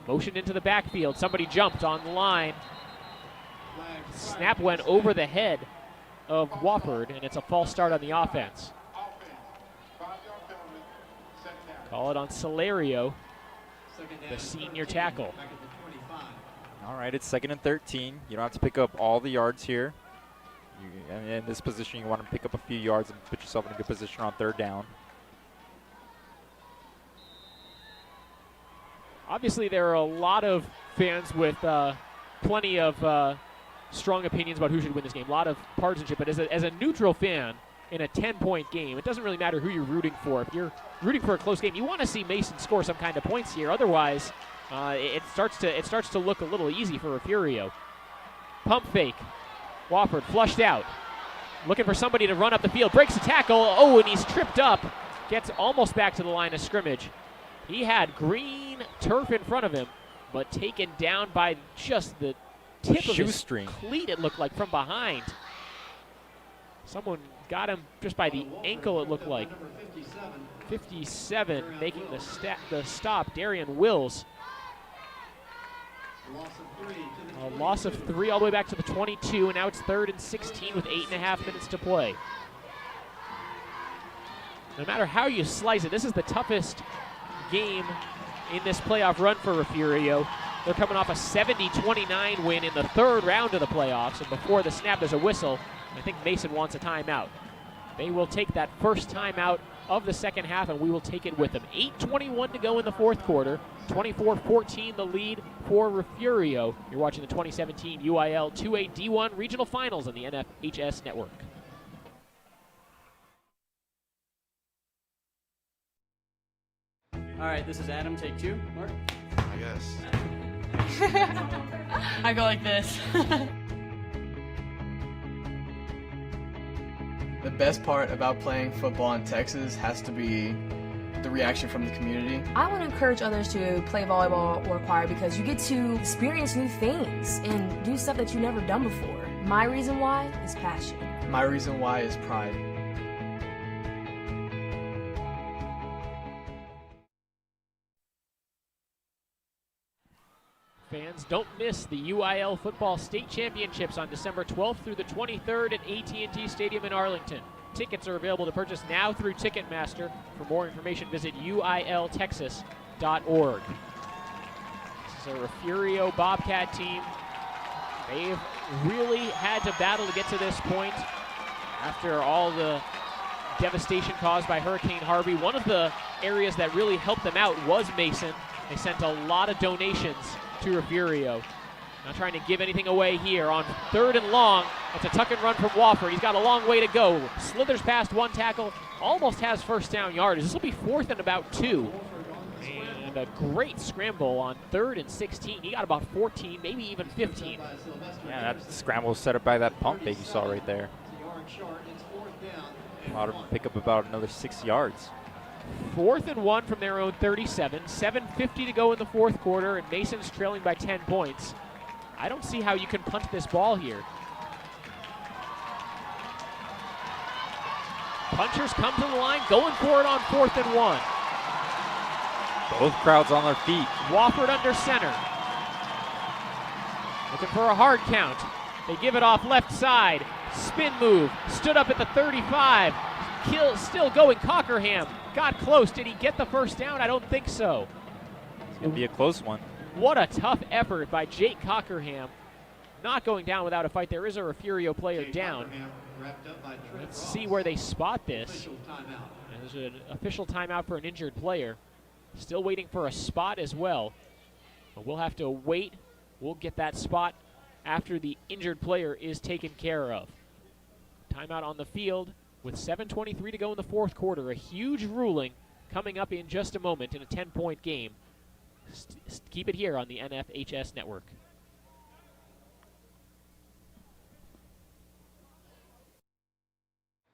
motioned into the backfield. Somebody jumped on the line. Snap went over the head of Wofford, and it's a false start on the offense. Call it on Solario, the senior tackle. All right, it's 2nd and 13. You don't have to pick up all the yards here. In this position, you want to pick up a few yards and put yourself in a good position on 3rd down. Obviously, there are a lot of fans with plenty of strong opinions about who should win this game. A lot of partisanship, but as a neutral fan, in a 10-point game. It doesn't really matter who you're rooting for. If you're rooting for a close game, you want to see Mason score some kind of points here. Otherwise, it starts to look a little easy for Refugio. Pump fake. Wofford flushed out. Looking for somebody to run up the field. Breaks a tackle. Oh, and he's tripped up. Gets almost back to the line of scrimmage. He had green turf in front of him, but taken down by just the tip of his cleat, it looked like, from behind. Someone got him just by the ankle, it looked like. 57 making the stop, Darian Wills. A loss of 3 all the way back to the 22, and now it's 3rd and 16 with 8.5 minutes to play. No matter how you slice it, this is the toughest game in this playoff run for Refugio. They're coming off a 70-29 win in the 3rd round of the playoffs, and before the snap there's a whistle. I think Mason wants a timeout. They will take that first timeout of the second half, and we will take it with them. 8:21 to go in the 4th quarter. 24-14 the lead for Refugio. You're watching the 2017 UIL 2A D1 Regional Finals on the NFHS Network. All right, this is Adam. Take 2. Mark? I guess. I go like this. The best part about playing football in Texas has to be the reaction from the community. I want to encourage others to play volleyball or choir because you get to experience new things and do stuff that you've never done before. My reason why is passion. My reason why is pride. Fans, don't miss the UIL Football State Championships on December 12th through the 23rd at AT&T Stadium in Arlington. Tickets are available to purchase now through Ticketmaster. For more information, visit uiltexas.org. This is a Refugio Bobcat team. They've really had to battle to get to this point after all the devastation caused by Hurricane Harvey. One of the areas that really helped them out was Mason. They sent a lot of donations to Refugio. Not trying to give anything away here. On 3rd and long, it's a tuck and run from Wofford. He's got a long way to go. Slithers past one tackle, almost has first down yardage. This will be 4th and about 2. And a great scramble on 3rd and 16. He got about 14, maybe even 15. Yeah, that scramble was set up by that pump fake you saw right there. Allowed him to pick up about another 6 yards. 4th and 1 from their own 37. 7:50 to go in the 4th quarter, and Mason's trailing by 10 points. I don't see how you can punt this ball here. Punchers come to the line, going for it on 4th and 1. Both crowds on their feet. Wofford under center. Looking for a hard count. They give it off left side. Spin move. Stood up at the 35. Still going. Cockerham got close. Did he get the first down? I don't think so. It's going to be a close one. What a tough effort by Jake Cockerham. Not going down without a fight. There is a Refugio player down. Let's see where they spot this. And there's an official timeout for an injured player. Still waiting for a spot as well. But we'll have to wait. We'll get that spot after the injured player is taken care of. Timeout on the field with 7:23 to go in the 4th quarter. A huge ruling coming up in just a moment in a 10-point game. Keep it here on the NFHS Network.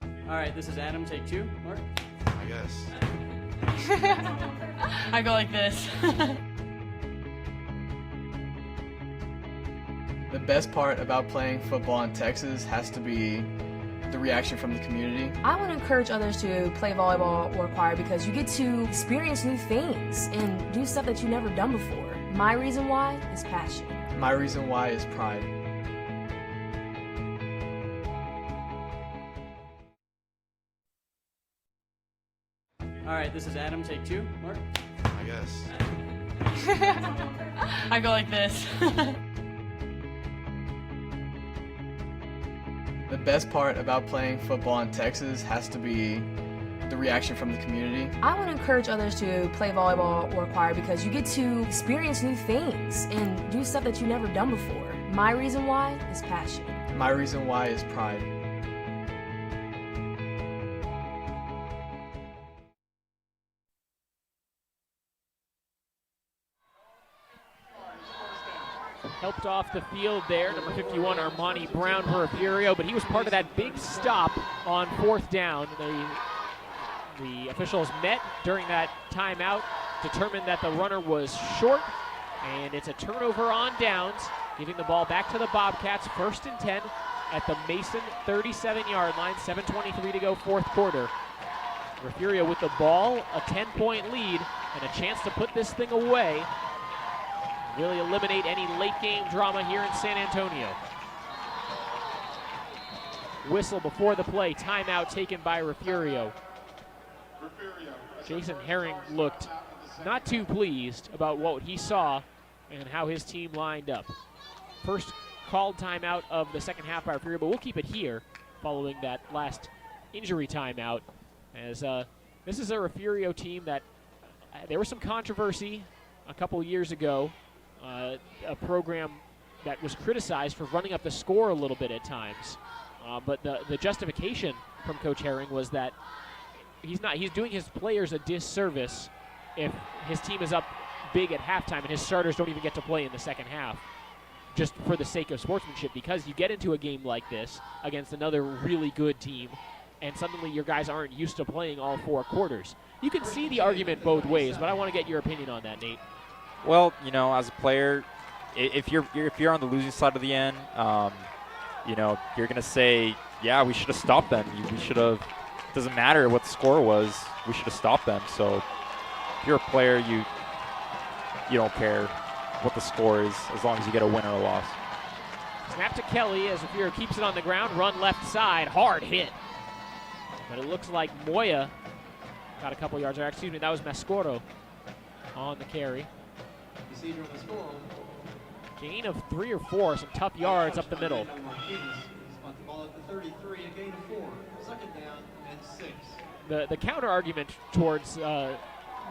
All right, this is Adam. Take 2. Mark? I guess. I go like this. The best part about playing football in Texas has to be the reaction from the community. I want to encourage others to play volleyball or choir because you get to experience new things and do stuff that you've never done before. My reason why is passion. My reason why is pride. All right, this is Adam. Take 2. Mark? I guess. I go like this. The best part about playing football in Texas has to be the reaction from the community. I want to encourage others to play volleyball or choir because you get to experience new things and do stuff that you've never done before. My reason why is passion. My reason why is pride. helped off the field there. Number 51, Armani Brown for Refugio, but he was part of that big stop on 4th down. The officials met during that timeout, determined that the runner was short, and it's a turnover on downs, giving the ball back to the Bobcats, 1st and 10 at the Mason 37-yard line, 7:23 to go, 4th quarter. Refugio with the ball, a 10-point lead, and a chance to put this thing away. Really eliminate any late game drama here in San Antonio. Whistle before the play, timeout taken by Refugio. Jason Herring looked not too pleased about what he saw and how his team lined up. First called timeout of the second half by Refugio, but we'll keep it here following that last injury timeout, as this is a Refugio team that there was some controversy a couple years ago, a program that was criticized for running up the score a little bit at times, but the justification from Coach Herring was that he's doing his players a disservice if his team is up big at halftime and his starters don't even get to play in the second half, just for the sake of sportsmanship, because you get into a game like this against another really good team and suddenly your guys aren't used to playing all 4 quarters. You can see the argument both ways, but I want to get your opinion on that, Nate. Well, you know, as a player, if you're on the losing side of the end, you know, you're going to say, yeah, we should have stopped them. We should have. Doesn't matter what the score was. We should have stopped them. So if you're a player, you don't care what the score is as long as you get a win or a loss. Snap to Kelly as Refugio keeps it on the ground. Run left side. Hard hit. But it looks like Moya got a couple yards there. Excuse me, that was Mascoro on the carry. Isidro Mascoro. Gain of 3 or 4. Some tough yards up the middle. He's got the ball at the 33, a gain of 4. Second down and 6. The counter argument towards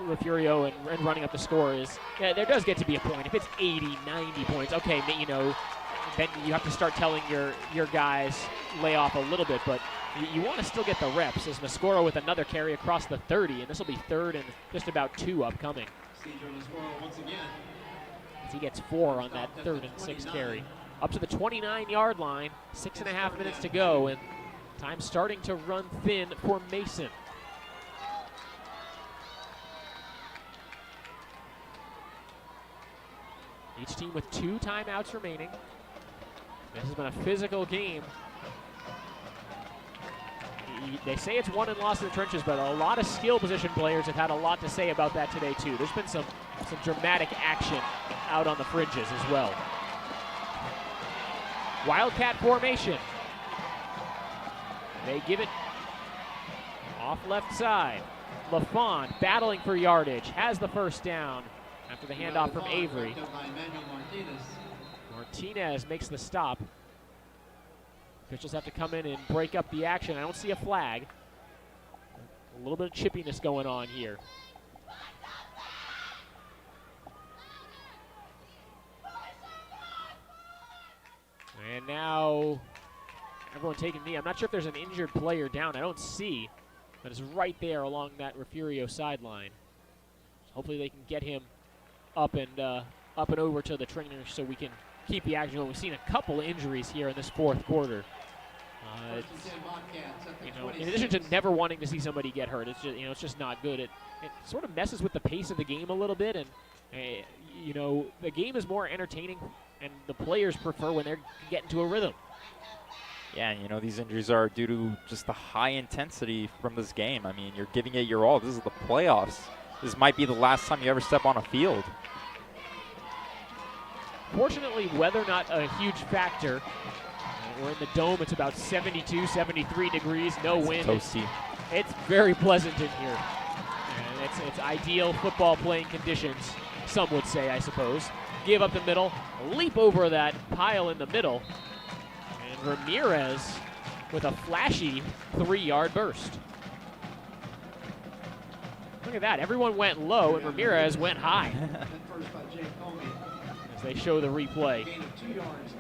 Refugio and running up the score is, yeah, there does get to be a point. If it's 80, 90 points, okay, you know, then you have to start telling your guys lay off a little bit, but you want to still get the reps. As Mascoro with another carry across the 30, and this will be 3rd and just about 2 upcoming. Isidro Mascoro once again. As he gets 4 on that 3rd and 6th carry. Up to the 29-yard line, 6.5 minutes to go, and time starting to run thin for Mason. Each team with 2 timeouts remaining. This has been a physical game. They say it's won and lost in the trenches, but a lot of skill position players have had a lot to say about that today, too. There's been some dramatic action out on the fringes as well. Wildcat formation. They give it off left side. LaFawn battling for yardage, has the first down after the handoff from Avery. Martinez makes the stop. Officials have to come in and break up the action. I don't see a flag. A little bit of chippiness going on here. And now everyone taking knee. I'm not sure if there's an injured player down. I don't see, but it's right there along that Refugio sideline. Hopefully they can get him up and over to the trainer so we can keep the action going. We've seen a couple injuries here in this 4th quarter. You know, in addition to never wanting to see somebody get hurt, it's just, you know, it's just not good. It sort of messes with the pace of the game a little bit, and you know, the game is more entertaining, and the players prefer when they're getting to a rhythm. Yeah, and you know, these injuries are due to just the high intensity from this game. I mean, you're giving it your all. This is the playoffs. This might be the last time you ever step on a field. Fortunately, weather not a huge factor. We're in the dome. It's about 72, 73 degrees, no wind. Toasty. It's very pleasant in here. And it's ideal football playing conditions, some would say, I suppose. Give up the middle, leap over that pile in the middle. And Ramirez with a flashy 3-yard burst. Look at that. Everyone went low, and Ramirez went high. As they show the replay.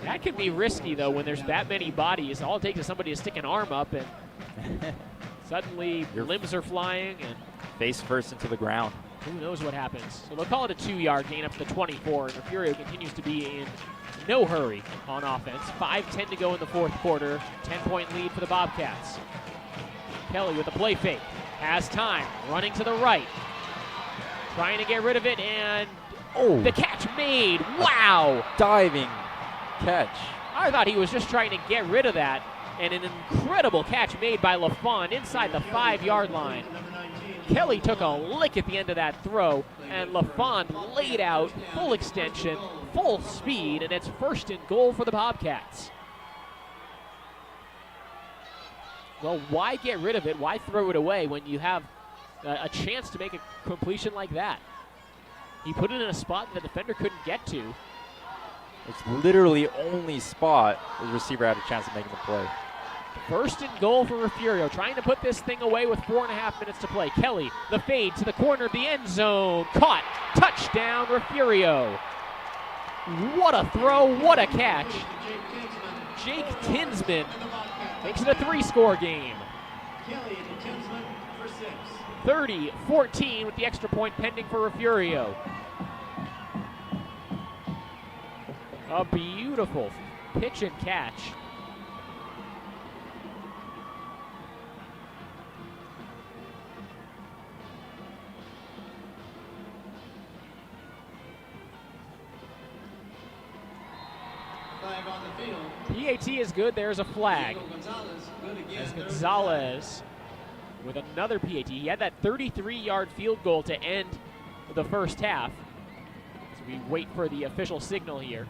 That can be risky, though, when there's that many bodies. All it takes is somebody to stick an arm up, and suddenly your limbs are flying. And face first into the ground. Who knows what happens? So they'll call it a 2-yard gain up to the 24, and Refugio continues to be in no hurry on offense. 5:10 to go in the fourth quarter. 10-point lead for the Bobcats. Kelly with a play fake. Has time. Running to the right. Trying to get rid of it, and the catch made. Wow! Diving catch. I thought he was just trying to get rid of that, and an incredible catch made by LaFond inside the 5-yard line. Kelly took a lick at the end of that throw, and LaFond laid out full extension, full speed, and it's 1st and goal for the Bobcats. Well, why get rid of it? Why throw it away when you have a chance to make a completion like that? He put it in a spot the defender couldn't get to. It's literally only spot the receiver had a chance of making the play. 1st and goal for Refugio, trying to put this thing away with 4.5 minutes to play. Kelly, the fade to the corner of the end zone. Caught. Touchdown, Refugio. What a throw, what a catch. Jake Tinsman makes it a 3-score game. 30-14 with the extra point pending for Refugio. A beautiful pitch and catch. Flag on the field. PAT is good. There's a flag. As Gonzalez with another PAT. He had that 33-yard field goal to end the first half. As we wait for the official signal here.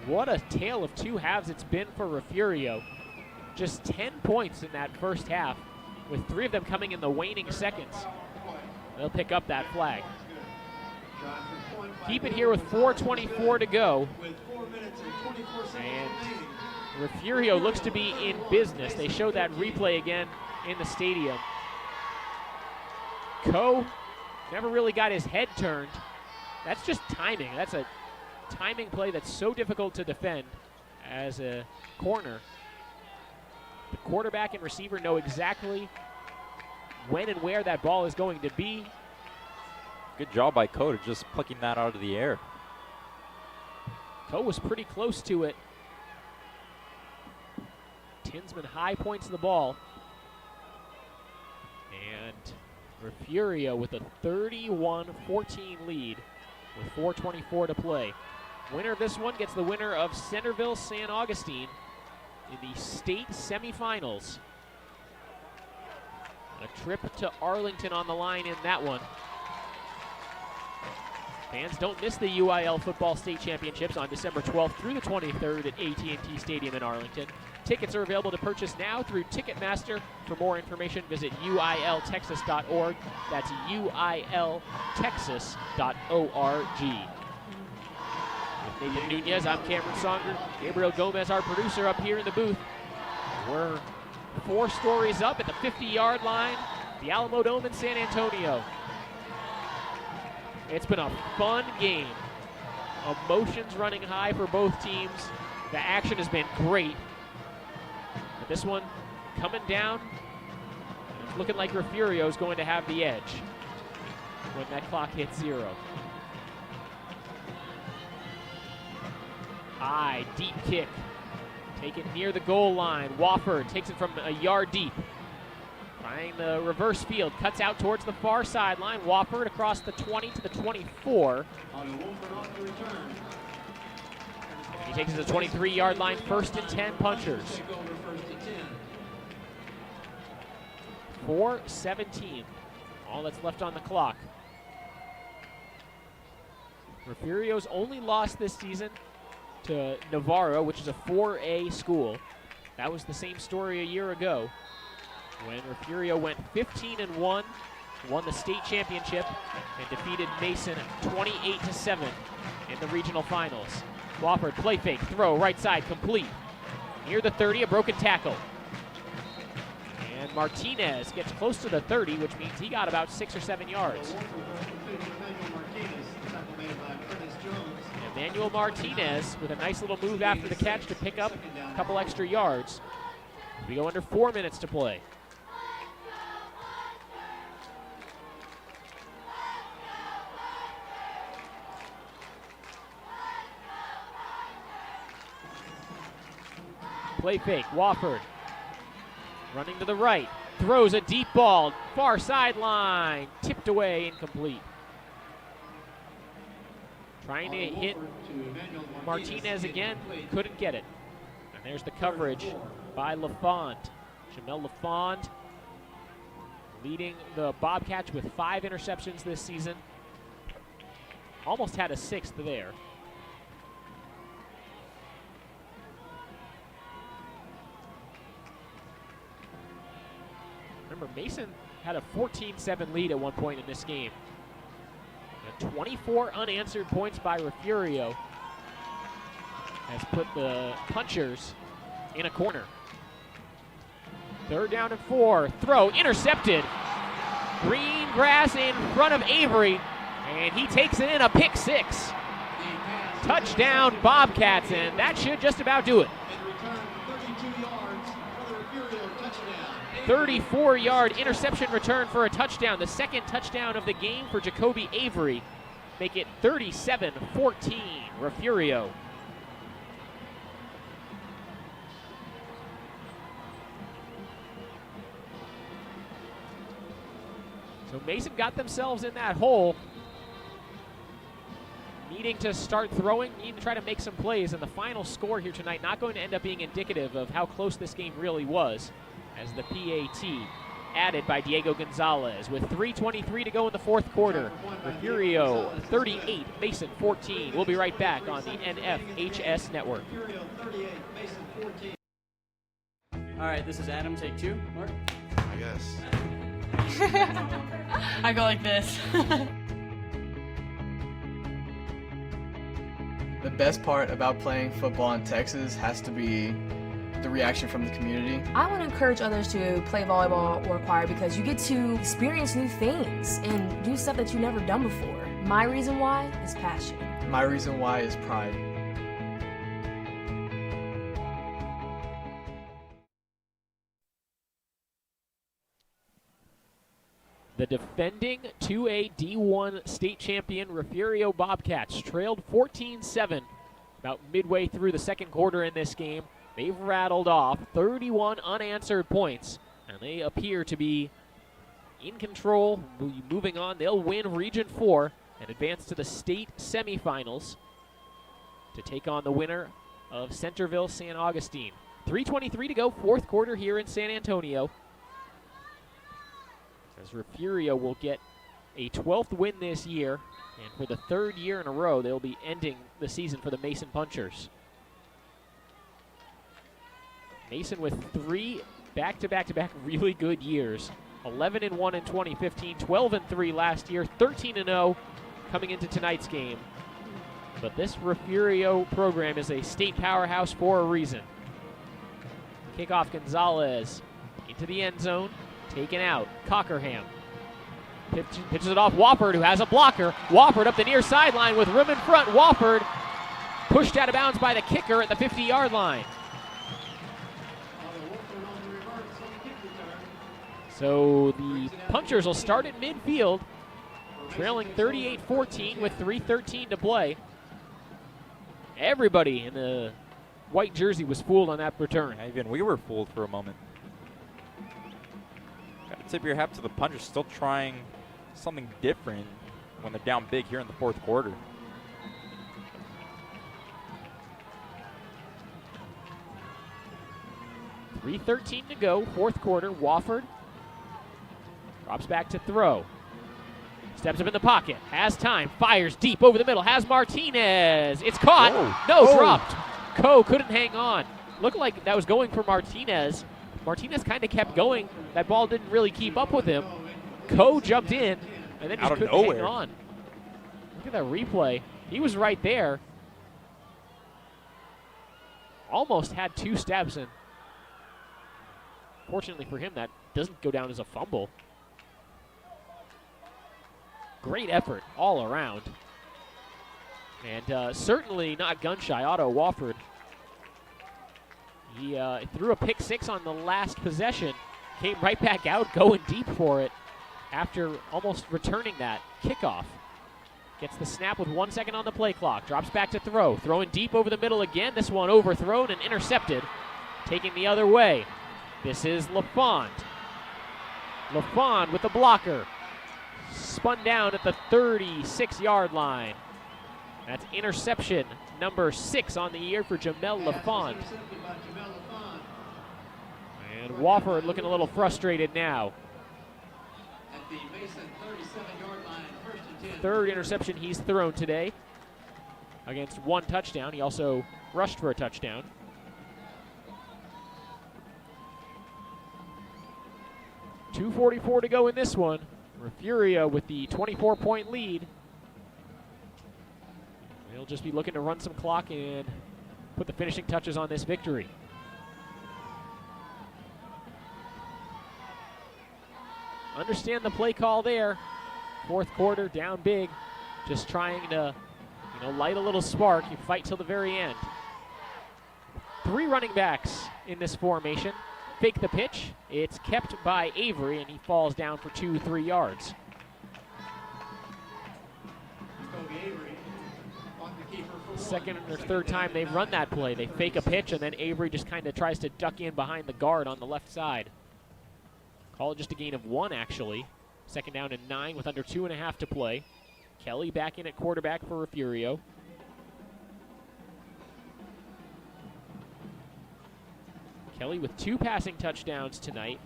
What a tale of two halves it's been for Refugio. Just 10 points in that first half, with 3 of them coming in the waning seconds. They'll pick up that flag. Keep it here with 4:24 to go. And Refugio looks to be in business. They showed that replay again in the stadium. Coe never really got his head turned. That's just timing. That's a timing play that's so difficult to defend as a corner. The quarterback and receiver know exactly when and where that ball is going to be. Good job by Coe to just plucking that out of the air. Coe was pretty close to it. Tinsman high points the ball. And Refugio with a 31-14 lead with 4:24 to play. Winner of this one gets the winner of Centerville San Augustine in the state semifinals. A trip to Arlington on the line in that one. Fans don't miss the UIL Football State Championships on December 12th through the 23rd at AT&T Stadium in Arlington. Tickets are available to purchase now through Ticketmaster. For more information, visit uiltexas.org. That's uiltexas.org. With Nathan Nunez, I'm Cameron Songer. Gabriel Gomez, our producer, up here in the booth. We're 4 stories up at the 50-yard line, the Alamo Dome in San Antonio. It's been a fun game. Emotions running high for both teams. The action has been great. But this one coming down, it's looking like Refugio is going to have the edge when that clock hits 0. High, deep kick. Take it near the goal line. Wofford takes it from a yard deep. Trying the reverse field, cuts out towards the far sideline. Wofford across the 20 to the 24. He takes it to the 23-yard line, 1st and 10 punchers. 4:17, all that's left on the clock. Refugio's only loss this season to Navarro, which is a 4A school. That was the same story a year ago, when Refugio went 15-1, won the state championship, and defeated Mason 28-7 in the regional finals. Wofford, play fake, throw, right side, complete. Near the 30, a broken tackle. And Martinez gets close to the 30, which means he got about 6 or 7 yards. Emmanuel Martinez with a nice little move after the catch to pick up a couple extra yards. We go under 4 minutes to play. Play fake. Wofford running to the right. Throws a deep ball. Far sideline. Tipped away. Incomplete. Trying to hit Martinez again. Couldn't get it. And there's the coverage by LaFond. Jamel LaFond leading the Bobcats with 5 interceptions this season. Almost had a 6th there. Remember, Mason had a 14-7 lead at one point in this game. And 24 unanswered points by Refugio has put the Punchers in a corner. 3rd down and 4. Throw intercepted. Green grass in front of Avery, and he takes it in, a pick 6. Touchdown Bobcats, and that should just about do it. 34-yard interception return for a touchdown. The 2nd touchdown of the game for Jacoby Avery. Make it 37-14, Refugio. So Mason got themselves in that hole, needing to start throwing, needing to try to make some plays, and the final score here tonight not going to end up being indicative of how close this game really was, as the PAT added by Diego Gonzalez with 3:23 to go in the 4th quarter. Refugio 38, Mason 14. We'll be right back on the NFHS Network. All right, this is Adam, take 2. Mark? I guess. I go like this. The best part about playing football in Texas has to be the reaction from the community. I want to encourage others to play volleyball or choir because you get to experience new things and do stuff that you've never done before. My reason why is passion. My reason why is pride. The defending 2A D1 state champion Refugio Bobcats trailed 14-7 about midway through the 2nd quarter in this game. They've rattled off 31 unanswered points, and they appear to be in control, moving on. They'll win Region 4 and advance to the state semifinals to take on the winner of Centerville San Augustine. 3:23 to go, 4th quarter here in San Antonio. As Refugio will get a 12th win this year, and for the 3rd year in a row, they'll be ending the season for the Mason Punchers. Mason with 3 back-to-back-to-back really good years. 11-1 in 2015, 12-3 last year, 13-0 coming into tonight's game. But this Refugio program is a state powerhouse for a reason. Kickoff Gonzalez into the end zone, taken out. Cockerham pitches it off Wofford, who has a blocker. Wofford up the near sideline with room in front. Wofford pushed out of bounds by the kicker at the 50-yard line. So the Punchers will start at midfield, trailing 38-14 with 3:13 to play. Everybody in the white jersey was fooled on that return. Yeah, even we were fooled for a moment. Got to tip your hat to the Punchers, still trying something different when they're down big here in the 4th quarter. .313 to go, 4th quarter. Wofford drops back to throw. Steps up in the pocket, has time, fires deep over the middle, has Martinez. It's caught. Dropped. Coe couldn't hang on. Looked like that was going for Martinez. Martinez kind of kept going. That ball didn't really keep up with him. Coe jumped in and then just couldn't hang on. Look at that replay. He was right there. Almost had 2 steps, and fortunately for him, that doesn't go down as a fumble. Great effort all around. And certainly not gun-shy. Otto Wofford. He threw a pick 6 on the last possession. Came right back out, going deep for it after almost returning that kickoff. Gets the snap with 1 second on the play clock. Drops back to throw. Throwing deep over the middle again. This one overthrown and intercepted. taking the other way. This is LaFond. LaFond with the blocker. Spun down at the 36-yard line. That's interception number 6 on the year for Jamel LaFond. And Wofford looking a little frustrated now. At the Mason 37-yard line, 1st and 10. 3rd interception he's thrown today against 1 touchdown. He also rushed for a touchdown. .244 to go in this one. Refugio with the 24-point lead. They'll just be looking to run some clock and put the finishing touches on this victory. Understand the play call there. 4th quarter, down big. Just trying to, light a little spark. You fight till the very end. 3 running backs in this formation. Fake the pitch. It's kept by Avery, and he falls down for 2-3 yards. Second or third time they've run that play. They fake a pitch, and then Avery just kind of tries to duck in behind the guard on the left side. Call it just a gain of 1, actually. 2nd down and 9 with under 2.5 to play. Kelly back in at quarterback for Refugio. Kelly with 2 passing touchdowns tonight,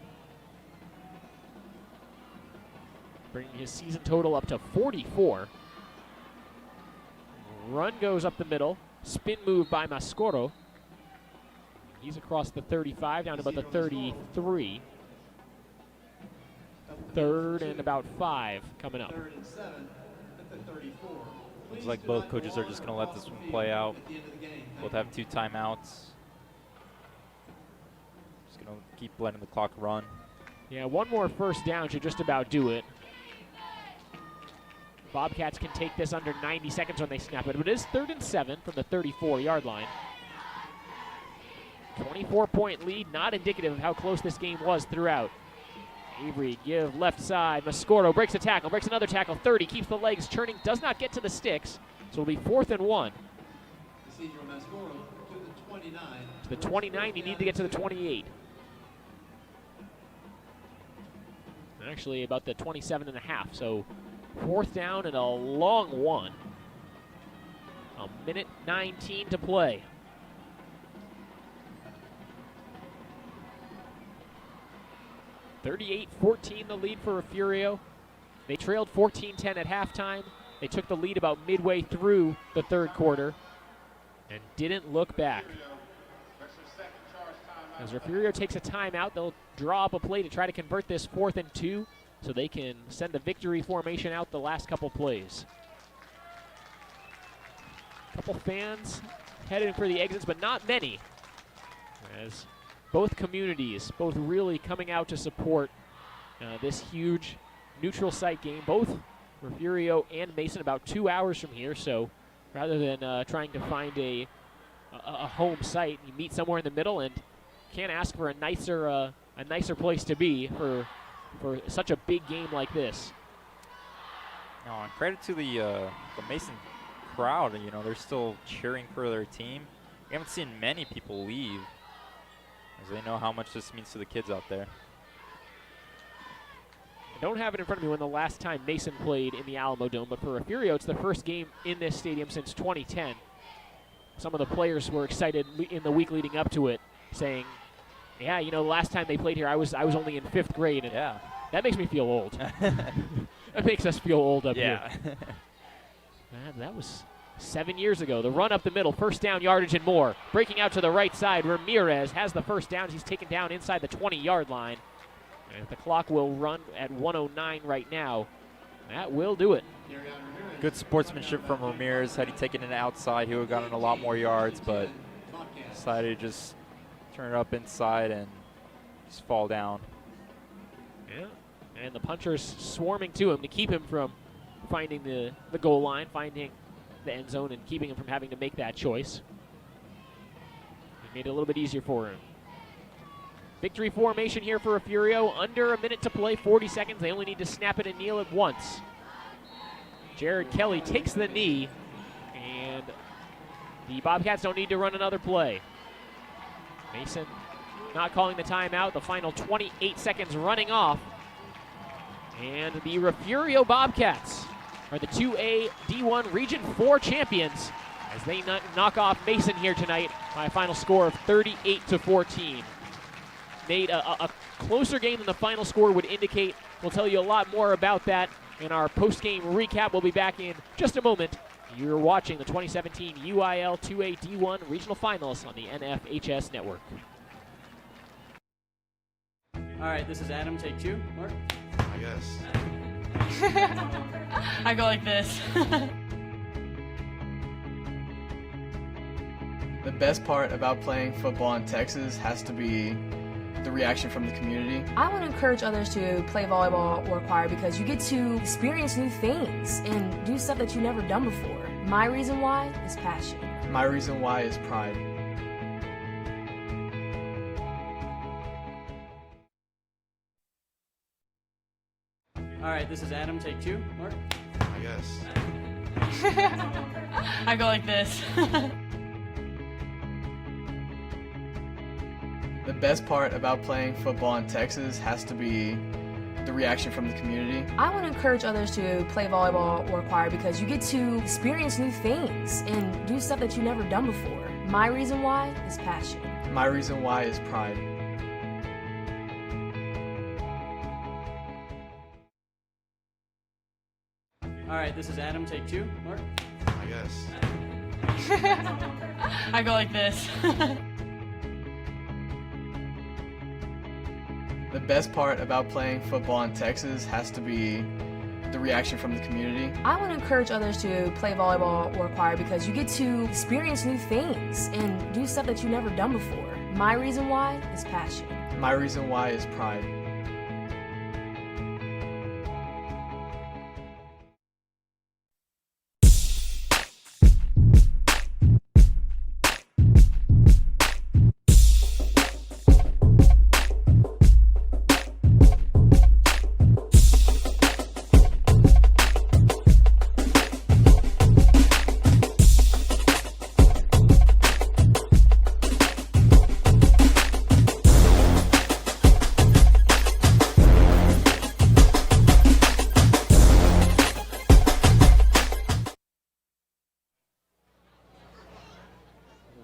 bringing his season total up to 44. Run goes up the middle. Spin move by Mascoro. He's across the 35 down to about the 33. 3rd and about 5 coming up. 3rd and 7 at the 34. Looks like both coaches are just going to let this one play out. Both have 2 timeouts. Just going to keep letting the clock run. Yeah, 1 more first down should just about do it. Bobcats can take this under 90 seconds when they snap it, but it is 3rd and 7 from the 34-yard line. 24-point lead, not indicative of how close this game was throughout. Avery give left side. Mascoro breaks a tackle, breaks another tackle. 30, keeps the legs churning, does not get to the sticks, so it'll be 4th and 1. Isidro Mascoro to the 29. To the 29, you need to get to the 28. Actually, about the 27 and a half, so 4th down and a long one. 1:19 to play. (38-14) the lead for Refugio. They trailed 14-10 at halftime. They took the lead about midway through the 3rd quarter and didn't look back. As Refugio takes a timeout, they'll draw up a play to try to convert this 4th and 2 so they can send the victory formation out the last couple plays. Couple fans headed for the exits, but not many, as both communities, both really coming out to support this huge neutral site game. Both Refugio and Mason about 2 hours from here, so rather than trying to find a home site, you meet somewhere in the middle, and can't ask for a nicer place to be for such a big game like this. No, and credit to the Mason crowd. They're still cheering for their team. We haven't seen many people leave, as they know how much this means to the kids out there. I don't have it in front of me when the last time Mason played in the Alamo Dome, but for Refugio, it's the first game in this stadium since 2010. Some of the players were excited in the week leading up to it, saying, yeah, the last time they played here, I was only in 5th grade, and yeah, that makes me feel old. That makes us feel old up here. That was 7 years ago. The run up the middle, 1st down yardage and more. Breaking out to the right side, Ramirez has the 1st down. He's taken down inside the 20-yard line. And the clock will run at 1:09 right now. That will do it. Good sportsmanship from Ramirez. Had he taken it outside, he would have gotten a lot more yards, but decided to just turn it up inside and just fall down. Yeah, and the punchers swarming to him to keep him from finding the goal line, finding the end zone, and keeping him from having to make that choice. It made it a little bit easier for him. Victory formation here for Refugio. Under a minute to play, 40 seconds. They only need to snap it and kneel it once. Jared Kelly takes the knee, and the Bobcats don't need to run another play. Mason not calling the timeout. The final 28 seconds running off. And the Refugio Bobcats are the 2A D1 Region 4 champions as they knock off Mason here tonight by a final score of 38-14. Nate, a closer game than the final score would indicate. We'll tell you a lot more about that in our post-game recap. We'll be back in just a moment. You're watching the 2017 UIL 2A D1 Regional Finals on the NFHS Network. All right, this is Adam, take 2. Mark? I guess. I go like this. The best part about playing football in Texas has to be the reaction from the community. I want to encourage others to play volleyball or choir because you get to experience new things and do stuff that you've never done before. My reason why is passion. My reason why is pride. All right, this is Adam, take 2. Mark? I guess. I go like this. The best part about playing football in Texas has to be the reaction from the community. I want to encourage others to play volleyball or choir because you get to experience new things and do stuff that you've never done before. My reason why is passion. My reason why is pride. All right, this is Adam, take 2. Mark? I guess. I go like this. The best part about playing football in Texas has to be the reaction from the community. I want to encourage others to play volleyball or choir because you get to experience new things and do stuff that you've never done before. My reason why is passion. My reason why is pride.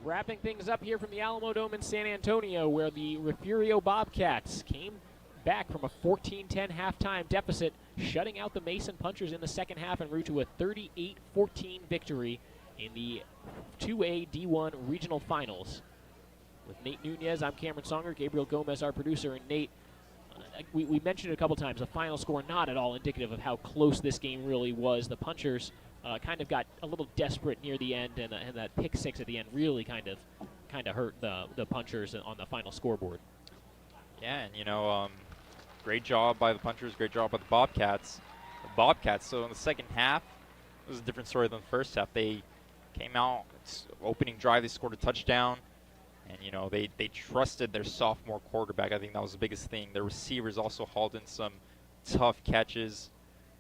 Wrapping things up here from the Alamo Dome in San Antonio, where the Refugio Bobcats came back from a 14-10 halftime deficit, shutting out the Mason Punchers in the second half en route to a 38-14 victory in the 2A D1 Regional Finals. With Nate Nunez, I'm Cameron Songer, Gabriel Gomez, our producer, and Nate, we mentioned it a couple times, the final score not at all indicative of how close this game really was. The Punchers kind of got a little desperate near the end, and that pick six at the end really kind of hurt the Punchers on the final scoreboard. Yeah, and great job by the Punchers, great job by the Bobcats. So in the second half, it was a different story than the first half. They came out, opening drive, they scored a touchdown, and they trusted their sophomore quarterback. I think that was the biggest thing. Their receivers also hauled in some tough catches.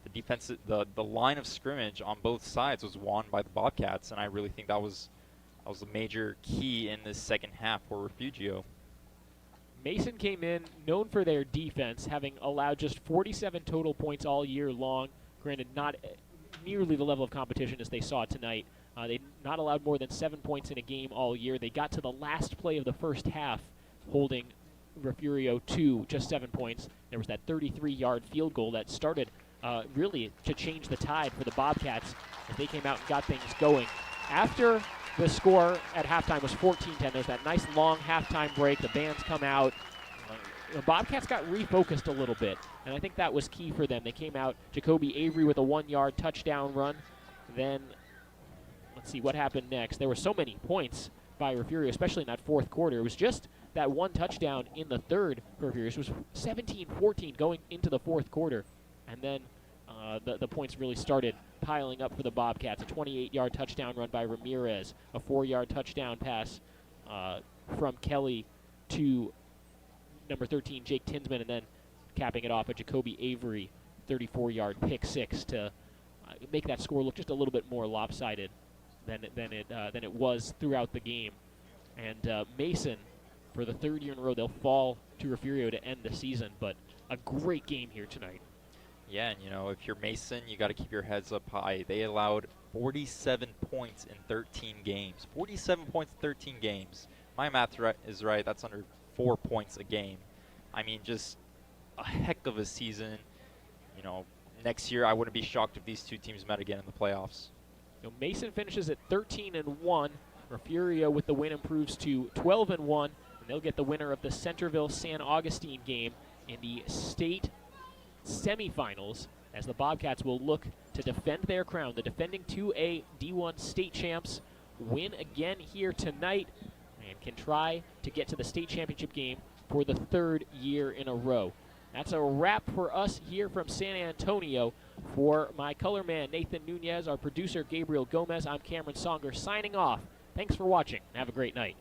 The defense, the line of scrimmage on both sides was won by the Bobcats, and I really think that was a major key in this second half for Refugio. Mason came in known for their defense, having allowed just 47 total points all year long. Granted, not nearly the level of competition as they saw tonight. They not allowed more than 7 points in a game all year. They got to the last play of the first half, holding Refugio to just 7 points. There was that 33-yard field goal that started really to change the tide for the Bobcats as they came out and got things going. After the score at halftime was 14-10, there's that nice long halftime break. The bands come out. The Bobcats got refocused a little bit, and I think that was key for them. They came out, Jacoby Avery with a 1-yard touchdown run. Then, let's see what happened next. There were so many points by Refugio, especially in that fourth quarter. It was just that one touchdown in the third for Refugio. It was 17-14 going into the fourth quarter. And then the points really started piling up for the Bobcats. A 28-yard touchdown run by Ramirez, a 4-yard touchdown pass from Kelly to number 13, Jake Tinsman, and then capping it off at Jacoby Avery, 34-yard pick six to make that score look just a little bit more lopsided than it was throughout the game. And Mason, for the third year in a row. They'll fall to Refugio to end the season, but a great game here tonight. Yeah, and if you're Mason, you got to keep your heads up high. They allowed 47 points in 13 games. 47 points in 13 games. My math is right. That's under 4 points a game. I mean, just a heck of a season. Next year I wouldn't be shocked if these two teams met again in the playoffs. Mason finishes at 13-1. Refugio with the win improves to 12-1, and they'll get the winner of the Centerville-San Augustine game in the state semifinals, as the Bobcats will look to defend their crown. The defending 2A D1 state champs win again here tonight and can try to get to the state championship game for the third year in a row. That's a wrap for us here from San Antonio. For my color man, Nathan Nunez, our producer, Gabriel Gomez, I'm Cameron Songer signing off. Thanks for watching. Have a great night.